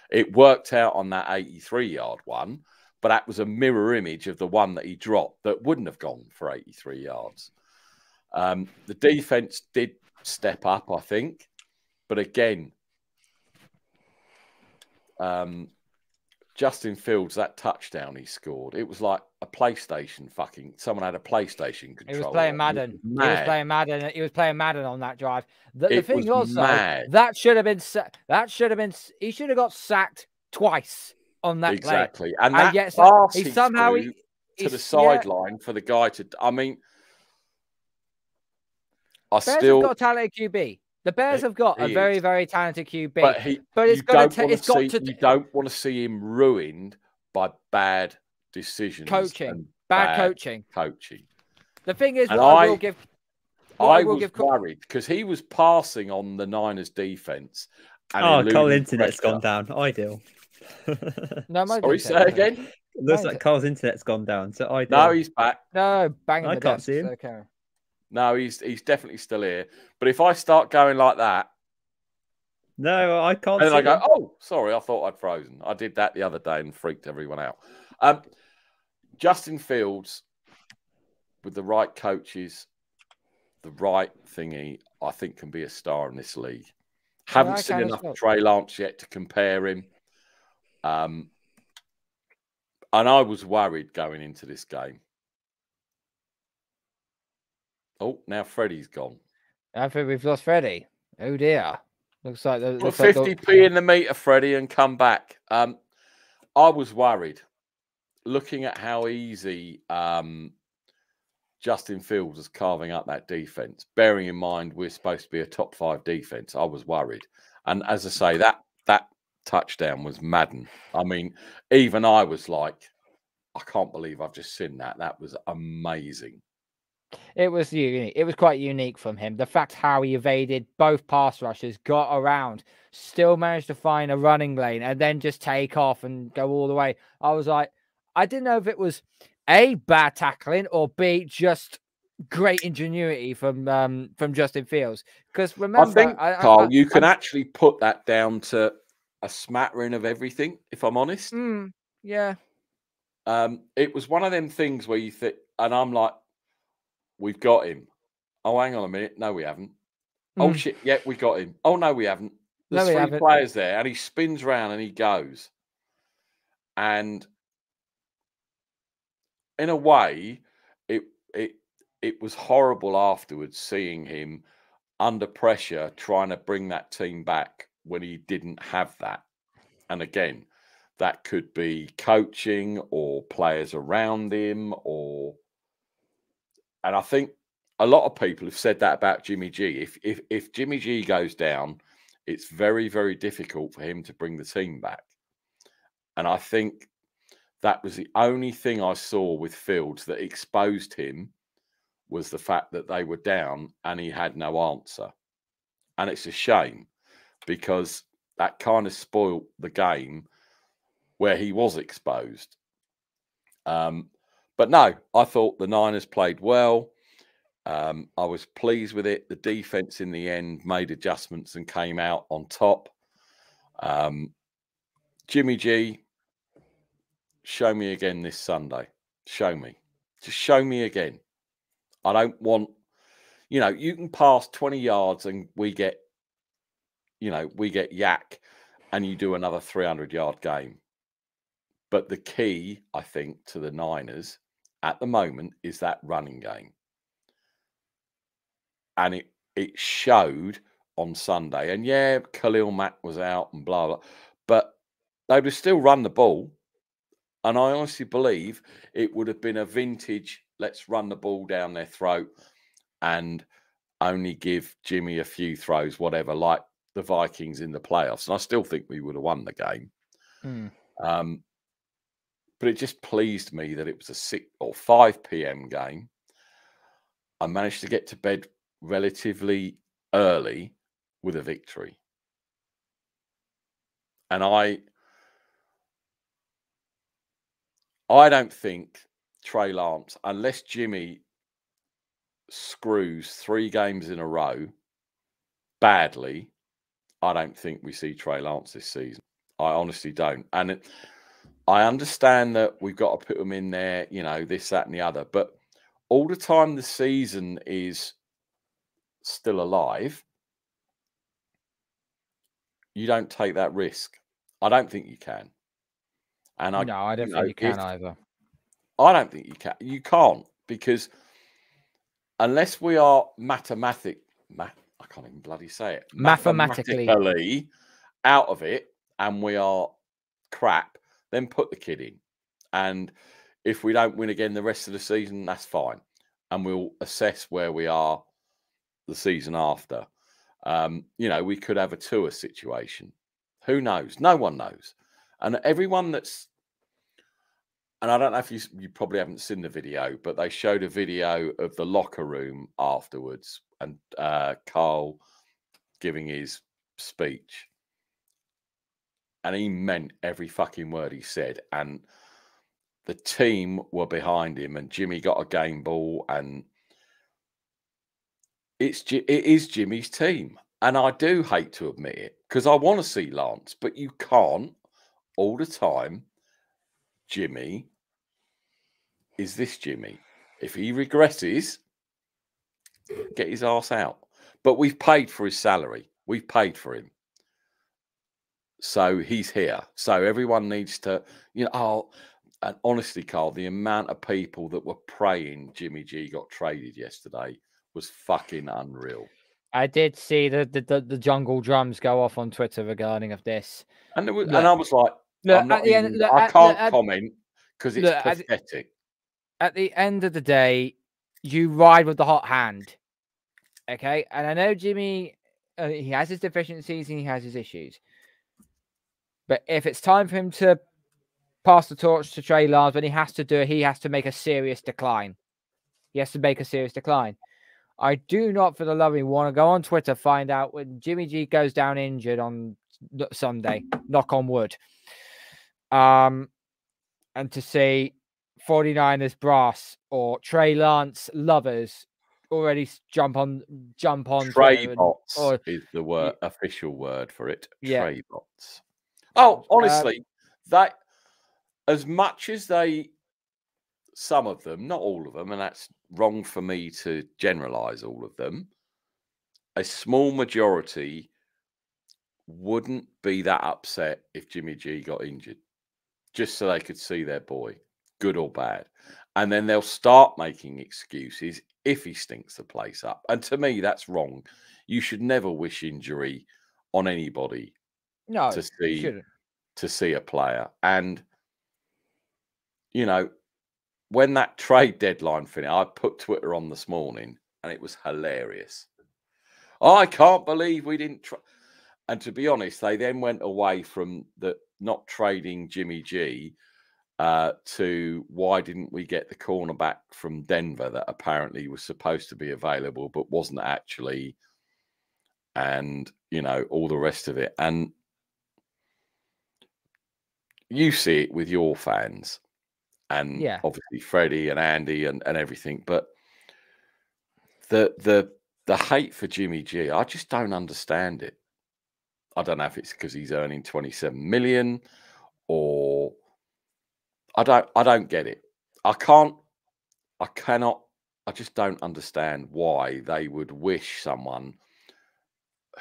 [SPEAKER 1] It worked out on that 83-yard one, but that was a mirror image of the one that he dropped that wouldn't have gone for 83 yards. The defense did step up, I think, but again, Justin Fields, that touchdown he scored, it was like a PlayStation someone had a PlayStation controller.
[SPEAKER 2] He was playing Madden. He was playing Madden on that drive. The thing was, though, that should have been, he should have got sacked twice on that play.
[SPEAKER 1] Exactly. And that yet he somehow to the sideline for the guy to, I mean, Bears have got
[SPEAKER 2] a talented QB. The Bears have got a very, very talented QB.
[SPEAKER 1] But you don't want to see him ruined by bad decisions.
[SPEAKER 2] Bad coaching. The thing is,
[SPEAKER 1] I was worried because he was passing on the Niners defense.
[SPEAKER 3] And Cole's internet's gone down. Ideal.
[SPEAKER 1] Sorry, say again?
[SPEAKER 3] It looks like Cole's internet's gone down. So ideal.
[SPEAKER 1] No, he's back.
[SPEAKER 2] No, banging.
[SPEAKER 3] I can't see him.
[SPEAKER 2] Okay.
[SPEAKER 1] No, he's definitely still here. But if I start going like that,
[SPEAKER 3] no, I can't.
[SPEAKER 1] And then I go, oh, sorry, I thought I'd frozen. I did that the other day and freaked everyone out. Justin Fields, with the right coaches, the right thingy, I think can be a star in this league. Haven't seen enough Trey Lance yet to compare him. And I was worried going into this game. Oh, now Freddie's gone.
[SPEAKER 2] I think we've lost Freddie. Oh dear. Looks like
[SPEAKER 1] put 50p in the meter, Freddie, and come back. I was worried looking at how easy Justin Fields was carving up that defense. Bearing in mind we're supposed to be a top 5 defense, I was worried. And as I say, that touchdown was madden. I mean, even I was like, I can't believe I've just seen that. That was amazing.
[SPEAKER 2] It was unique. It was quite unique from him. The fact how he evaded both pass rushers, got around, still managed to find a running lane, and then just take off and go all the way. I was like, I didn't know if it was A, bad tackling, or B, just great ingenuity from Justin Fields. Because remember,
[SPEAKER 1] I think, Carl, you can actually put that down to a smattering of everything, if I'm honest.
[SPEAKER 2] Yeah.
[SPEAKER 1] It was one of them things where you think, and I'm like, we've got him. Oh, hang on a minute. No, we haven't. Oh, shit. Yeah, we got him. Oh, no, we haven't. There's 3 players there, and he spins around and he goes. And in a way, it was horrible afterwards seeing him under pressure trying to bring that team back when he didn't have that. And again, that could be coaching or players around him and I think a lot of people have said that about Jimmy G. If Jimmy G goes down, it's very, very difficult for him to bring the team back. And I think that was the only thing I saw with Fields that exposed him, was the fact that they were down and he had no answer. And it's a shame, because that kind of spoilt the game where he was exposed. But no, I thought the Niners played well. I was pleased with it. The defense in the end made adjustments and came out on top. Jimmy G, show me again this Sunday. Show me. Just show me again. I don't want, you can pass 20 yards and we get yak and you do another 300-yard game. But the key, I think, to the Niners at the moment is that running game. And it showed on Sunday. And yeah, Khalil Mack was out and blah, blah. But they would still run the ball. And I honestly believe it would have been a vintage, let's run the ball down their throat and only give Jimmy a few throws, whatever, like the Vikings in the playoffs. And I still think we would have won the game. But it just pleased me that it was a 6 or 5 p.m. game. I managed to get to bed relatively early with a victory. And I don't think Trey Lance, unless Jimmy screws 3 games in a row badly, I don't think we see Trey Lance this season. I honestly don't. And I understand that we've got to put him in there, this, that, and the other. But all the time the season is still alive, you don't take that risk. I don't think you can. And
[SPEAKER 2] I don't think you can either.
[SPEAKER 1] I don't think you can. You can't, because unless we are I can't even bloody say it. Mathematically out of it, and we are crap, then put the kid in. And if we don't win again the rest of the season, that's fine. And we'll assess where we are the season after. We could have a Tua situation. Who knows? No one knows. And everyone and I don't know if you probably haven't seen the video, but they showed a video of the locker room afterwards and Carl giving his speech. And he meant every fucking word he said. And the team were behind him, and Jimmy got a game ball, and it is Jimmy's team. And I do hate to admit it, because I want to see Lance, but you can't all the time. Jimmy is this Jimmy. If he regresses, get his ass out. But we've paid for his salary. We've paid for him. So he's here. So everyone needs to, and honestly, Carl, the amount of people that were praying Jimmy G got traded yesterday was fucking unreal.
[SPEAKER 2] I did see the jungle drums go off on Twitter regarding of this.
[SPEAKER 1] And I was like,
[SPEAKER 2] Look,
[SPEAKER 1] I'm not
[SPEAKER 2] at the end,
[SPEAKER 1] even,
[SPEAKER 2] look,
[SPEAKER 1] I
[SPEAKER 2] at,
[SPEAKER 1] can't
[SPEAKER 2] look, at,
[SPEAKER 1] comment because it's
[SPEAKER 2] look, at,
[SPEAKER 1] pathetic.
[SPEAKER 2] at the end of the day, you ride with the hot hand. Okay. And I know Jimmy, he has his deficiencies and he has his issues. But if it's time for him to pass the torch to Trey Lance, when he has to do it, he has to make a serious decline. He has to make a serious decline. I do not, for the love of me, want to go on Twitter, find out when Jimmy G goes down injured on Sunday, knock on wood. And to see 49ers brass or Trey Lance lovers already jump on
[SPEAKER 1] Trey
[SPEAKER 2] Twitter
[SPEAKER 1] bots
[SPEAKER 2] or
[SPEAKER 1] is the word, official word for it.
[SPEAKER 2] Yeah.
[SPEAKER 1] Trey bots. Oh, honestly, that as much as some of them, not all of them, and that's wrong for me to generalize all of them, a small majority wouldn't be that upset if Jimmy G got injured, just so they could see their boy, good or bad. And then they'll start making excuses if he stinks the place up. And to me, that's wrong. You should never wish injury on anybody
[SPEAKER 2] no,
[SPEAKER 1] to see a player. And, you know, when that trade deadline finished, I put Twitter on this morning and it was hilarious. I can't believe we didn't and to be honest, they then went away from the not trading Jimmy G to why didn't we get the cornerback from Denver that apparently was supposed to be available but wasn't actually, and you know, all the rest of it. And you see it with your fans and obviously Freddie and Andy and everything, but the hate for Jimmy G, I just don't understand it. I don't know if it's because he's earning 27 million or I don't get it. I just don't understand why they would wish someone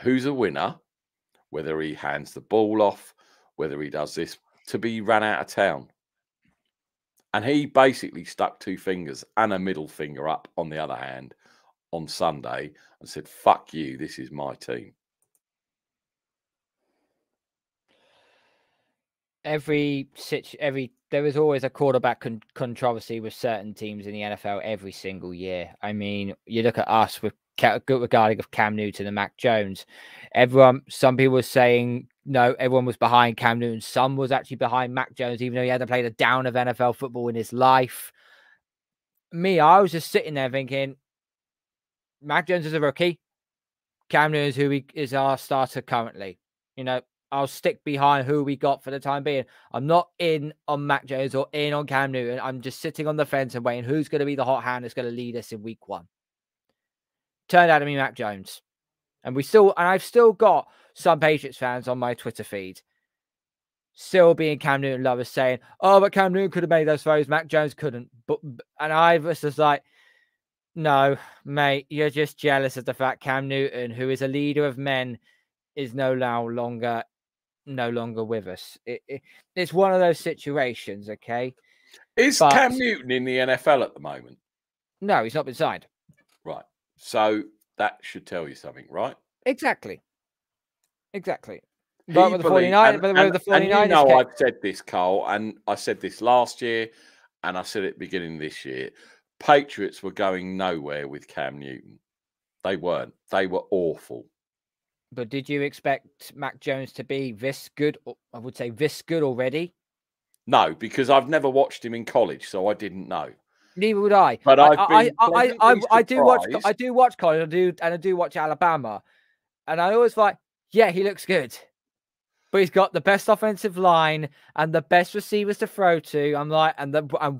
[SPEAKER 1] who's a winner, whether he hands the ball off, whether he does this, to be run out of town. And he basically stuck two fingers and a middle finger up on the other hand on Sunday and said, fuck you, this is my team.
[SPEAKER 2] There is always a quarterback controversy with certain teams in the NFL every single year. I mean, you look at us with regarding of Cam Newton and Mac Jones. Some people were saying no, everyone was behind Cam Newton. Some was actually behind Mac Jones, even though he hadn't played a down of NFL football in his life. Me, I was just sitting there thinking, Mac Jones is a rookie. Cam Newton is our starter currently. You know, I'll stick behind who we got for the time being. I'm not in on Mac Jones or in on Cam Newton. I'm just sitting on the fence and waiting who's going to be the hot hand that's going to lead us in week 1. Turned out to be Mac Jones. And I've still got some Patriots fans on my Twitter feed still being Cam Newton lovers saying, oh, but Cam Newton could have made those throws. Mac Jones couldn't. And I was just like, no, mate, you're just jealous of the fact Cam Newton, who is a leader of men, is no longer with us. It's one of those situations, okay?
[SPEAKER 1] Is Cam Newton in the NFL at the moment?
[SPEAKER 2] No, he's not been signed.
[SPEAKER 1] Right. So that should tell you something, right?
[SPEAKER 2] Exactly. But with the 49ers,
[SPEAKER 1] and you know, I've said this, Carl, and I said this last year, and I said it at the beginning of this year. Patriots were going nowhere with Cam Newton. They weren't. They were awful.
[SPEAKER 2] But did you expect Mac Jones to be this good? I would say this good already.
[SPEAKER 1] No, because I've never watched him in college, so I didn't know.
[SPEAKER 2] Neither would I.
[SPEAKER 1] But
[SPEAKER 2] I do watch college. I do watch Alabama, and I always like, yeah, he looks good, but he's got the best offensive line and the best receivers to throw to. I'm like, and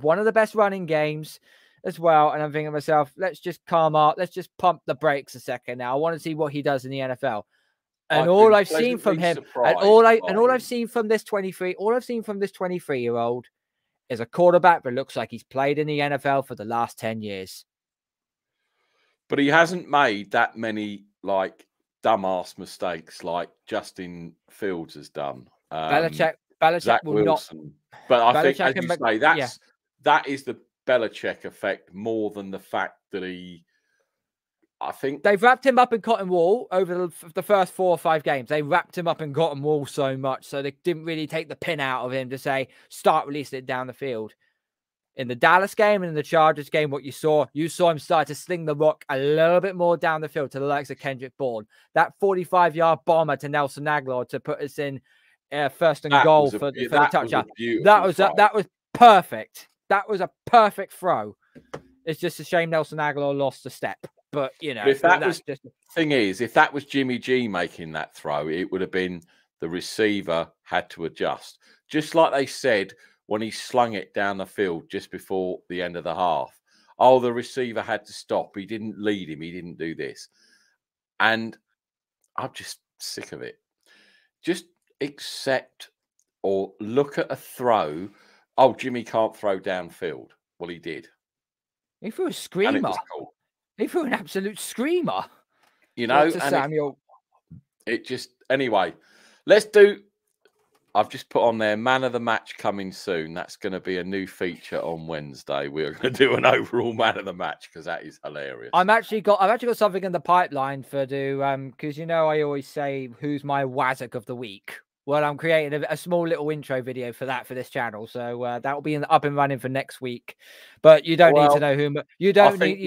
[SPEAKER 2] one of the best running games as well. And I'm thinking to myself, let's just pump the brakes a second. Now I want to see what he does in the NFL. And all I've seen from him, and all I've seen from this 23-year-old is a quarterback that looks like he's played in the NFL for the last 10 years.
[SPEAKER 1] But he hasn't made that many like dumbass mistakes like Justin Fields has done.
[SPEAKER 2] Belichick
[SPEAKER 1] Zach
[SPEAKER 2] will
[SPEAKER 1] Wilson.
[SPEAKER 2] not.
[SPEAKER 1] But I think, as you say, that is the Belichick effect more than the fact that he I think
[SPEAKER 2] they've wrapped him up in cotton wool over the first 4 or 5 games. They wrapped him up in cotton wool so much, so they didn't really take the pin out of him to say, start releasing it down the field. In the Dallas game and in the Chargers game, what you saw him start to sling the rock a little bit more down the field to the likes of Kendrick Bourne. That 45-yard bomber to Nelson Aguilar to put us in first and goal for the touchdown. That was perfect. That was a perfect throw. It's just a shame Nelson Aguilar lost a step. But, you know,
[SPEAKER 1] if that was just... thing is, if that was Jimmy G making that throw, it would have been the receiver had to adjust. Just like they said when he slung it down the field just before the end of the half. Oh, the receiver had to stop. He didn't lead him. He didn't do this. And I'm just sick of it. Just accept or look at a throw. Oh, Jimmy can't throw downfield. Well, he did.
[SPEAKER 2] He threw a screamer.
[SPEAKER 1] Cool.
[SPEAKER 2] He threw an absolute screamer.
[SPEAKER 1] You know,
[SPEAKER 2] to Samuel.
[SPEAKER 1] It just, anyway, let's do. I've just put on there, man of the match coming soon. That's going to be a new feature on Wednesday. We're going to do an overall man of the match because that is hilarious.
[SPEAKER 2] I've actually got something in the pipeline for because you know I always say who's my Wazzock of the week. Well, I'm creating a small little intro video for this channel, so that will be up and running for next week. But you don't need to know who you don't need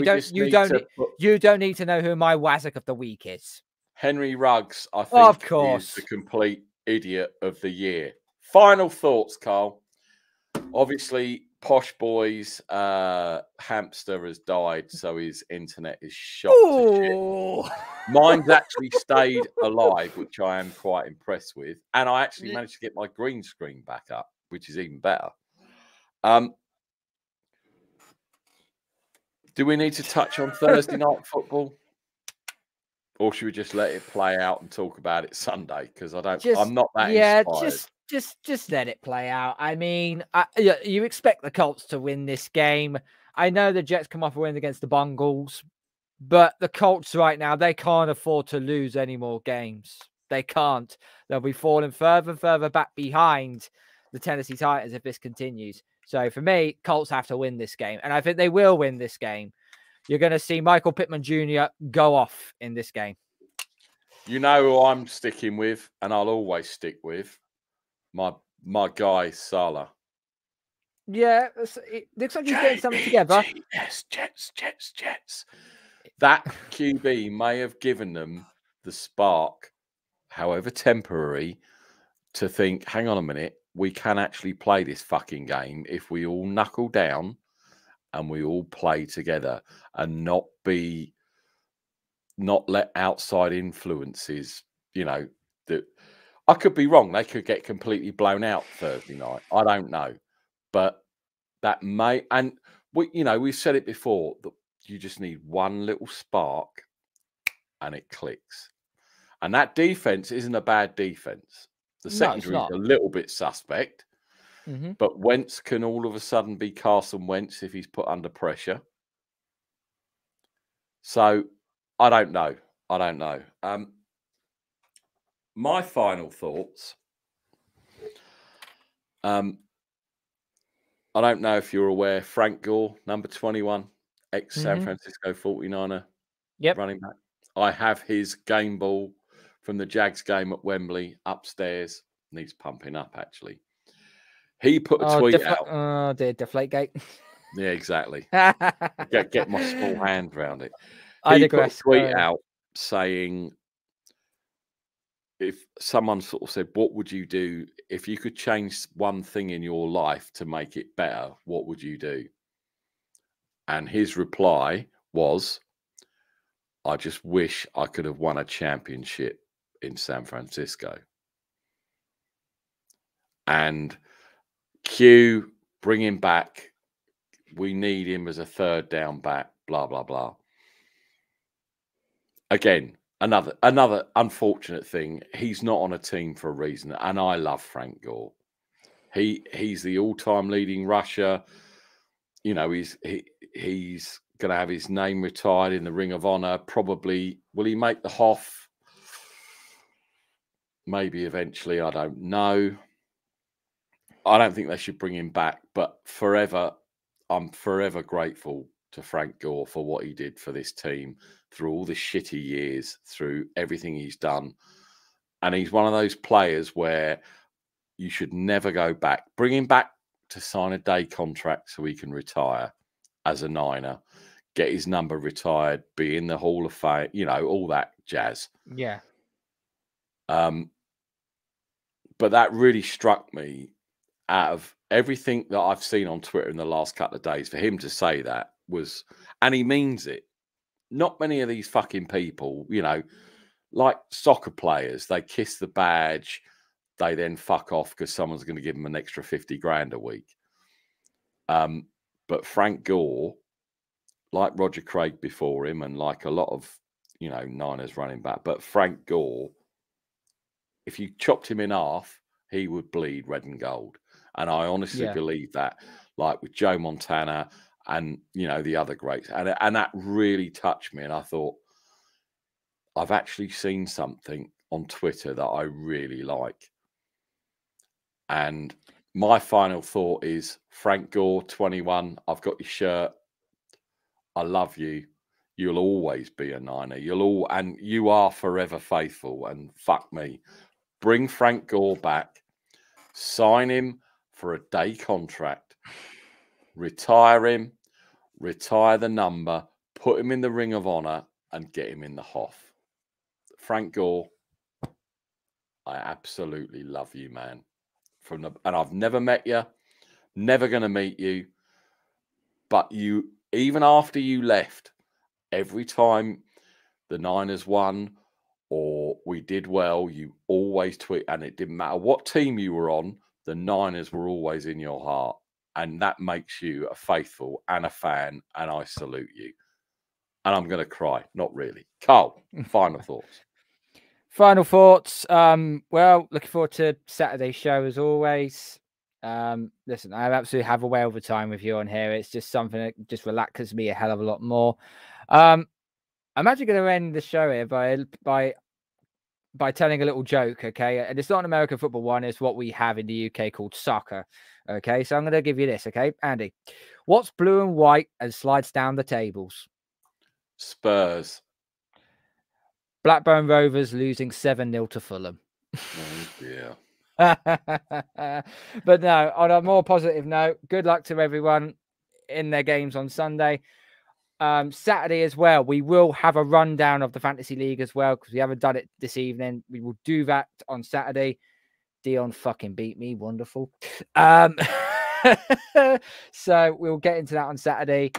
[SPEAKER 2] to know who my Wazzock of the week is.
[SPEAKER 1] Henry Ruggs, I think,
[SPEAKER 2] of course,
[SPEAKER 1] is the complete idiot of the year. Final thoughts, Carl. Obviously, Posh Boy's hamster has died, so his internet is shot to shit. Mine's actually stayed alive, which I am quite impressed with. And I actually managed to get my green screen back up, which is even better. Do we need to touch on Thursday night football? Or should we just let it play out and talk about it Sunday? Because I'm not that inspired.
[SPEAKER 2] Just let it play out. I mean, you expect the Colts to win this game. I know the Jets come off a win against the Bengals, but the Colts right now, they can't afford to lose any more games. They can't. They'll be falling further and further back behind the Tennessee Titans if this continues. So for me, Colts have to win this game. And I think they will win this game. You're going to see Michael Pittman Jr. go off in this game.
[SPEAKER 1] You know who I'm sticking with, and I'll always stick with? My guy, Salah.
[SPEAKER 2] Yeah, it looks like he's getting something together.
[SPEAKER 1] Jets. That QB may have given them the spark, however temporary, to think, hang on a minute, we can actually play this fucking game if we all knuckle down and we all play together and not let outside influences, you know, that I could be wrong. They could get completely blown out Thursday night. I don't know. But that may, and we've said it before, that you just need one little spark and it clicks. And that defense isn't a bad defense. The secondary is a little bit suspect. Mm-hmm. But Wentz can all of a sudden be Carson Wentz if he's put under pressure. So I don't know. My final thoughts. I don't know if you're aware, Frank Gore, number 21, ex-San Francisco 49er running back. I have his game ball from the Jags game at Wembley upstairs. Needs pumping up, actually. He put a tweet out.
[SPEAKER 2] Oh, dear, Deflategate.
[SPEAKER 1] Yeah, exactly. get my small hand around it. He put a tweet out saying, if someone sort of said, what would you do if you could change one thing in your life to make it better? What would you do? And his reply was, I just wish I could have won a championship in San Francisco. And Q, bring him back. We need him as a third down back, blah, blah, blah. Again, another unfortunate thing. He's not on a team for a reason. And I love Frank Gore. He's the all-time leading rusher. You know, he's going to have his name retired in the Ring of Honor. Probably, will he make the Hoff? Maybe eventually, I don't know. I don't think they should bring him back, but I'm forever grateful to Frank Gore for what he did for this team through all the shitty years, through everything he's done. And he's one of those players where you should never go back. Bring him back to sign a day contract so he can retire as a Niner, get his number retired, be in the Hall of Fame, you know, all that jazz.
[SPEAKER 2] Yeah.
[SPEAKER 1] But that really struck me. Out of everything that I've seen on Twitter in the last couple of days, for him to say that was, and he means it. Not many of these fucking people, you know, like soccer players, they kiss the badge, they then fuck off because someone's going to give them an extra 50 grand a week. But Frank Gore, like Roger Craig before him, and like a lot of, you know, Niners running back, but Frank Gore, if you chopped him in half, he would bleed red and gold. And I honestly believe that, like with Joe Montana and, you know, the other greats. And that really touched me. And I thought, I've actually seen something on Twitter that I really like. And my final thought is, Frank Gore, 21, I've got your shirt. I love you. You'll always be a Niner. And you are forever faithful. And fuck me. Bring Frank Gore back. Sign him for a day contract. Retire him. Retire the number. Put him in the Ring of Honor and get him in the Hoff. Frank Gore, I absolutely love you, man. And I've never met you, never going to meet you. But you, even after you left, every time the Niners won or we did well, you always tweet, and it didn't matter what team you were on, the Niners were always in your heart. And that makes you a faithful and a fan, and I salute you. And I'm going to cry. Not really. Carl, final thoughts.
[SPEAKER 2] Final thoughts. Well, looking forward to Saturday's show as always. Listen, I absolutely have a whale of a time with you on here. It's just something that just relaxes me a hell of a lot more. I'm actually going to end the show here by telling a little joke, okay? And it's not an American football one. It's what we have in the UK called soccer, okay? So I'm going to give you this, okay? Andy, what's blue and white and slides down the tables?
[SPEAKER 1] Spurs.
[SPEAKER 2] Blackburn Rovers losing 7-0 to Fulham.
[SPEAKER 1] Oh, yeah.
[SPEAKER 2] But no, on a more positive note, good luck to everyone in their games on Sunday. Saturday as well, we will have a rundown of the Fantasy League as well, because we haven't done it this evening. We will do that on Saturday. Dion fucking beat me. Wonderful. So we'll get into that on Saturday.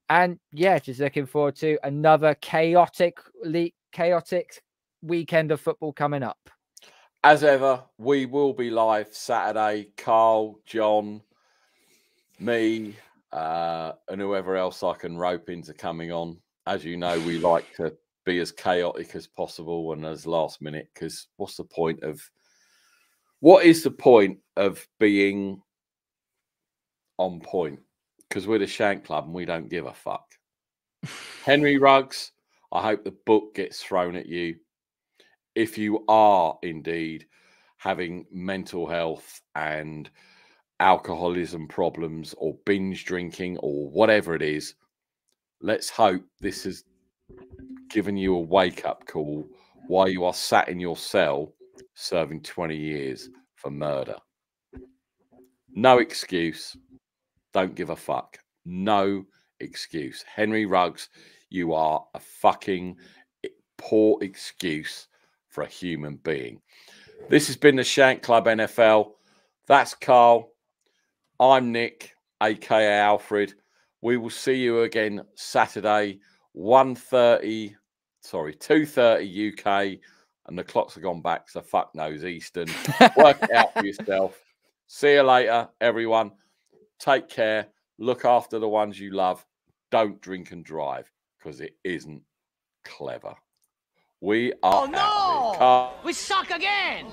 [SPEAKER 2] And yeah, just looking forward to another chaotic weekend of football coming up.
[SPEAKER 1] As ever, we will be live Saturday. Carl, John, me, and whoever else I can rope into coming on. As you know, we like to be as chaotic as possible and as last minute, because what is the point of being on point? Because we're the Shank Club and we don't give a fuck. Henry Ruggs, I hope the book gets thrown at you. If you are indeed having mental health and alcoholism problems or binge drinking or whatever it is, let's hope this has given you a wake-up call while you are sat in your cell serving 20 years for murder. No excuse. Don't give a fuck. No excuse. Henry Ruggs, you are a fucking poor excuse for a human being. This has been the Shank Club NFL. That's Carl. I'm Nick, aka Alfred. We will see you again Saturday, 2:30 UK, and the clocks have gone back, so fuck knows Eastern. Work it out for yourself. See you later, everyone. Take care. Look after the ones you love. Don't drink and drive, because it isn't clever. We are out.
[SPEAKER 5] Oh no! We suck again!